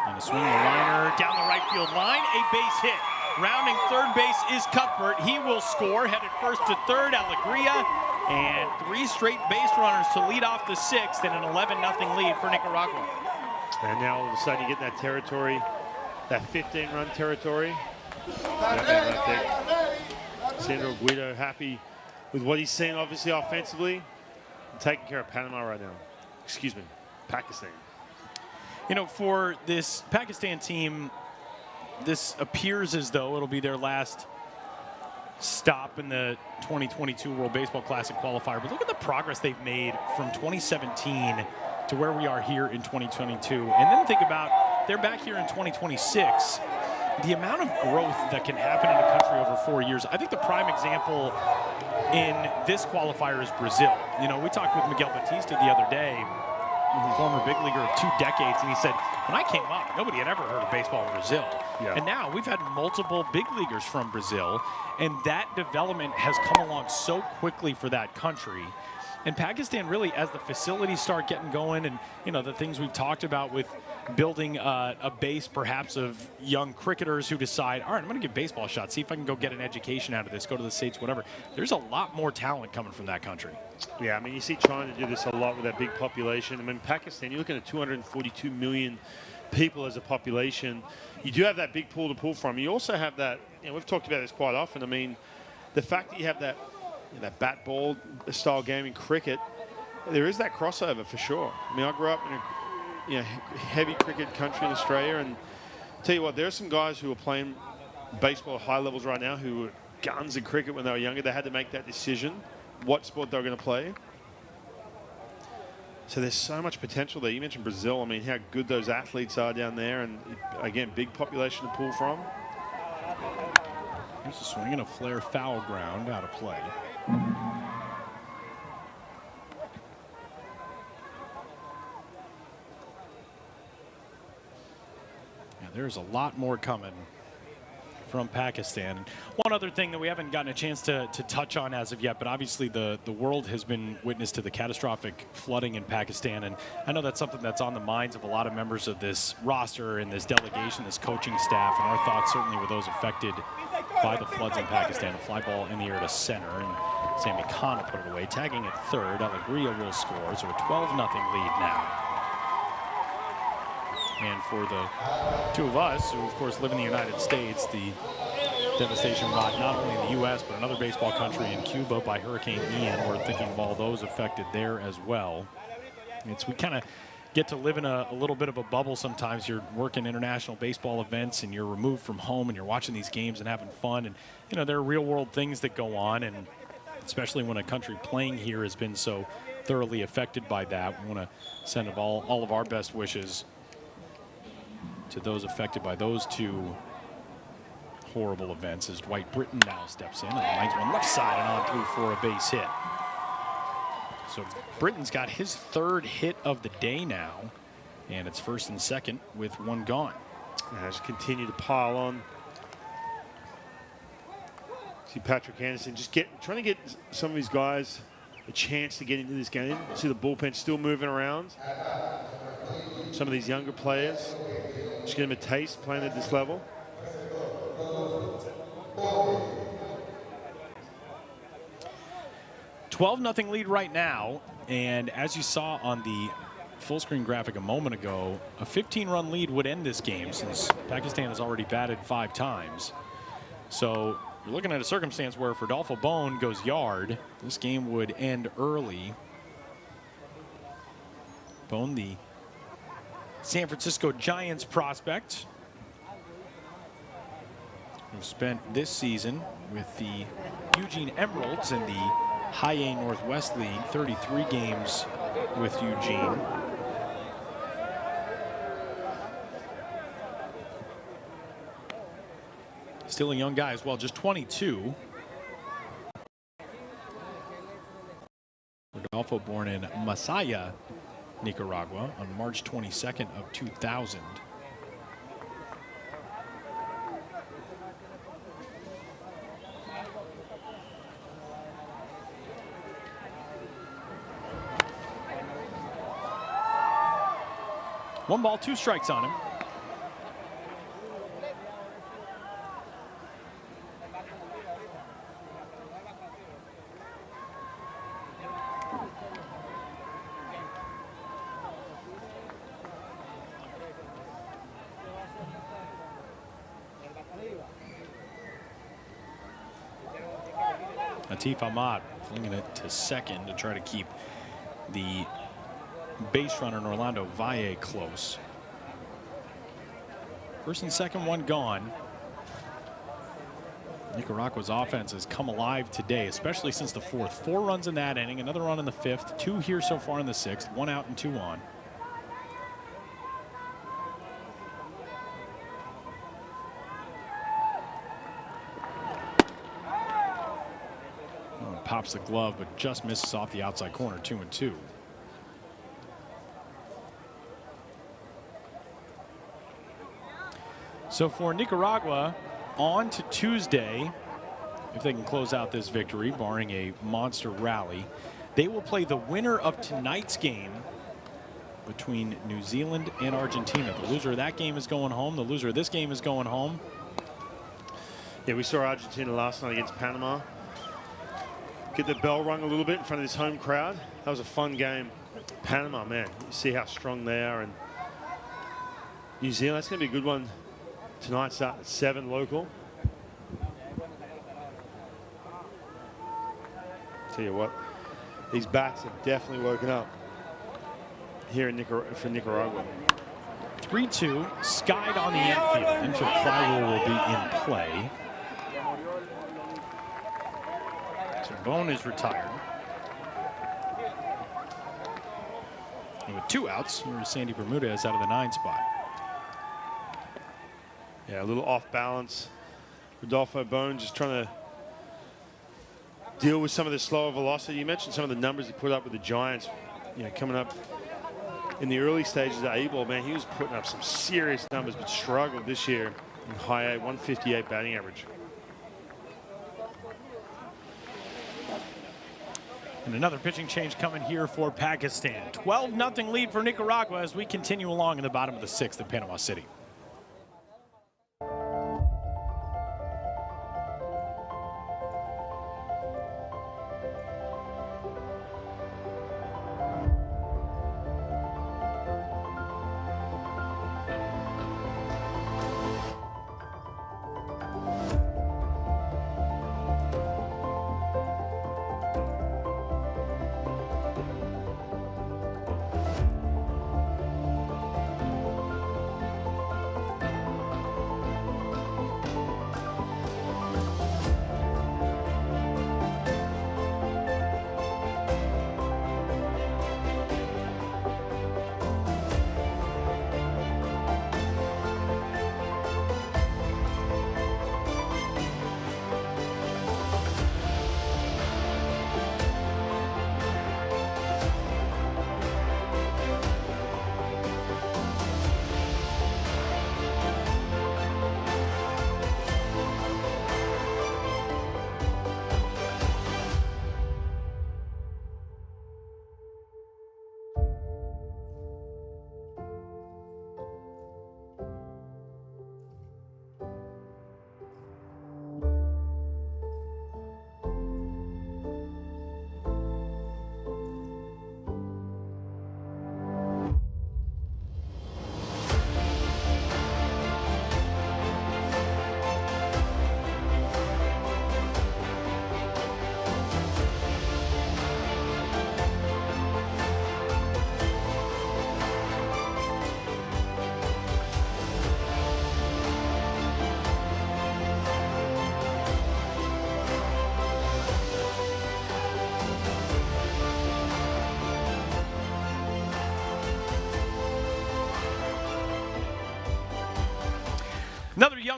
And a swing, the liner down the right field line, a base hit. Rounding third base is Cuthbert. He will score, headed first to third, Alegria. And 3 straight base runners to lead off the 6th and an 11-0 lead for Nicaragua. And now all of a sudden you get in that territory, that 15-run territory. That man right there. Sandro Guido happy with what he's seeing, obviously, offensively. Taking care of Panama right now. Excuse me, Pakistan. You know, for this Pakistan team, this appears as though it'll be their last stop in the 2022 World Baseball Classic Qualifier. But look at the progress they've made from 2017 to where we are here in 2022. And then think about, they're back here in 2026. The amount of growth that can happen in a country over 4 years. I think the prime example in this qualifier is Brazil. You know, we talked with Miguel Batista the other day, former big leaguer of 2 decades, and he said, when I came up, nobody had ever heard of baseball in Brazil. Yeah. And now we've had multiple big leaguers from Brazil, and that development has come along so quickly for that country. And Pakistan really, as the facilities start getting going and, you know, the things we've talked about with building a base perhaps of young cricketers who decide, all right, I'm going to give baseball a shot, see if I can go get an education out of this, go to the States, whatever. There's a lot more talent coming from that country. Yeah, I mean, you see China do this a lot with that big population. I mean, Pakistan, you're looking at 242 million people as a population. You do have that big pool to pull from. You also have that, you know, we've talked about this quite often. I mean, the fact that you have that, you know, that bat ball style game in cricket, there is that crossover for sure. I mean, I grew up in a heavy cricket country in Australia, and I'll tell you what, there are some guys who are playing baseball at high levels right now who were guns in cricket when they were younger. They had to make that decision, what sport they were going to play. So there's so much potential there. You mentioned Brazil. I mean, how good those athletes are down there, and again, big population to pull from. Here's a swing and a flare foul ground out of play. Yeah, there's a lot more coming from Pakistan. One other thing that we haven't gotten a chance to touch on as of yet, but obviously the world has been witness to the catastrophic flooding in Pakistan, and I know that's something that's on the minds of a lot of members of this roster and this delegation, this coaching staff, and our thoughts certainly with those affected by the floods in Pakistan. A fly ball in the air to center, and Sammy Khan will put it away. Tagging at third, Alegria will score, so a 12-0 lead now. And for the two of us, who of course live in the United States, the devastation brought not only in the U.S., but another baseball country in Cuba by Hurricane Ian. We're thinking of all those affected there as well. We kind of get to live in a little bit of a bubble sometimes. You're working international baseball events and you're removed from home and you're watching these games and having fun. And, you know, there are real world things that go on, and especially when a country playing here has been so thoroughly affected by that. We want to send all of our best wishes to those affected by those two horrible events as Dwight Britton now steps in and lines one left side and on through for a base hit. So Britton's got his 3rd hit of the day now, and it's 1st and 2nd with 1 gone. Just continue to pile on. See Patrick Anderson just trying to get some of these guys a chance to get into this game. See the bullpen still moving around. Some of these younger players, just give them a taste playing at this level. $12-0 lead right now, and as you saw on the full screen graphic a moment ago, a 15-run lead would end this game since Pakistan has already batted 5 times. So you're looking at a circumstance where if Rodolfo Bone goes yard, this game would end early. Bone, the San Francisco Giants prospect, who spent this season with the Eugene Emeralds in the High A Northwest League, 33 games with Eugene. Still a young guy as well, just 22. Rodolfo born in Masaya, Nicaragua on March 22nd of 2000. One ball, 2 strikes on him. Atif Ahmad flinging it to second to try to keep the base runner Orlando Valle close. 1st and 2nd, 1 gone. Nicaragua's offense has come alive today, especially since the 4th. 4 runs in that inning, another run in the 5th, 2 here so far in the 6th, 1 out and 2 on. Pops the glove, but just misses off the outside corner, 2-2. So for Nicaragua, on to Tuesday, if they can close out this victory, barring a monster rally, they will play the winner of tonight's game between New Zealand and Argentina. The loser of that game is going home. The loser of this game is going home. Yeah, we saw Argentina last night against Panama. Get the bell rung a little bit in front of this home crowd. That was a fun game. Panama, man, you see how strong they are. And New Zealand, that's going to be a good one tonight, starting at 7 local. Tell you what, these bats have definitely woken up here in for Nicaragua. 3-2, skied on the infield. Infield fly rule will be in play. So Bone is retired. And with 2 outs, here's Sandy Bermudez out of the 9 spot. Yeah, a little off balance. Rodolfo Bone just trying to deal with some of the slower velocity. You mentioned some of the numbers he put up with the Giants, you know, coming up in the early stages of A-ball. Man, he was putting up some serious numbers, but struggled this year in high A, 158 batting average. And another pitching change coming here for Pakistan. 12-0 lead for Nicaragua as we continue along in the bottom of the 6th at Panama City.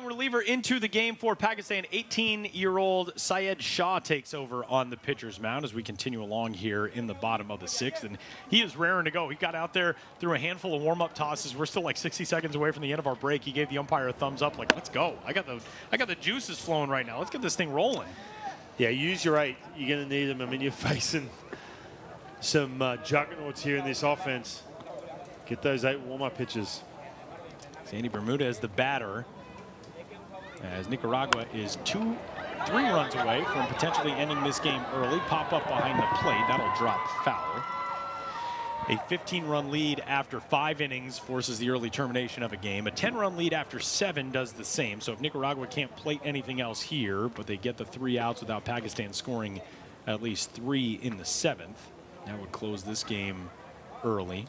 reliever into the game for Pakistan. 18-year-old Syed Shah takes over on the pitcher's mound as we continue along here in the bottom of the 6th. And he is raring to go. He got out there, threw a handful of warm-up tosses. We're still like 60 seconds away from the end of our break. He gave the umpire a thumbs up, like, let's go. I got the juices flowing right now. Let's get this thing rolling. Yeah, use your 8. You're going to need them. I mean, you're facing some juggernauts here in this offense. Get those 8 warm-up pitches. Sandy Bermudez, the batter, as Nicaragua is 2-3 runs away from potentially ending this game early. Pop up behind the plate. That'll drop foul. A 15-run lead after 5 innings forces the early termination of a game. A 10-run lead after 7 does the same. So if Nicaragua can't plate anything else here, but they get the 3 outs without Pakistan scoring at least 3 in the 7th, that would close this game early.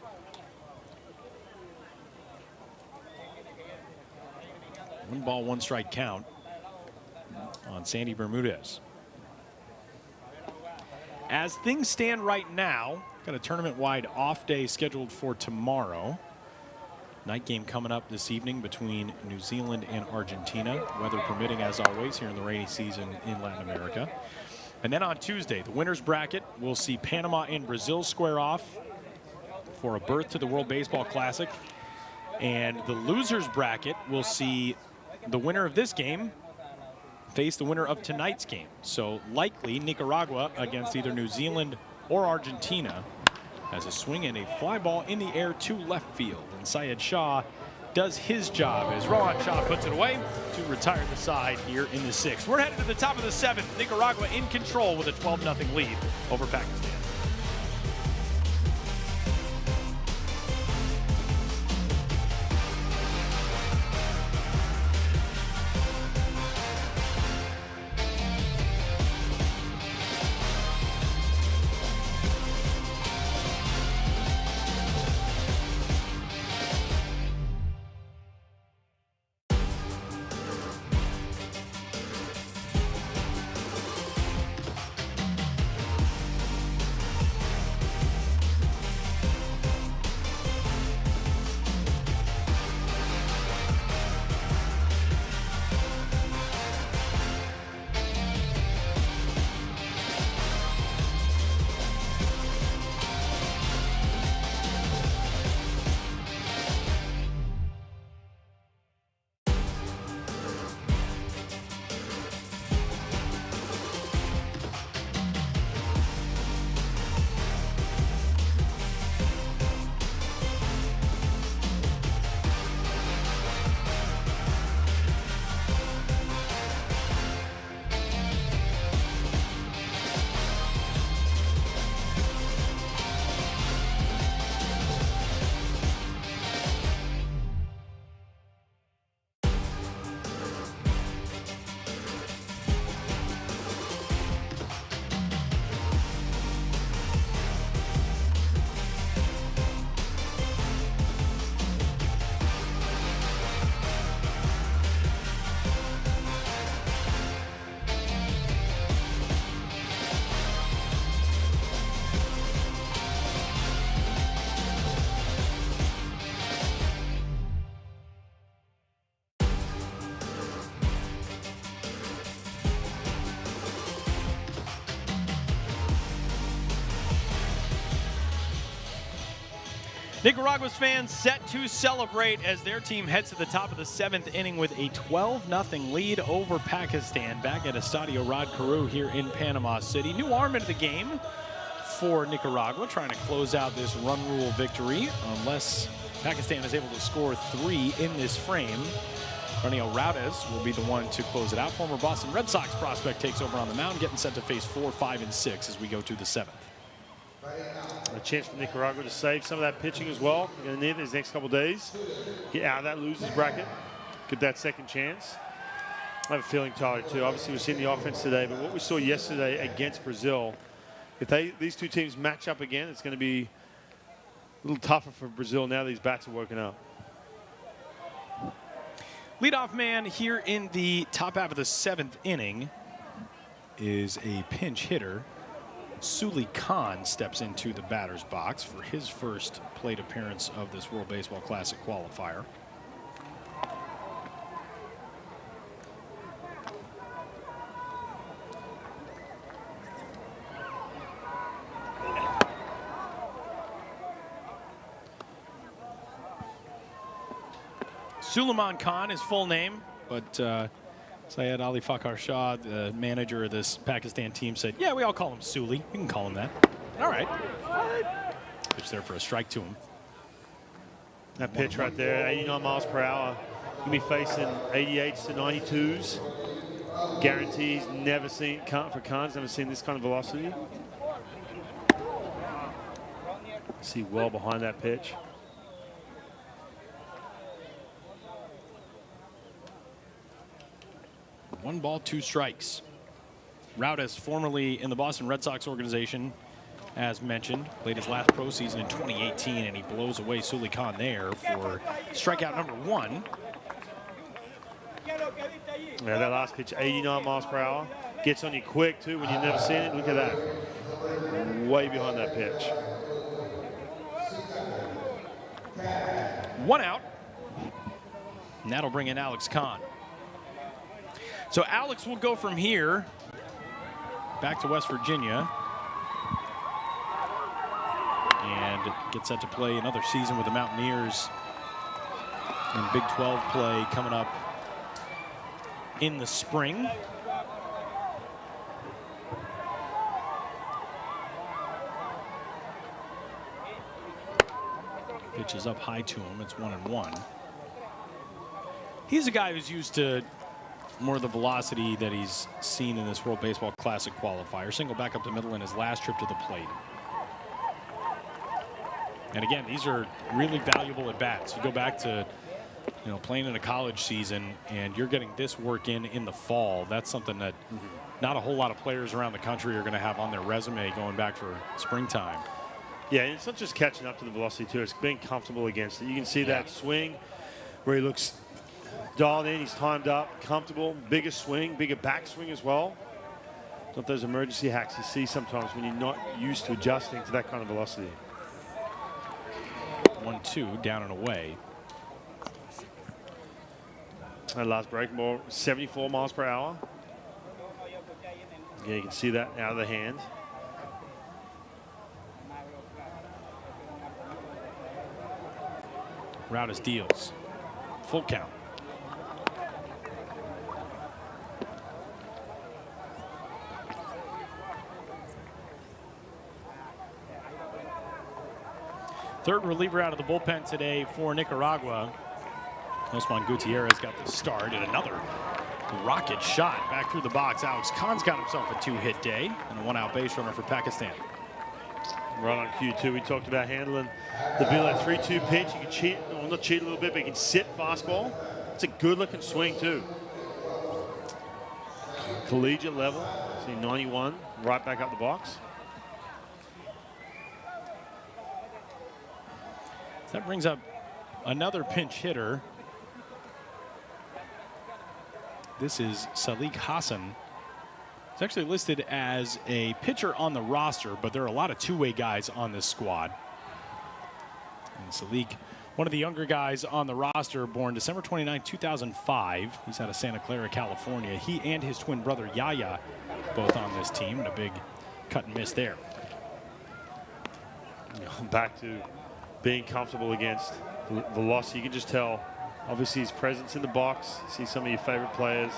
1 ball, 1 strike count on Sandy Bermudez. As things stand right now, got a tournament-wide off day scheduled for tomorrow. Night game coming up this evening between New Zealand and Argentina. Weather permitting, as always, here in the rainy season in Latin America. And then on Tuesday, the winner's bracket will see Panama and Brazil square off for a berth to the World Baseball Classic. And the loser's bracket will see the winner of this game face the winner of tonight's game. So likely Nicaragua against either New Zealand or Argentina has a swing and a fly ball in the air to left field. And Syed Shah does his job as Rohan Shah puts it away to retire the side here in the 6th. We're headed to the top of the 7th. Nicaragua in control with a 12-0 lead over Pakistan. Nicaragua's fans set to celebrate as their team heads to the top of the 7th inning with a 12-0 lead over Pakistan back at Estadio Rod Carew here in Panama City. New arm into the game for Nicaragua, trying to close out this run rule victory unless Pakistan is able to score 3 in this frame. Raniel Raudez will be the one to close it out. Former Boston Red Sox prospect takes over on the mound, getting set to face 4, 5, and 6 as we go to the 7th. A chance for Nicaragua to save some of that pitching as well. They're going to need it these next couple days. Get out of that losers bracket. Get that second chance. I have a feeling, Tyler, too. Obviously, we've seen the offense today, but what we saw yesterday against Brazil, if these two teams match up again, it's going to be a little tougher for Brazil now these bats are woken up. Leadoff man here in the top half of the 7th inning is a pinch hitter. Suli Khan steps into the batter's box for his first plate appearance of this World Baseball Classic Qualifier. Suleiman Khan is full name, but Syed Ali Fakhar Shah, the manager of this Pakistan team, said, yeah, we all call him Suli. You can call him that. All right. Pitch there for a strike to him. That pitch right there, 89 miles per hour. You'll be facing 88s to 92s. Guarantees, never seen, for Khan's never seen this kind of velocity. See well behind that pitch. One ball, two strikes. Raudes, formerly in the Boston Red Sox organization, as mentioned, played his last pro season in 2018, and he blows away Suli Khan there for strikeout number 1. Yeah, that last pitch, 89 miles per hour. Gets on you quick, too, when you've never seen it. Look at that. Way behind that pitch. 1 out. And that'll bring in Alex Khan. So Alex will go from here back to West Virginia and get set to play another season with the Mountaineers in Big 12 play coming up in the spring. Pitch is up high to him. It's 1-1. He's a guy who's used to more of the velocity that he's seen in this World Baseball Classic Qualifier. Single back up the middle in his last trip to the plate. And again, these are really valuable at bats. You go back to, you know, playing in a college season, and you're getting this work in the fall. That's something that not a whole lot of players around the country are going to have on their resume going back for springtime. Yeah, and it's not just catching up to the velocity, too. It's being comfortable against it. You can see that swing where he looks dialed in. He's timed up, comfortable, bigger swing, bigger backswing as well. Not those emergency hacks you see sometimes when you're not used to adjusting to that kind of velocity. 1-2, down and away. That last break ball, 74 miles per hour. Yeah, you can see that out of the hand. Raudes deals. Full count. Third reliever out of the bullpen today for Nicaragua. Osman Gutierrez got the start, and another rocket shot back through the box. Alex Khan's got himself a 2-hit day and a 1-out base runner for Pakistan. Right on cue, too. We talked about handling the Villa 3-2 pitch. You can cheat, well, not cheat a little bit, but you can sit fastball. It's a good-looking swing, too. Collegiate level. See 91, right back up the box. That brings up another pinch hitter. This is Salik Hassan. He's actually listed as a pitcher on the roster, but there are a lot of two-way guys on this squad. And Salik, one of the younger guys on the roster, born December 29, 2005. He's out of Santa Clara, California. He and his twin brother, Yaya, both on this team, and a big cut and miss there. Back to being comfortable against velocity. You can just tell, obviously, his presence in the box. See some of your favorite players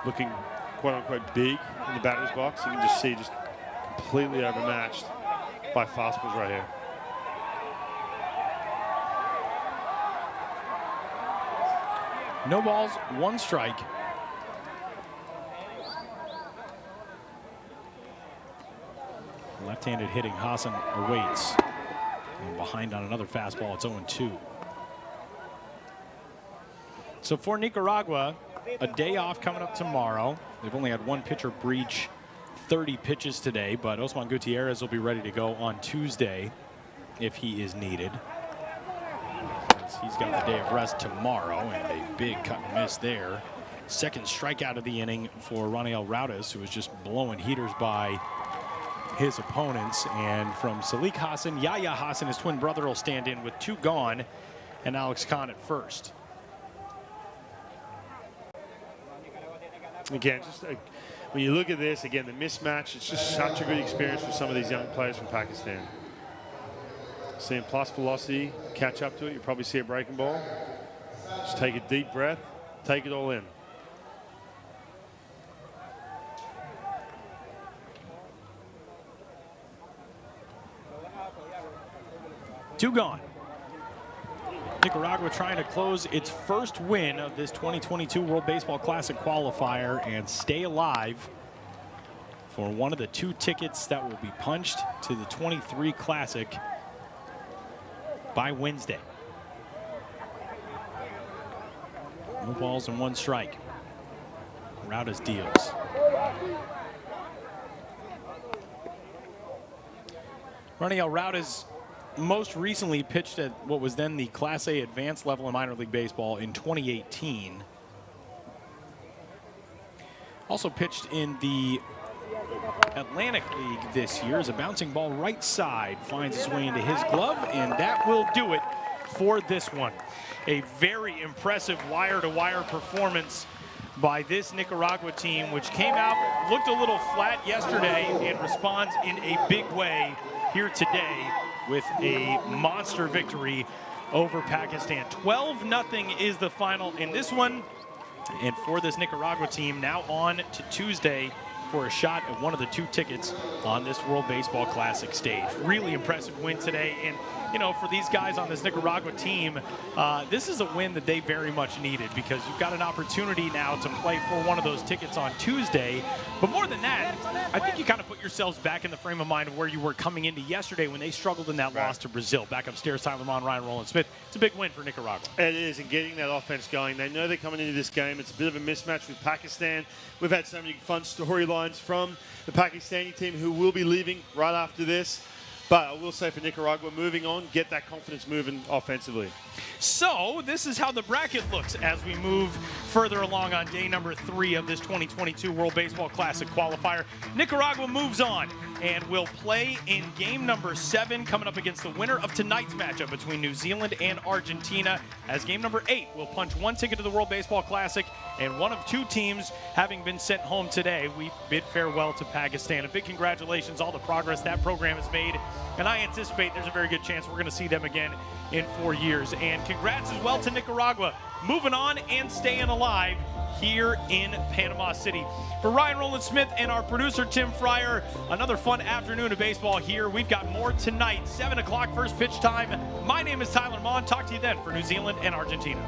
looking quote-unquote big in the batter's box. You can just see just completely overmatched by fastballs right here. No balls, one strike. Left-handed hitting Hassan awaits. And behind on another fastball, it's 0-2. So for Nicaragua, a day off coming up tomorrow. They've only had one pitcher breach 30 pitches today, but Osman Gutierrez will be ready to go on Tuesday if he is needed. He's got the day of rest tomorrow, and a big cut and miss there. Second strikeout of the inning for Raniel Raudes, who was just blowing heaters by his opponents. And from Salik Hassan, Yaya Hassan, his twin brother, will stand in with 2 gone, and Alex Khan at first. Again, just when you look at this, again, the mismatch, it's just such a good experience for some of these young players from Pakistan. Seeing plus velocity, catch up to it. You probably see a breaking ball. Just take a deep breath, take it all in. Two gone. Nicaragua trying to close its first win of this 2022 World Baseball Classic Qualifier and stay alive for one of the 2 tickets that will be punched to the 23 Classic by Wednesday. No balls and 1 strike. Raudas deals. Raniel Raudas most recently pitched at what was then the Class A advanced level in minor league baseball in 2018. Also pitched in the Atlantic League this year as a bouncing ball right side finds its way into his glove, and that will do it for this one. A very impressive wire-to-wire performance by this Nicaragua team, which came out, looked a little flat yesterday, and responds in a big way here today with a monster victory over Pakistan. 12-0 is the final in this one. And for this Nicaragua team, now on to Tuesday for a shot at one of the 2 tickets on this World Baseball Classic stage. Really impressive win today. And, you know, for these guys on this Nicaragua team, this is a win that they very much needed, because you've got an opportunity now to play for one of those tickets on Tuesday. But more than that, I think you kind of put yourselves back in the frame of mind of where you were coming into yesterday when they struggled in that loss to Brazil. Back upstairs, Tyler Mon, Ryan Rowland-Smith. It's a big win for Nicaragua. It is, and getting that offense going. They know they're coming into this game. It's a bit of a mismatch with Pakistan. We've had so many fun storylines from the Pakistani team, who will be leaving right after this. But I will say for Nicaragua, moving on, get that confidence moving offensively. So this is how the bracket looks as we move further along on day number 3 of this 2022 World Baseball Classic Qualifier. Nicaragua moves on and will play in game number 7, coming up against the winner of tonight's matchup between New Zealand and Argentina, as game number 8 will punch 1 ticket to the World Baseball Classic, and one of 2 teams having been sent home today. We bid farewell to Pakistan. A big congratulations, all the progress that program has made, and I anticipate there's a very good chance we're going to see them again in 4 years. And congrats as well to Nicaragua, moving on and staying alive here in Panama City. For Ryan Rowland-Smith and our producer Tim Fryer, another fun afternoon of baseball here. We've got more tonight, 7 o'clock first pitch time. My name is Tyler Mon. Talk to you then for New Zealand and Argentina.